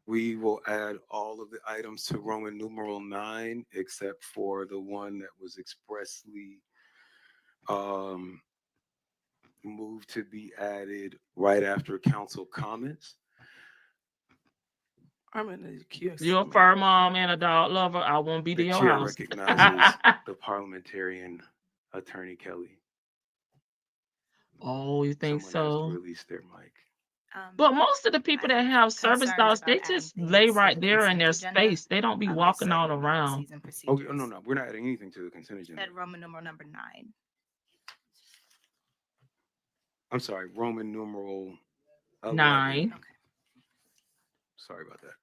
S21: We will add all of the items to Roman numeral 9, except for the one that was expressly moved to be added right after council comments.
S6: I'm in the queue.
S1: You're a fur mom and a dog lover. I won't be to
S21: The
S1: your
S21: chair
S1: house.
S21: recognizes the parliamentarian attorney Kelly.
S1: Oh, you think
S21: Someone has to
S1: so?
S21: release their mic.
S1: But most of the people that have service
S15: concerns
S1: dogs,
S15: about
S1: they
S15: adding
S1: just
S15: things
S1: lay
S15: to
S1: right
S15: the
S1: there in their
S15: consent agenda,
S1: space. They don't be
S15: there's
S1: walking all
S15: certain
S1: around.
S15: policies and
S21: Oh,
S15: procedures.
S21: no, we're not adding anything to the consent agenda.
S15: Said Roman numeral number 9.
S21: I'm sorry, Roman numeral 11.
S1: 9.
S21: Sorry about that.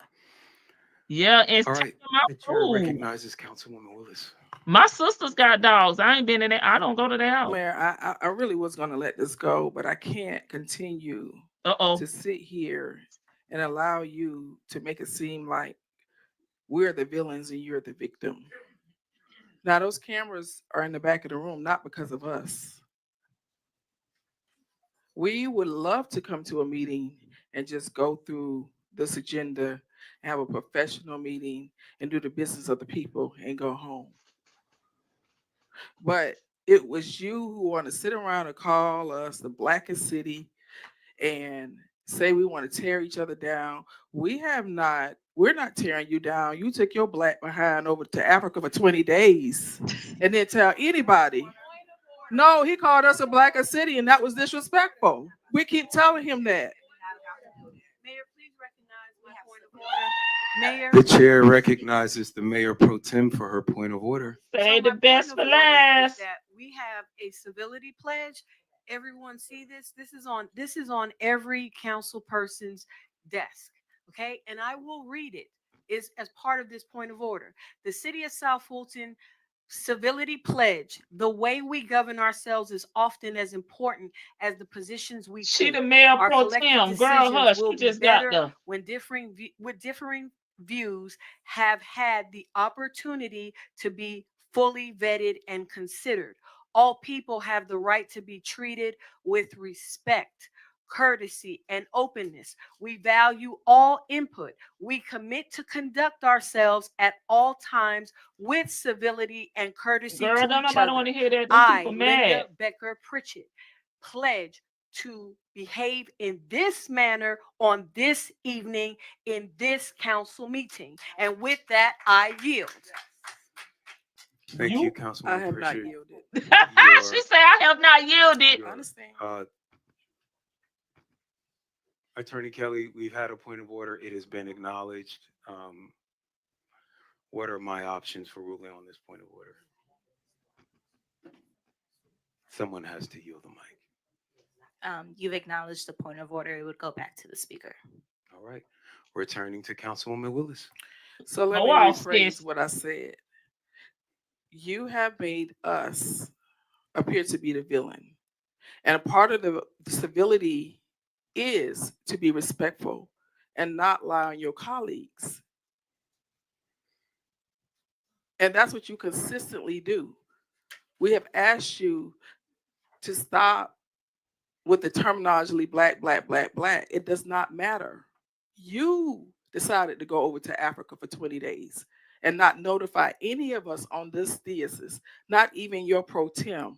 S1: Yeah, and
S21: All
S1: take
S21: right,
S1: them out
S21: the chair
S1: food.
S21: recognizes Councilwoman Willis.
S1: My sister's got dogs. I ain't been in there. I don't go to their house.
S6: Mayor, I really was gonna let this go, but I can't continue to sit here and allow you to make it seem like we're the villains and you're the victim.
S26: Now, those cameras are in the back of the room, not because of us. We would love to come to a meeting and just go through this agenda and have a professional meeting and do the business of the people and go home. But it was you who want to sit around and call us the blackest city and say we want to tear each other down. We're not tearing you down. You took your black behind over to Africa for 20 days and then tell anybody. No, he called us a blacker city and that was disrespectful. We keep telling him that.
S20: Mayor, please recognize my point of order. Mayor.
S21: The chair recognizes the mayor pro tem for her point of order.
S1: Say the
S20: my
S1: best
S20: point
S1: for
S20: of order is
S1: last.
S20: that we have a civility pledge. Everyone see this? This is on every council person's desk. Okay, and I will read it. Is as part of this point of order. The city of South Fulton civility pledge. The way we govern ourselves is often as important as the positions we
S1: She
S20: take.
S1: the mayor
S20: Our
S1: pro
S20: collective
S1: tem. Girl,
S20: decisions
S1: hush.
S20: will
S1: She
S20: be
S1: just got
S20: better
S1: the.
S20: when differing views have had the opportunity to be fully vetted and considered. All people have the right to be treated with respect, courtesy, and openness. We value all input. We commit to conduct ourselves at all times with civility and courtesy
S1: Girl,
S20: to
S1: don't
S20: each
S1: nobody
S20: other.
S1: want to hear that. Them
S20: I,
S1: people
S20: Linda
S1: mad.
S20: Becker Pritchett, pledge to behave in this manner on this evening in this council meeting. And with that, I yield.
S21: Thank you, Councilwoman
S26: I have not
S21: Pritchett.
S26: yielded.
S1: She said, I have not yielded.
S26: I understand.
S21: Attorney Kelly, we've had a point of order. It has been acknowledged. What are my options for ruling on this point of order? Someone has to yield the mic.
S15: You've acknowledged the point of order. It would go back to the speaker.
S21: All right. Returning to Councilwoman Willis.
S26: So let me rephrase what I said. You have made us appear to be the villain. And a part of the civility is to be respectful and not lie on your colleagues. And that's what you consistently do. We have asked you to stop with the terminology black, black, black, black. It does not matter. You decided to go over to Africa for 20 days and not notify any of us on this diocese, not even your pro tem.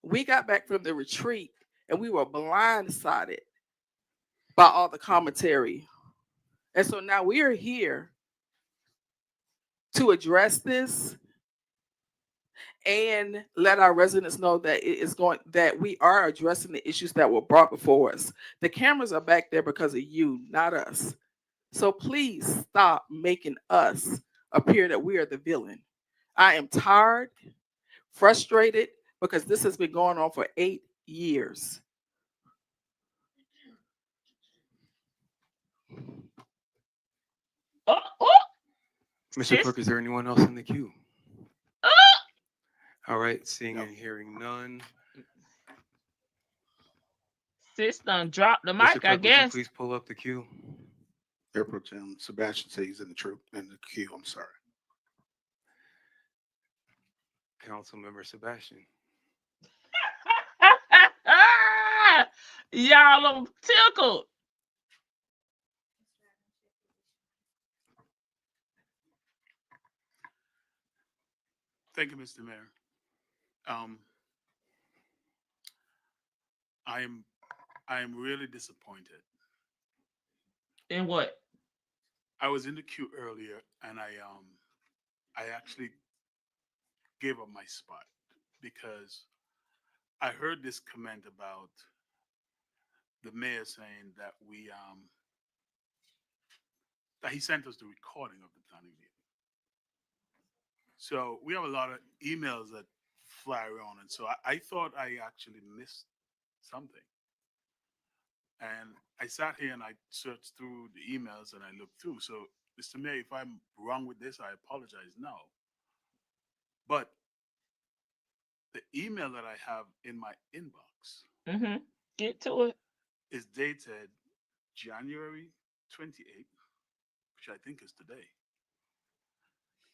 S26: We got back from the retreat and we were blindsided by all the commentary. And so now we are here to address this and let our residents know that that we are addressing the issues that were brought before us. The cameras are back there because of you, not us. So please stop making us appear that we are the villain. I am tired, frustrated, because this has been going on for 8 years.
S21: Mr. Clerk, is there anyone else in the queue? All right, seeing and hearing none.
S1: Sis done dropped the
S21: Mr.
S1: mic,
S21: Clerk,
S1: I
S21: would you
S1: guess.
S21: please pull up the queue.
S22: Mayor Pro Tem Sebastian says he's in the queue. I'm sorry.
S21: Councilmember Sebastian.
S1: Y'all are tickled.
S19: Thank you, Mr. Mayor. I am really disappointed.
S1: In what?
S19: I was in the queue earlier and I actually gave up my spot because I heard this comment about the mayor saying that that he sent us the recording of the planning meeting. So we have a lot of emails that fly around, and so I thought I actually missed something. And I sat here and I searched through the emails and I looked through. So, Mr. Mayor, if I'm wrong with this, I apologize now. But the email that I have in my inbox
S1: Get to it.
S19: is dated January 28th, which I think is today,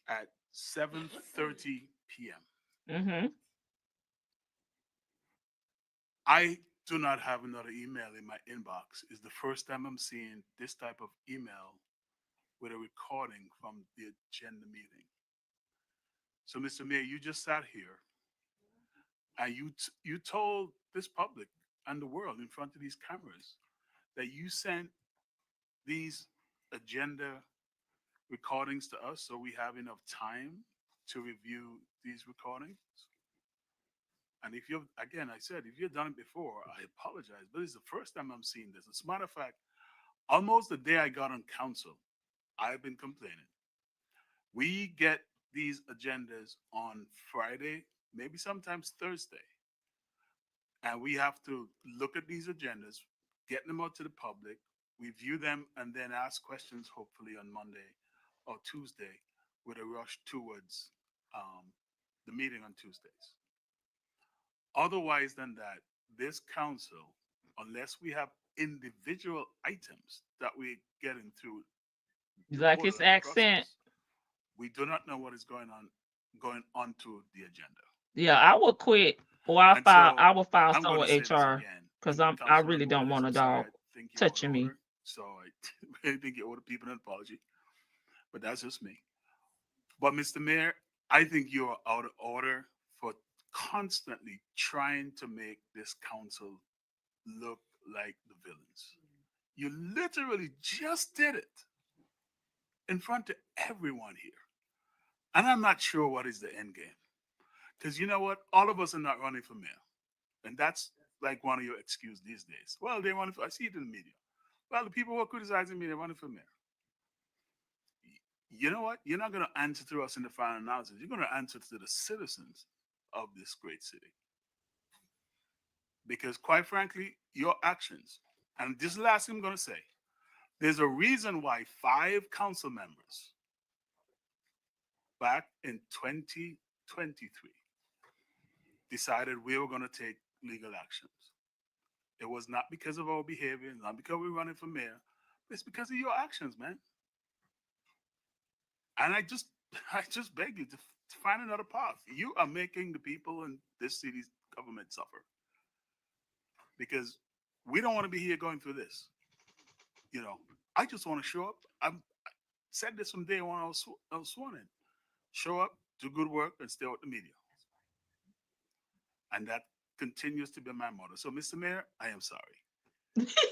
S19: at 7:30 p.m.
S1: Mm-hmm.
S19: I do not have another email in my inbox. It's the first time I'm seeing this type of email with a recording from the agenda meeting. So, Mr. Mayor, you just sat here and you told this public and the world in front of these cameras that you sent these agenda recordings to us so we have enough time to review these recordings. And if you've, again, I said, if you've done it before, I apologize, but it's the first time I'm seeing this. As a matter of fact, almost the day I got on council, I've been complaining. We get these agendas on Friday, maybe sometimes Thursday. And we have to look at these agendas, get them out to the public, review them, and then ask questions, hopefully on Monday or Tuesday, with a rush towards the meeting on Tuesdays. Otherwise than that, this council, unless we have individual items that we're getting through,
S1: Like his accent.
S19: we do not know what is going onto the agenda.
S1: Yeah, I would quit, or I will file something with HR because I really don't want a dog touching me.
S19: So I really think you owe the people an apology, but that's just me. But Mr. Mayor, I think you're out of order for constantly trying to make this council look like the villains. You literally just did it in front of everyone here. And I'm not sure what is the end game. Because you know what? All of us are not running for mayor. And that's like one of your excuses these days. Well, they run for, I see it in the media. Well, the people who are criticizing me, they're running for mayor. You know what? You're not going to answer to us in the final analysis. You're going to answer to the citizens of this great city. Because quite frankly, your actions, and this is the last thing I'm going to say, there's a reason why 5 council members back in 2023 decided we were going to take legal actions. It was not because of our behavior, not because we're running for mayor, but it's because of your actions, man. And I just beg you to find another path. You are making the people in this city's government suffer. Because we don't want to be here going through this. You know, I just want to show up. I said this from day one I was sworn in. Show up, do good work, and stay with the media. And that continues to be my motto. So, Mr. Mayor, I am sorry.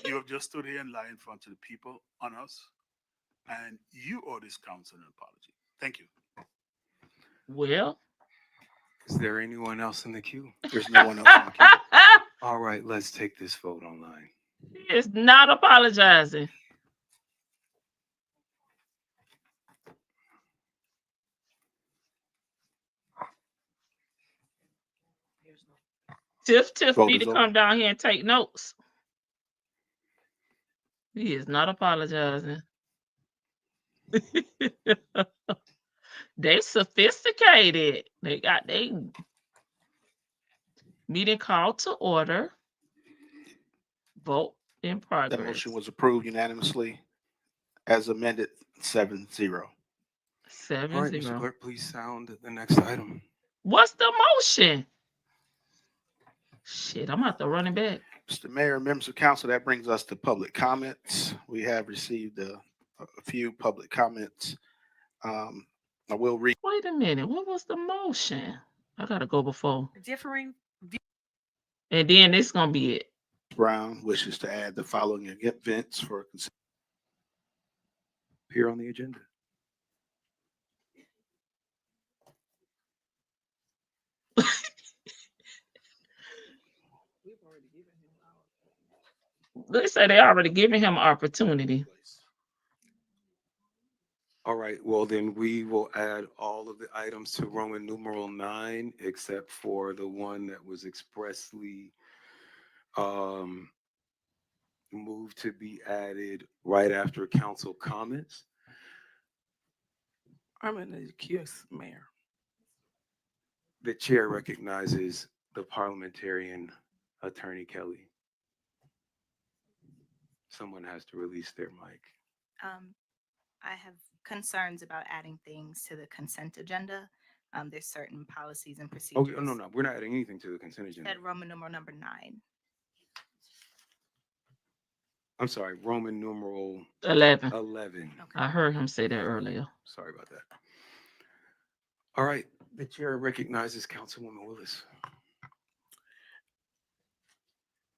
S19: You have just stood here and lied in front of the people on us. And you owe this council an apology. Thank you.
S1: Well,
S21: is there anyone else in the queue?
S22: There's no one else in the queue.
S21: All right, let's take this vote online.
S1: He is not apologizing. Tiff need to come down here and take notes. He is not apologizing. They sophisticated. They got they meeting called to order. Vote in progress.
S22: The motion was approved unanimously as amended 7-0.
S1: 7-0.
S21: All right, Mr. Clerk, please sound the next item.
S1: What's the motion? Shit, I'm about to run it back.
S22: Mr. Mayor, members of council, that brings us to public comments. We have received a few public comments. I will read.
S1: Wait a minute. What was the motion? I gotta go before.
S3: Differing.
S1: And then this gonna be it.
S22: Brown wishes to add the following events for
S21: here on the agenda.
S1: They say they already given him an opportunity.
S21: All right, well then we will add all of the items to Roman numeral 9, except for the one that was expressly moved to be added right after council comments.
S6: I'm in the queue, Mayor.
S21: The chair recognizes the parliamentarian Attorney Kelly. Someone has to release their mic.
S15: I have concerns about adding things to the consent agenda. There's certain policies and
S21: Oh,
S15: procedures.
S21: no, we're not adding anything to the consent agenda.
S15: That Roman numeral number 9.
S21: I'm sorry, Roman numeral
S1: 11.
S21: 11.
S1: I heard him say that earlier.
S21: Sorry about that. All right, the chair recognizes Councilwoman Willis.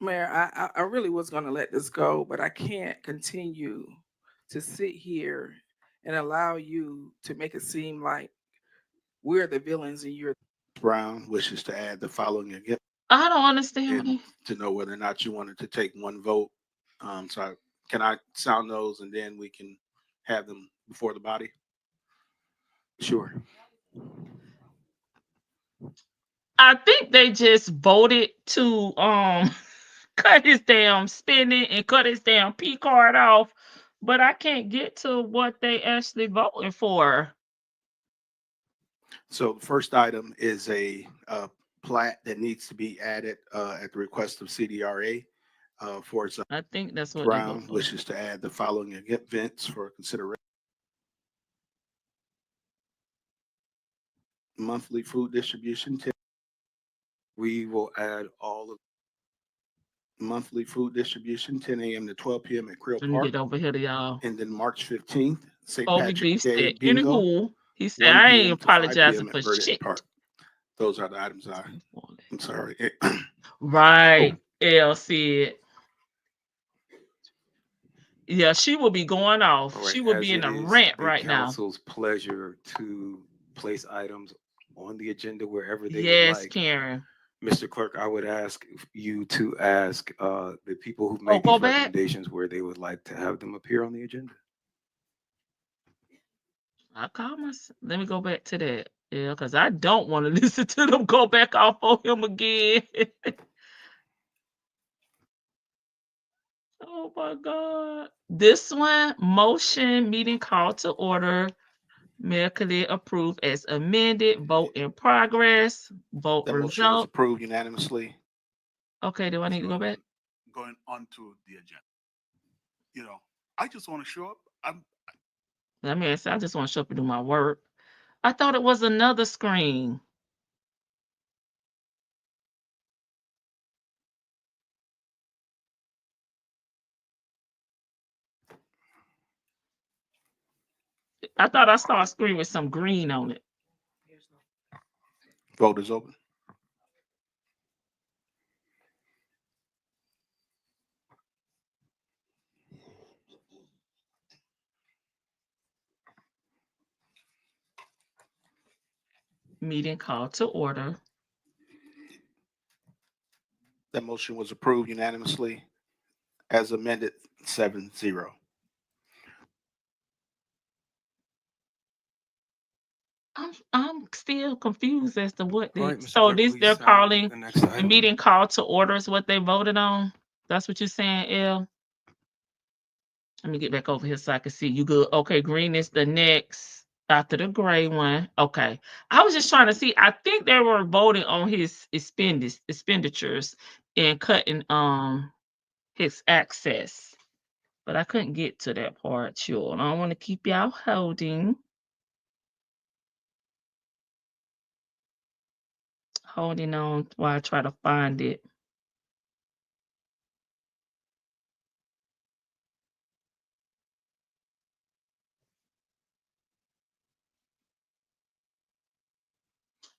S26: Mayor, I really was going to let this go, but I can't continue to sit here and allow you to make it seem like we're the villains and you're.
S22: Brown wishes to add the following again
S1: I don't understand. What
S22: and to know whether or not you wanted to take one vote. Can I sound those and then we can have them before the body?
S21: Sure.
S1: I think they just voted to cut his damn spending and cut his damn P card off, but I can't get to what they actually voting for.
S22: So the first item is a plat that needs to be added at the request of CDRA for its.
S1: I think that's what
S22: Brown
S1: they vote
S22: wishes to add the following events for consideration. Monthly food distribution.
S21: We will add all of
S22: monthly food distribution, 10 a.m. to 12 p.m. at Creel
S1: Let me
S22: Park.
S1: get over here to y'all.
S22: And then March 15th, St.
S1: Kobie
S22: Patrick's
S1: Beef
S22: Day
S1: said,
S22: bingo.
S1: anywho, he said,
S22: 1
S1: I
S22: p.m.
S1: ain't
S22: to 5
S1: apologizing
S22: p.m.
S1: for
S22: at Burdett
S1: shit.
S22: Park. Those are the items I'm sorry.
S1: Right, L said. Yeah, she will be going off.
S21: All right,
S1: She will
S21: as
S1: be in
S21: it
S1: a
S21: is
S1: rant
S21: the
S1: right now.
S21: council's pleasure to place items on the agenda wherever they would
S1: Yes,
S21: like.
S1: Karen.
S21: Mr. Clerk, I would ask you to ask the people who
S1: Oh,
S21: made
S1: go
S21: these
S1: back.
S21: recommendations where they would like to have them appear on the agenda.
S1: I call myself. Let me go back to that. Yeah, because I don't want to listen to them go back off on him again. Oh my God. This one, motion meeting call to order. Mayor Khalid approved as amended. Vote in progress. Vote
S22: The motion was
S1: result.
S22: approved unanimously.
S1: Okay, do I need to go back?
S19: Going on to the agenda. You know, I just want to show up.
S1: Let me answer. I just want to show up and do my work. I thought it was another screen. I thought I saw a screen with some green on it.
S22: Vote is open.
S1: Meeting call to order.
S22: That motion was approved unanimously as amended 7-0.
S1: I'm still confused as to what they.
S21: All right, Mr.
S1: So
S21: Clerk,
S1: this
S21: please
S1: they're
S21: sound
S1: calling
S21: the next
S1: the
S21: item.
S1: meeting call to order is what they voted on. That's what you're saying, L. Let me get back over here so I can see you good. Okay, green is the next after the gray one. Okay, I was just trying to see. I think they were voting on his expenditures and cutting his access, but I couldn't get to that part. Sure, I don't want to keep y'all holding on while I try to find it.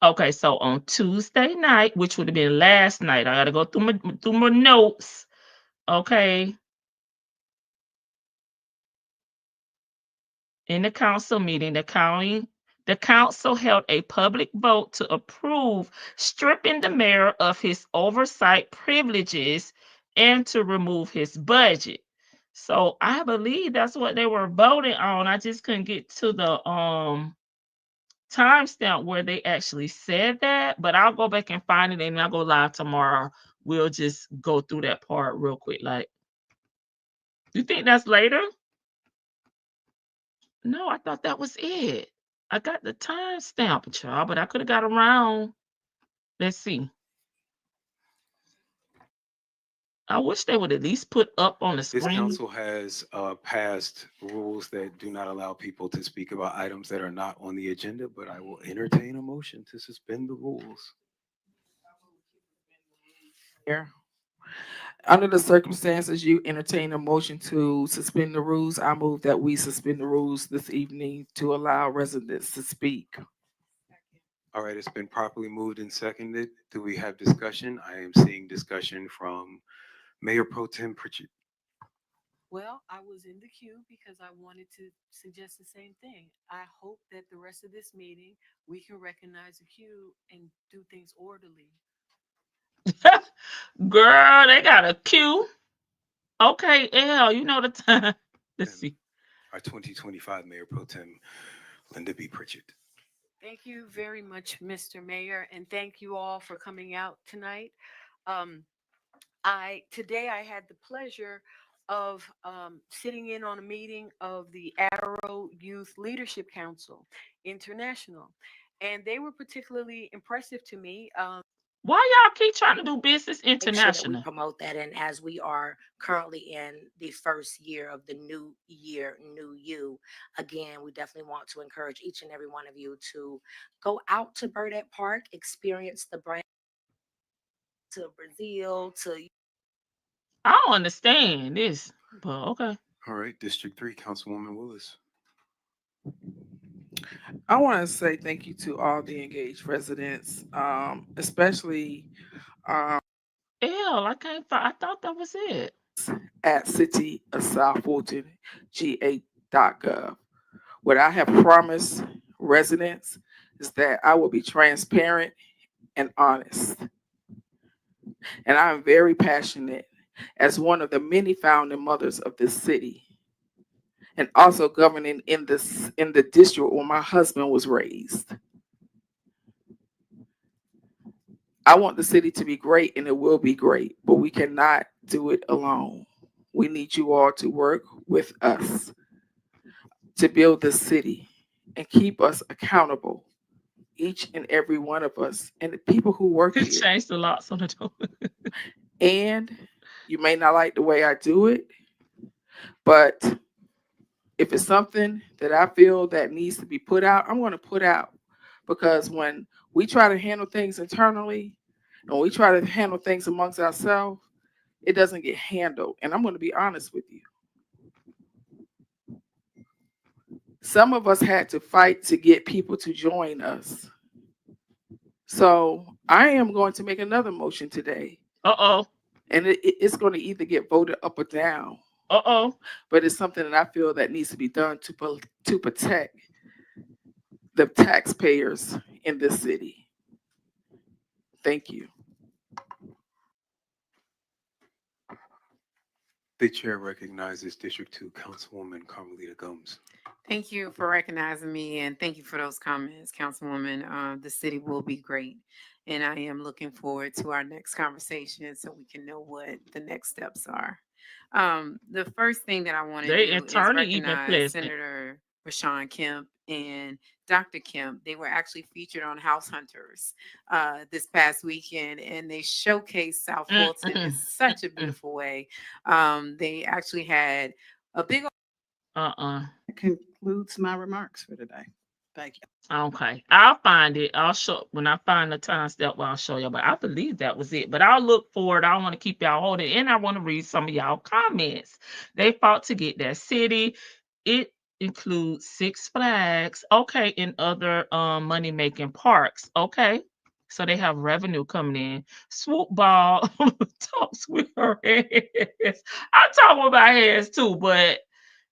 S1: Okay, so on Tuesday night, which would have been last night, I gotta go through my notes. Okay. In the council meeting, the council held a public vote to approve stripping the mayor of his oversight privileges and to remove his budget. So I believe that's what they were voting on. I just couldn't get to the timestamp where they actually said that, but I'll go back and find it and I'll go live tomorrow. We'll just go through that part real quick. Like, you think that's later? No, I thought that was it. I got the timestamp, child, but I could have got around. Let's see. I wish they would at least put up on the
S13: This
S1: screen.
S13: council has passed rules that do not allow people to speak about items that are not on the agenda, but I will entertain a motion to suspend the rules.
S26: Here. Under the circumstances, you entertain a motion to suspend the rules. I move that we suspend the rules this evening to allow residents to speak.
S13: All right, it's been properly moved and seconded. Do we have discussion? I am seeing discussion from Mayor Pro Tem Pritchett.
S20: Well, I was in the queue because I wanted to suggest the same thing. I hope that the rest of this meeting, we can recognize the queue and do things orderly.
S1: Girl, they got a queue. Okay, L, you know the time. Let's see.
S13: Our 2025 Mayor Pro Tem, Linda B. Pritchett.
S20: Thank you very much, Mr. Mayor, and thank you all for coming out tonight. Today I had the pleasure of sitting in on a meeting of the Arrow Youth Leadership Council International, and they were particularly impressive to me.
S1: Why y'all keep trying to do business
S25: Make sure that we
S1: international?
S25: promote that. And as we are currently in the first year of the new year, new you, again, we definitely want to encourage each and every one of you to go out to Burdette Park, experience the brand, to Brazil, to
S1: I don't understand this, but okay.
S13: All right, District 3, Councilwoman Willis.
S26: I want to say thank you to all the engaged residents, especially
S1: L, I can't find. I thought that was it.
S26: at City of South Fulton, ga.gov. What I have promised residents is that I will be transparent and honest. And I'm very passionate as one of the many founding mothers of this city, and also governing in the district where my husband was raised. I want the city to be great, and it will be great, but we cannot do it alone. We need you all to work with us to build the city and keep us accountable, each and every one of us, and the people who work here.
S1: It changed the locks on the door.
S26: And you may not like the way I do it, but if it's something that I feel that needs to be put out, I'm going to put out. Because when we try to handle things internally and we try to handle things amongst ourselves, it doesn't get handled. And I'm going to be honest with you. Some of us had to fight to get people to join us. So I am going to make another motion today.
S1: Uh-oh.
S26: And it's going to either get voted up or down.
S1: Uh-oh.
S26: But it's something that I feel that needs to be done to protect the taxpayers in this city. Thank you.
S13: The chair recognizes District 2 Councilwoman Carmelita Gomes.
S18: Thank you for recognizing me, and thank you for those comments, Councilwoman. The city will be great, and I am looking forward to our next conversation so we can know what the next steps are. The first thing that I want to
S1: They
S18: do is
S1: attorney even
S18: recognize
S1: pleasant.
S18: Senator Rashawn Kemp and Dr. Kemp. They were actually featured on House Hunters this past weekend, and they showcased South Fulton in such a beautiful way. They actually had a big
S2: That concludes my remarks for today. Thank you.
S1: Okay. I'll find it. I'll show when I find the time step where I'll show you. But I believe that was it. But I'll look for it. I don't want to keep y'all holding. And I want to read some of y'all comments. They fought to get that city. It includes Six Flags. Okay. And other money-making parks. Okay. So they have revenue coming in. Swoop Ball talks with her hands. I'm talking with my hands too, but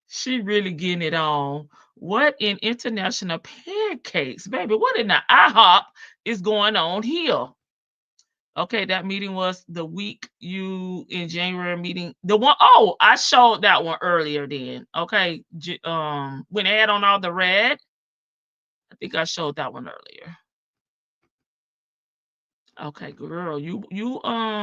S1: she really getting it on. What in international pancakes, baby? What in the IHOP is going on here? Okay, that meeting was the week you in January meeting. The one, oh, I showed that one earlier then. Okay. When they had on all the red, I think I showed that one earlier. Okay, girl, you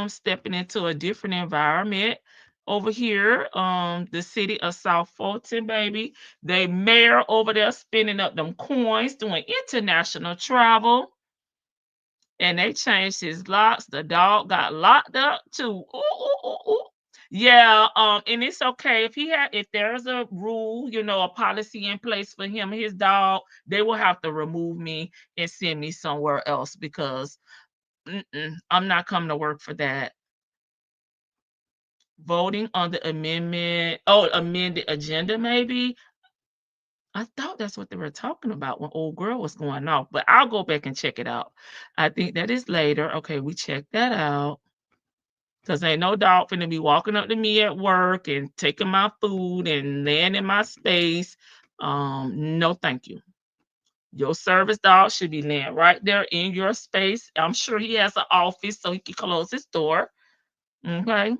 S1: stepping into a different environment over here. The city of South Fulton, baby. They mayor over there spending up them coins, doing international travel. And they changed his locks. The dog got locked up too. Ooh, ooh, ooh, ooh. Yeah, and it's okay if there's a rule, a policy in place for him and his dog, they will have to remove me and send me somewhere else because I'm not coming to work for that. Voting on the amended agenda, maybe. I thought that's what they were talking about when old girl was going off, but I'll go back and check it out. I think that is later. Okay, we checked that out. Because ain't no dog finna be walking up to me at work and taking my food and laying in my space. No, thank you. Your service dog should be laying right there in your space. I'm sure he has an office so he can close his door. Okay.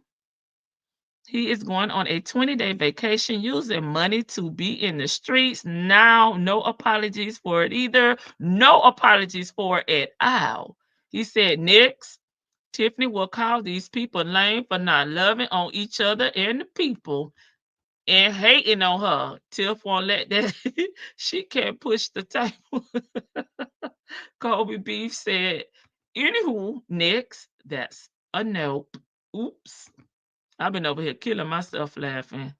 S1: He is going on a 20-day vacation using money to be in the streets. Now, no apologies for it either. No apologies for it at all. He said, next, Tiffany will call these people lame for not loving on each other and the people and hating on her. Tiff won't let that. She can't push the table. Kobie Beef said, anywho, next, that's a nope. Oops. I've been over here killing myself laughing.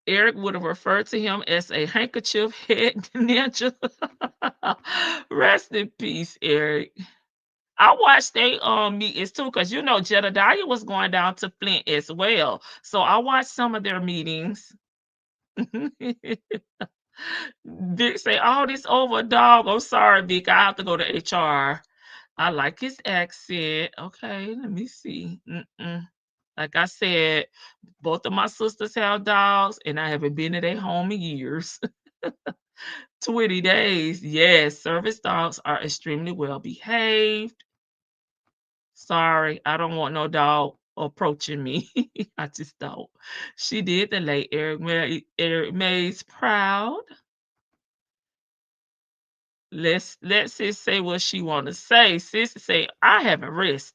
S1: Eric would have referred to him as a handkerchief head ninja. Rest in peace, Eric. I watched they meetings too, because Jedediah was going down to Flint as well. So I watched some of their meetings. Vic say, "Oh, this over, dog. I'm sorry, Vic. I have to go to HR. I like his accent. Okay, let me see. Like I said, both of my sisters have dogs, and I haven't been to their home in years. 20 days. Yes, service dogs are extremely well behaved. Sorry, I don't want no dog approaching me. I just don't. She did the late Eric Mays proud. Let's sis say what she want to say. Sis say, I haven't rest.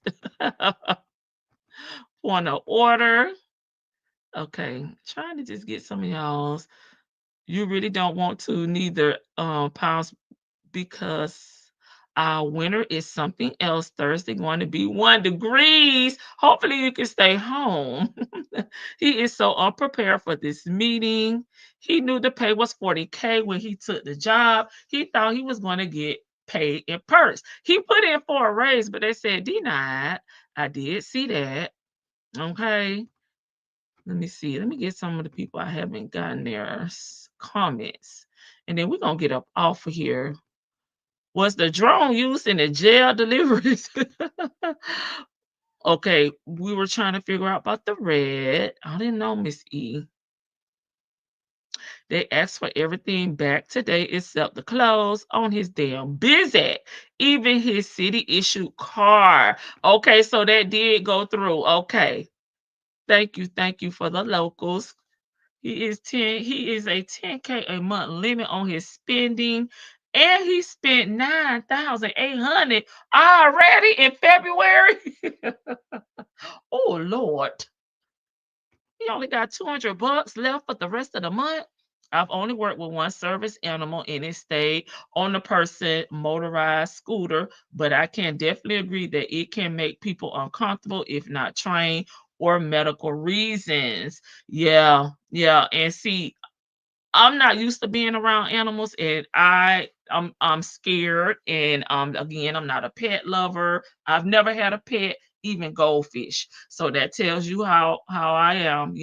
S1: Want to order. Okay, trying to just get some of y'all's. You really don't want to neither pause because our winter is something else. Thursday going to be 1 degrees. Hopefully you can stay home. He is so unprepared for this meeting. He knew the pay was $40K when he took the job. He thought he was going to get paid in purse. He put in for a raise, but they said denied. I did see that. Okay. Let me see. Let me get some of the people I haven't gotten their comments. And then we're going to get up off of here. Was the drone used in the jail deliveries? Okay, we were trying to figure out about the red. I didn't know, Miss E. They asked for everything back today except the clothes on his damn busy. Even his city issued car. Okay, so that did go through. Okay. Thank you for the locals. He is a 10K a month limit on his spending. And he spent $9,800 already in February. Oh Lord. He only got $200 left for the rest of the month. I've only worked with one service animal and it stayed on the person motorized scooter, but I can definitely agree that it can make people uncomfortable if not trained or medical reasons. Yeah. And see, I'm not used to being around animals, and I'm scared. And again, I'm not a pet lover. I've never had a pet, even goldfish. So that tells you how I am,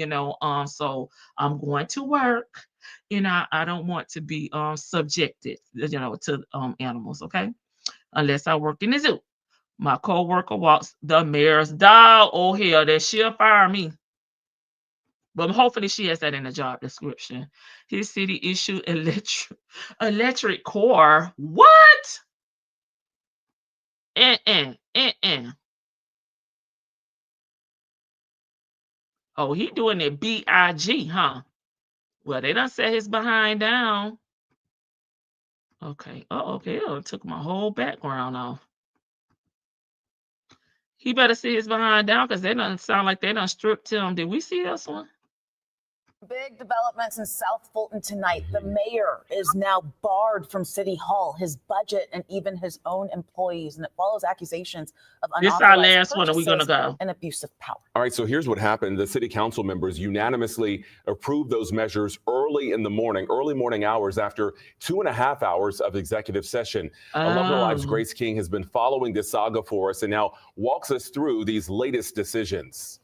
S1: So I'm going to work, and I don't want to be subjected, to animals, okay? Unless I work in the zoo. My coworker walks the mayor's dog. Oh hell, that she'll fire me. But hopefully she has that in the job description. His city issued electric car. What? Oh, he doing it BIG, huh? Well, they done set his behind down. Okay. Oh, okay. Oh, it took my whole background off. He better see his behind down because they don't sound like they done stripped him. Did we see this one?
S12: Big developments in South Fulton tonight. The mayor is now barred from City Hall, his budget, and even his own employees. And it follows accusations of
S1: This is our
S12: unauthorized
S1: last one. Are we going to
S12: purchases
S1: go?
S12: and abuse of power.
S3: All right, so here's what happened. The city council members unanimously approved those measures early morning hours after 2.5 hours of executive session. 11 Alive's Grace King has been following this saga for us and now walks us through these latest decisions.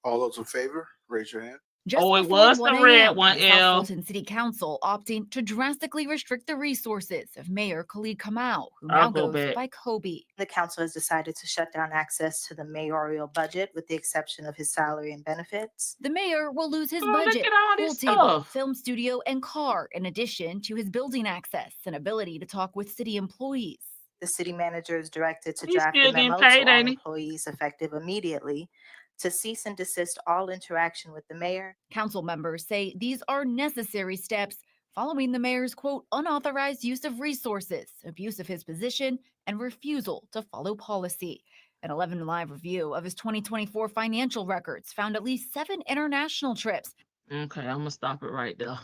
S22: All those in favor, raise your hand.
S14: Just
S1: Oh, it
S14: before
S1: was the
S14: 1
S1: red
S14: a.m.,
S1: one,
S14: the South
S1: L.
S14: Fulton City Council opting to drastically restrict the resources of Mayor Khalid Kamau, who
S1: I'll
S14: now
S1: go
S14: goes
S1: back.
S14: by Kobie.
S15: The council has decided to shut down access to the mayoral budget with the exception of his salary and benefits.
S14: The mayor will lose his
S1: Oh, look
S14: budget,
S1: at all
S14: pool
S1: this
S14: table,
S1: stuff.
S14: film studio, and car, in addition to his building access and ability to talk with city employees.
S15: The city manager is directed to
S1: He's
S15: draft
S1: still
S15: a
S1: getting
S15: memo
S1: paid,
S15: to all
S1: ain't he?
S15: employees effective immediately to cease and desist all interaction with the mayor.
S14: Council members say these are necessary steps following the mayor's, quote, unauthorized use of resources, abuse of his position, and refusal to follow policy. An 11 Live review of his 2024 financial records found at least 7 international trips.
S1: Okay, I'm going to stop it right there.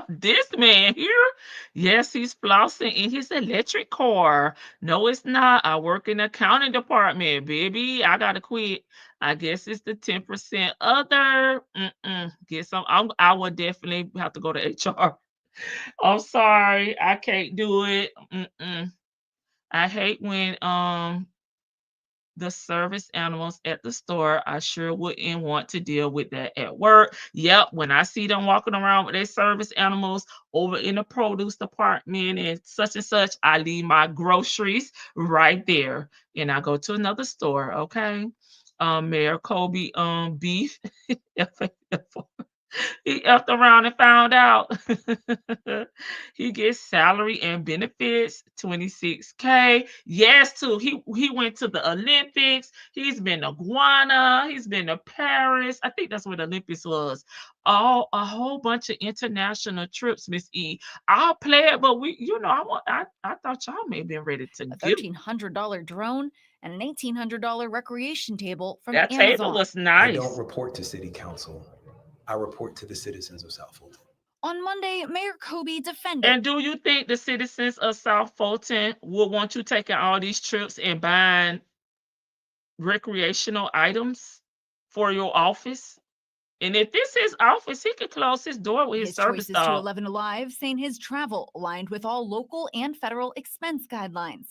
S1: This man here, yes, he's flossing in his electric car. No, it's not. I work in the accounting department, baby. I got to quit. I guess it's the 10% other. Get some. I would definitely have to go to HR. I'm sorry. I can't do it. I hate when the service animals at the store. I sure wouldn't want to deal with that at work. Yep, when I see them walking around with their service animals over in the produce department and such, I leave my groceries right there and I go to another store. Okay. Mayor Kobie beef. He effed around and found out. He gets salary and benefits, 26K. Yes, too. He went to the Olympics. He's been to Guana. He's been to Paris. I think that's where the Olympics was. A whole bunch of international trips, Miss E. I'll play it, but I thought y'all may have been ready to
S14: A
S1: give.
S14: $1,300 drone and an $1,800 recreation table from
S1: That
S14: Amazon.
S1: table was
S13: I
S1: nice.
S13: don't report to city council. I report to the citizens of South Fulton.
S14: On Monday, Mayor Kobie defended.
S1: And do you think the citizens of South Fulton will want you taking all these trips and buying recreational items for your office? And if this is his office, he could close his door with his
S14: His
S1: service
S14: choices to
S1: dog.
S14: 11 Alive, saying his travel aligned with all local and federal expense guidelines.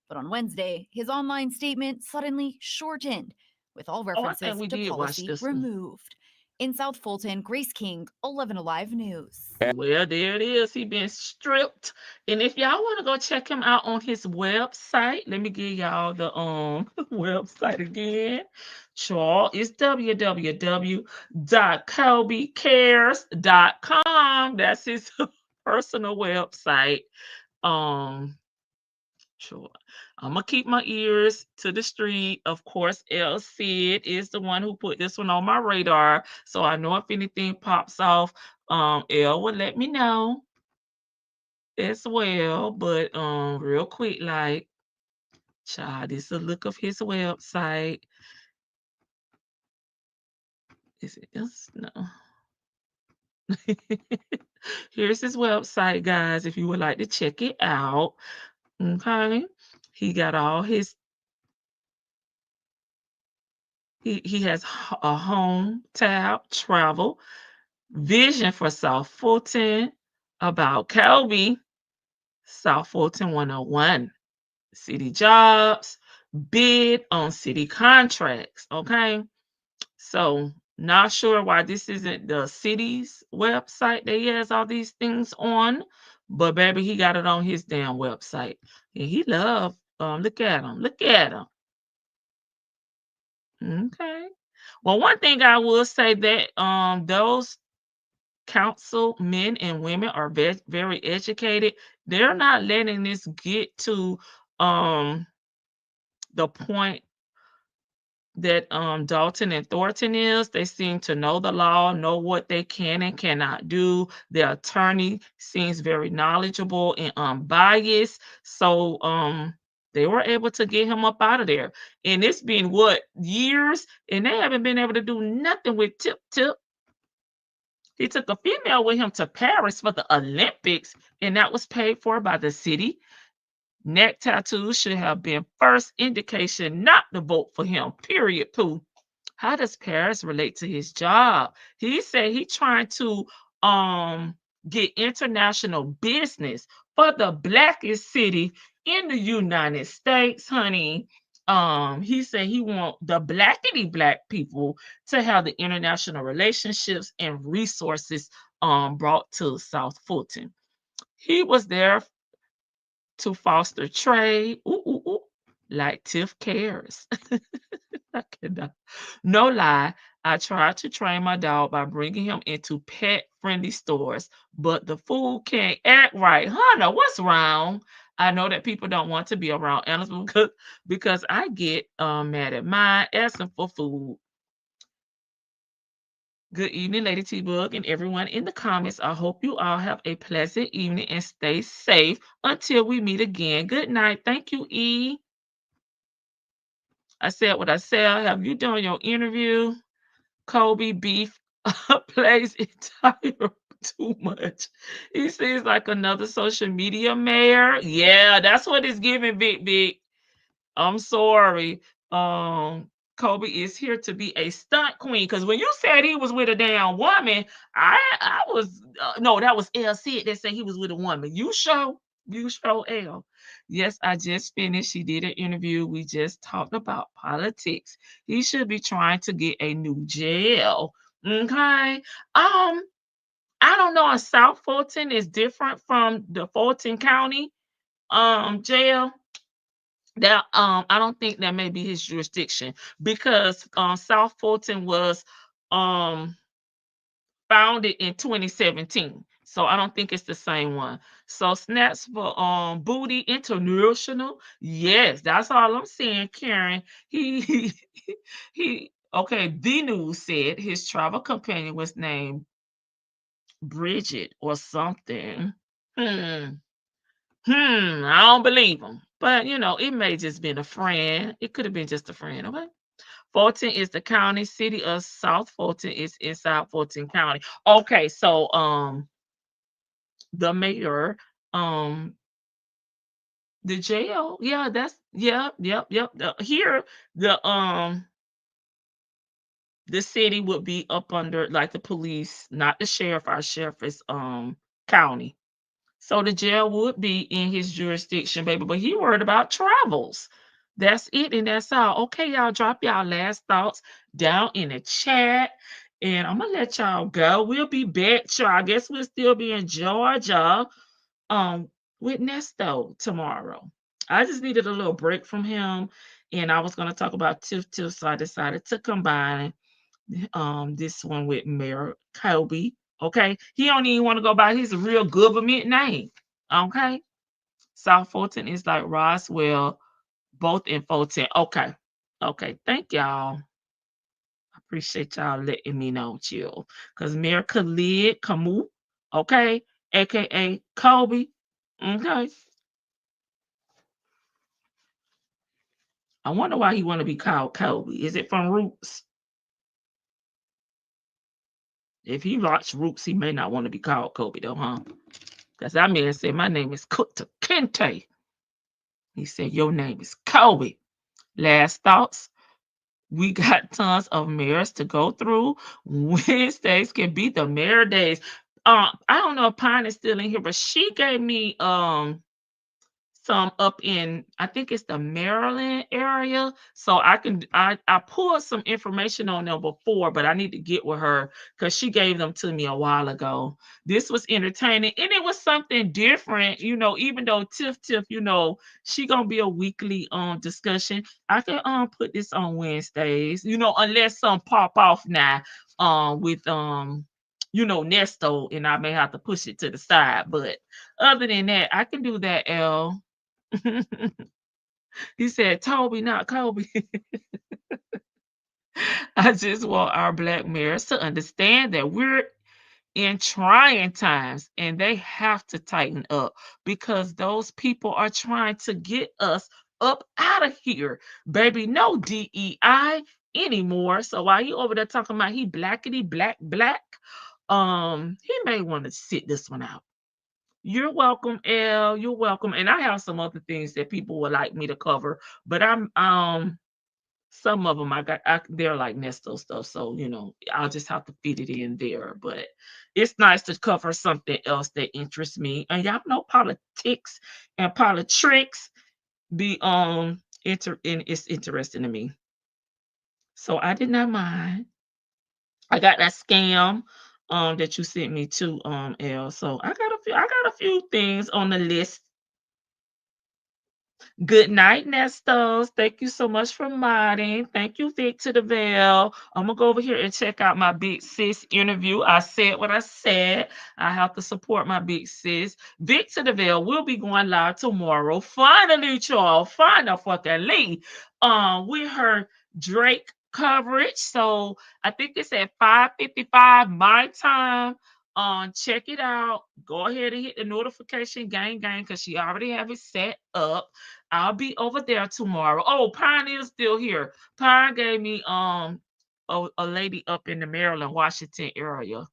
S14: But on Wednesday, his online statement suddenly shortened, with all references
S1: we
S14: to
S1: did watch
S14: policy
S1: this one.
S14: removed. In South Fulton, Grace King, 11 Alive News.
S1: Well, there it is. He been stripped. And if y'all want to go check him out on his website, let me give y'all the website again. Sure, it's www.kobiecares.com. That's his personal website. Sure. I'm gonna keep my ears to the street. Of course, El Cid is the one who put this one on my radar. So I know if anything pops off, El will let me know as well. But real quick, like, child, this is a look of his website. Is it this? No. Here's his website, guys, if you would like to check it out. Okay. He got all his He has a home tab, travel, vision for South Fulton, about Kobie, South Fulton 101, city jobs, bid on city contracts. Okay. So not sure why this isn't the city's website that he has all these things on, but baby, he got it on his damn website. And he love, look at him. Look at him. Okay. Well, one thing I will say that those council men and women are very educated. They're not letting this get to the point that Dalton and Thornton is. They seem to know the law, know what they can and cannot do. Their attorney seems very knowledgeable and unbiased. So they were able to get him up out of there. And it's been what, years? And they haven't been able to do nothing with Tip. He took a female with him to Paris for the Olympics, and that was paid for by the city. Neck tattoos should have been first indication not to vote for him. Period. Pooh. How does Paris relate to his job? He said he trying to get international business for the blackest city in the United States, honey. He said he want the blackity black people to have the international relationships and resources brought to South Fulton. He was there to foster trade. Ooh, ooh, ooh, like Tiff cares. I cannot. No lie, I tried to train my dog by bringing him into pet-friendly stores, but the fool can't act right. Hunter, what's wrong? I know that people don't want to be around animals because I get mad at mine asking for food. Good evening, Lady T Bug, and everyone in the comments. I hope you all have a pleasant evening and stay safe until we meet again. Good night. Thank you, E. I said what I said. Have you done your interview? Kobie beef plays entire too much. He seems like another social media mayor. Yeah, that's what it's giving, Big. I'm sorry. Kobie is here to be a stunt queen. Because when you said he was with a damn woman, I was no, that was L Sid that said he was with a woman. You show L. Yes, I just finished. She did an interview. We just talked about politics. He should be trying to get a new jail. Okay. I don't know if South Fulton is different from the Fulton County jail. That I don't think that may be his jurisdiction because South Fulton was founded in 2017. So I don't think it's the same one. So snaps for Booty International. Yes, that's all I'm saying, Karen. He okay, the news said his travel companion was named Bridget or something. I don't believe him. But you know, it may just been a friend. It could have been just a friend, okay? Fulton is the county. City of South Fulton is inside Fulton County. Okay, so the mayor, the jail, yeah, that's yep. Here, the city would be up under like the police, not the sheriff. Our sheriff is county. So the jail would be in his jurisdiction, baby. But he worried about travels. That's it, and that's all. Okay, y'all, drop y'all last thoughts down in the chat. And I'm gonna let y'all go. We'll be back, y'all. I guess we'll still be in Georgia with Nesto tomorrow. I just needed a little break from him, and I was gonna talk about Tiff, so I decided to combine this one with Mayor Kobie. Okay, he don't even want to go by his real government name. Okay, South Fulton is like Roswell, both in Fulton. Okay, thank y'all. I appreciate y'all letting me know, chill. Cause Mayor Khalid Kamu, okay, aka Kobie. Okay. I wonder why he want to be called Kobie. Is it from Roots? If he watched Roots, he may not want to be called Kobie, though, huh? Because that man said, my name is Kunta Kinte. He said, your name is Kobie. Last thoughts. We got tons of mayors to go through. Wednesdays can be the mayor days. I don't know if Pine is still in here, but she gave me some up in, I think it's the Maryland area. So I pulled some information on them before, but I need to get with her because she gave them to me a while ago. This was entertaining and it was something different, you know, even though Tiff, you know, she gonna be a weekly discussion. I can put this on Wednesdays, you know, unless some pop off now with you know, Nesto, and I may have to push it to the side. But other than that, I can do that, L. He said, Toby, not Kobie. I just want our black mayors to understand that we're in trying times and they have to tighten up because those people are trying to get us up out of here. Baby, no DEI anymore. So while you over there talking about he blackity black, He may want to sit this one out. You're welcome, Elle. You're welcome. And I have some other things that people would like me to cover, but I'm some of them they're like Nesto stuff, so I'll just have to fit it in there. But it's nice to cover something else that interests me. And y'all know politics and politics be it's interesting to me. So I did not mind. I got that scam that you sent me to L. So I got a few things on the list. Good night, Nestos. Thank you so much for modding. Thank you, Vic to the Veil. I'm gonna go over here and check out my big sis interview. I said what I said. I have to support my big sis. Vic to the Veil will be going live tomorrow. Finally, y'all. Finally. With her Drake coverage. So I think it's at 5:55 my time. Check it out. Go ahead and hit the notification gang because she already have it set up. I'll be over there tomorrow. Oh, Pioneer's still here. Pine gave me a lady up in the Maryland, Washington area.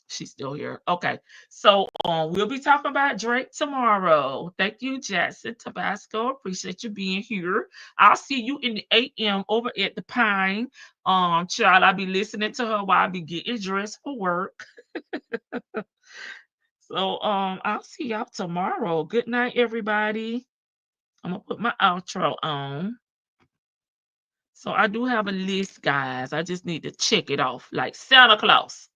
S1: She's still here. Okay. So we'll be talking about Drake tomorrow. Thank you, Jackson Tabasco. Appreciate you being here. I'll see you in the AM over at the Pine. Child, I'll be listening to her while I be getting dressed for work. So I'll see y'all tomorrow. Good night, everybody. I'm gonna put my outro on. So I do have a list, guys. I just need to check it off like Santa Claus.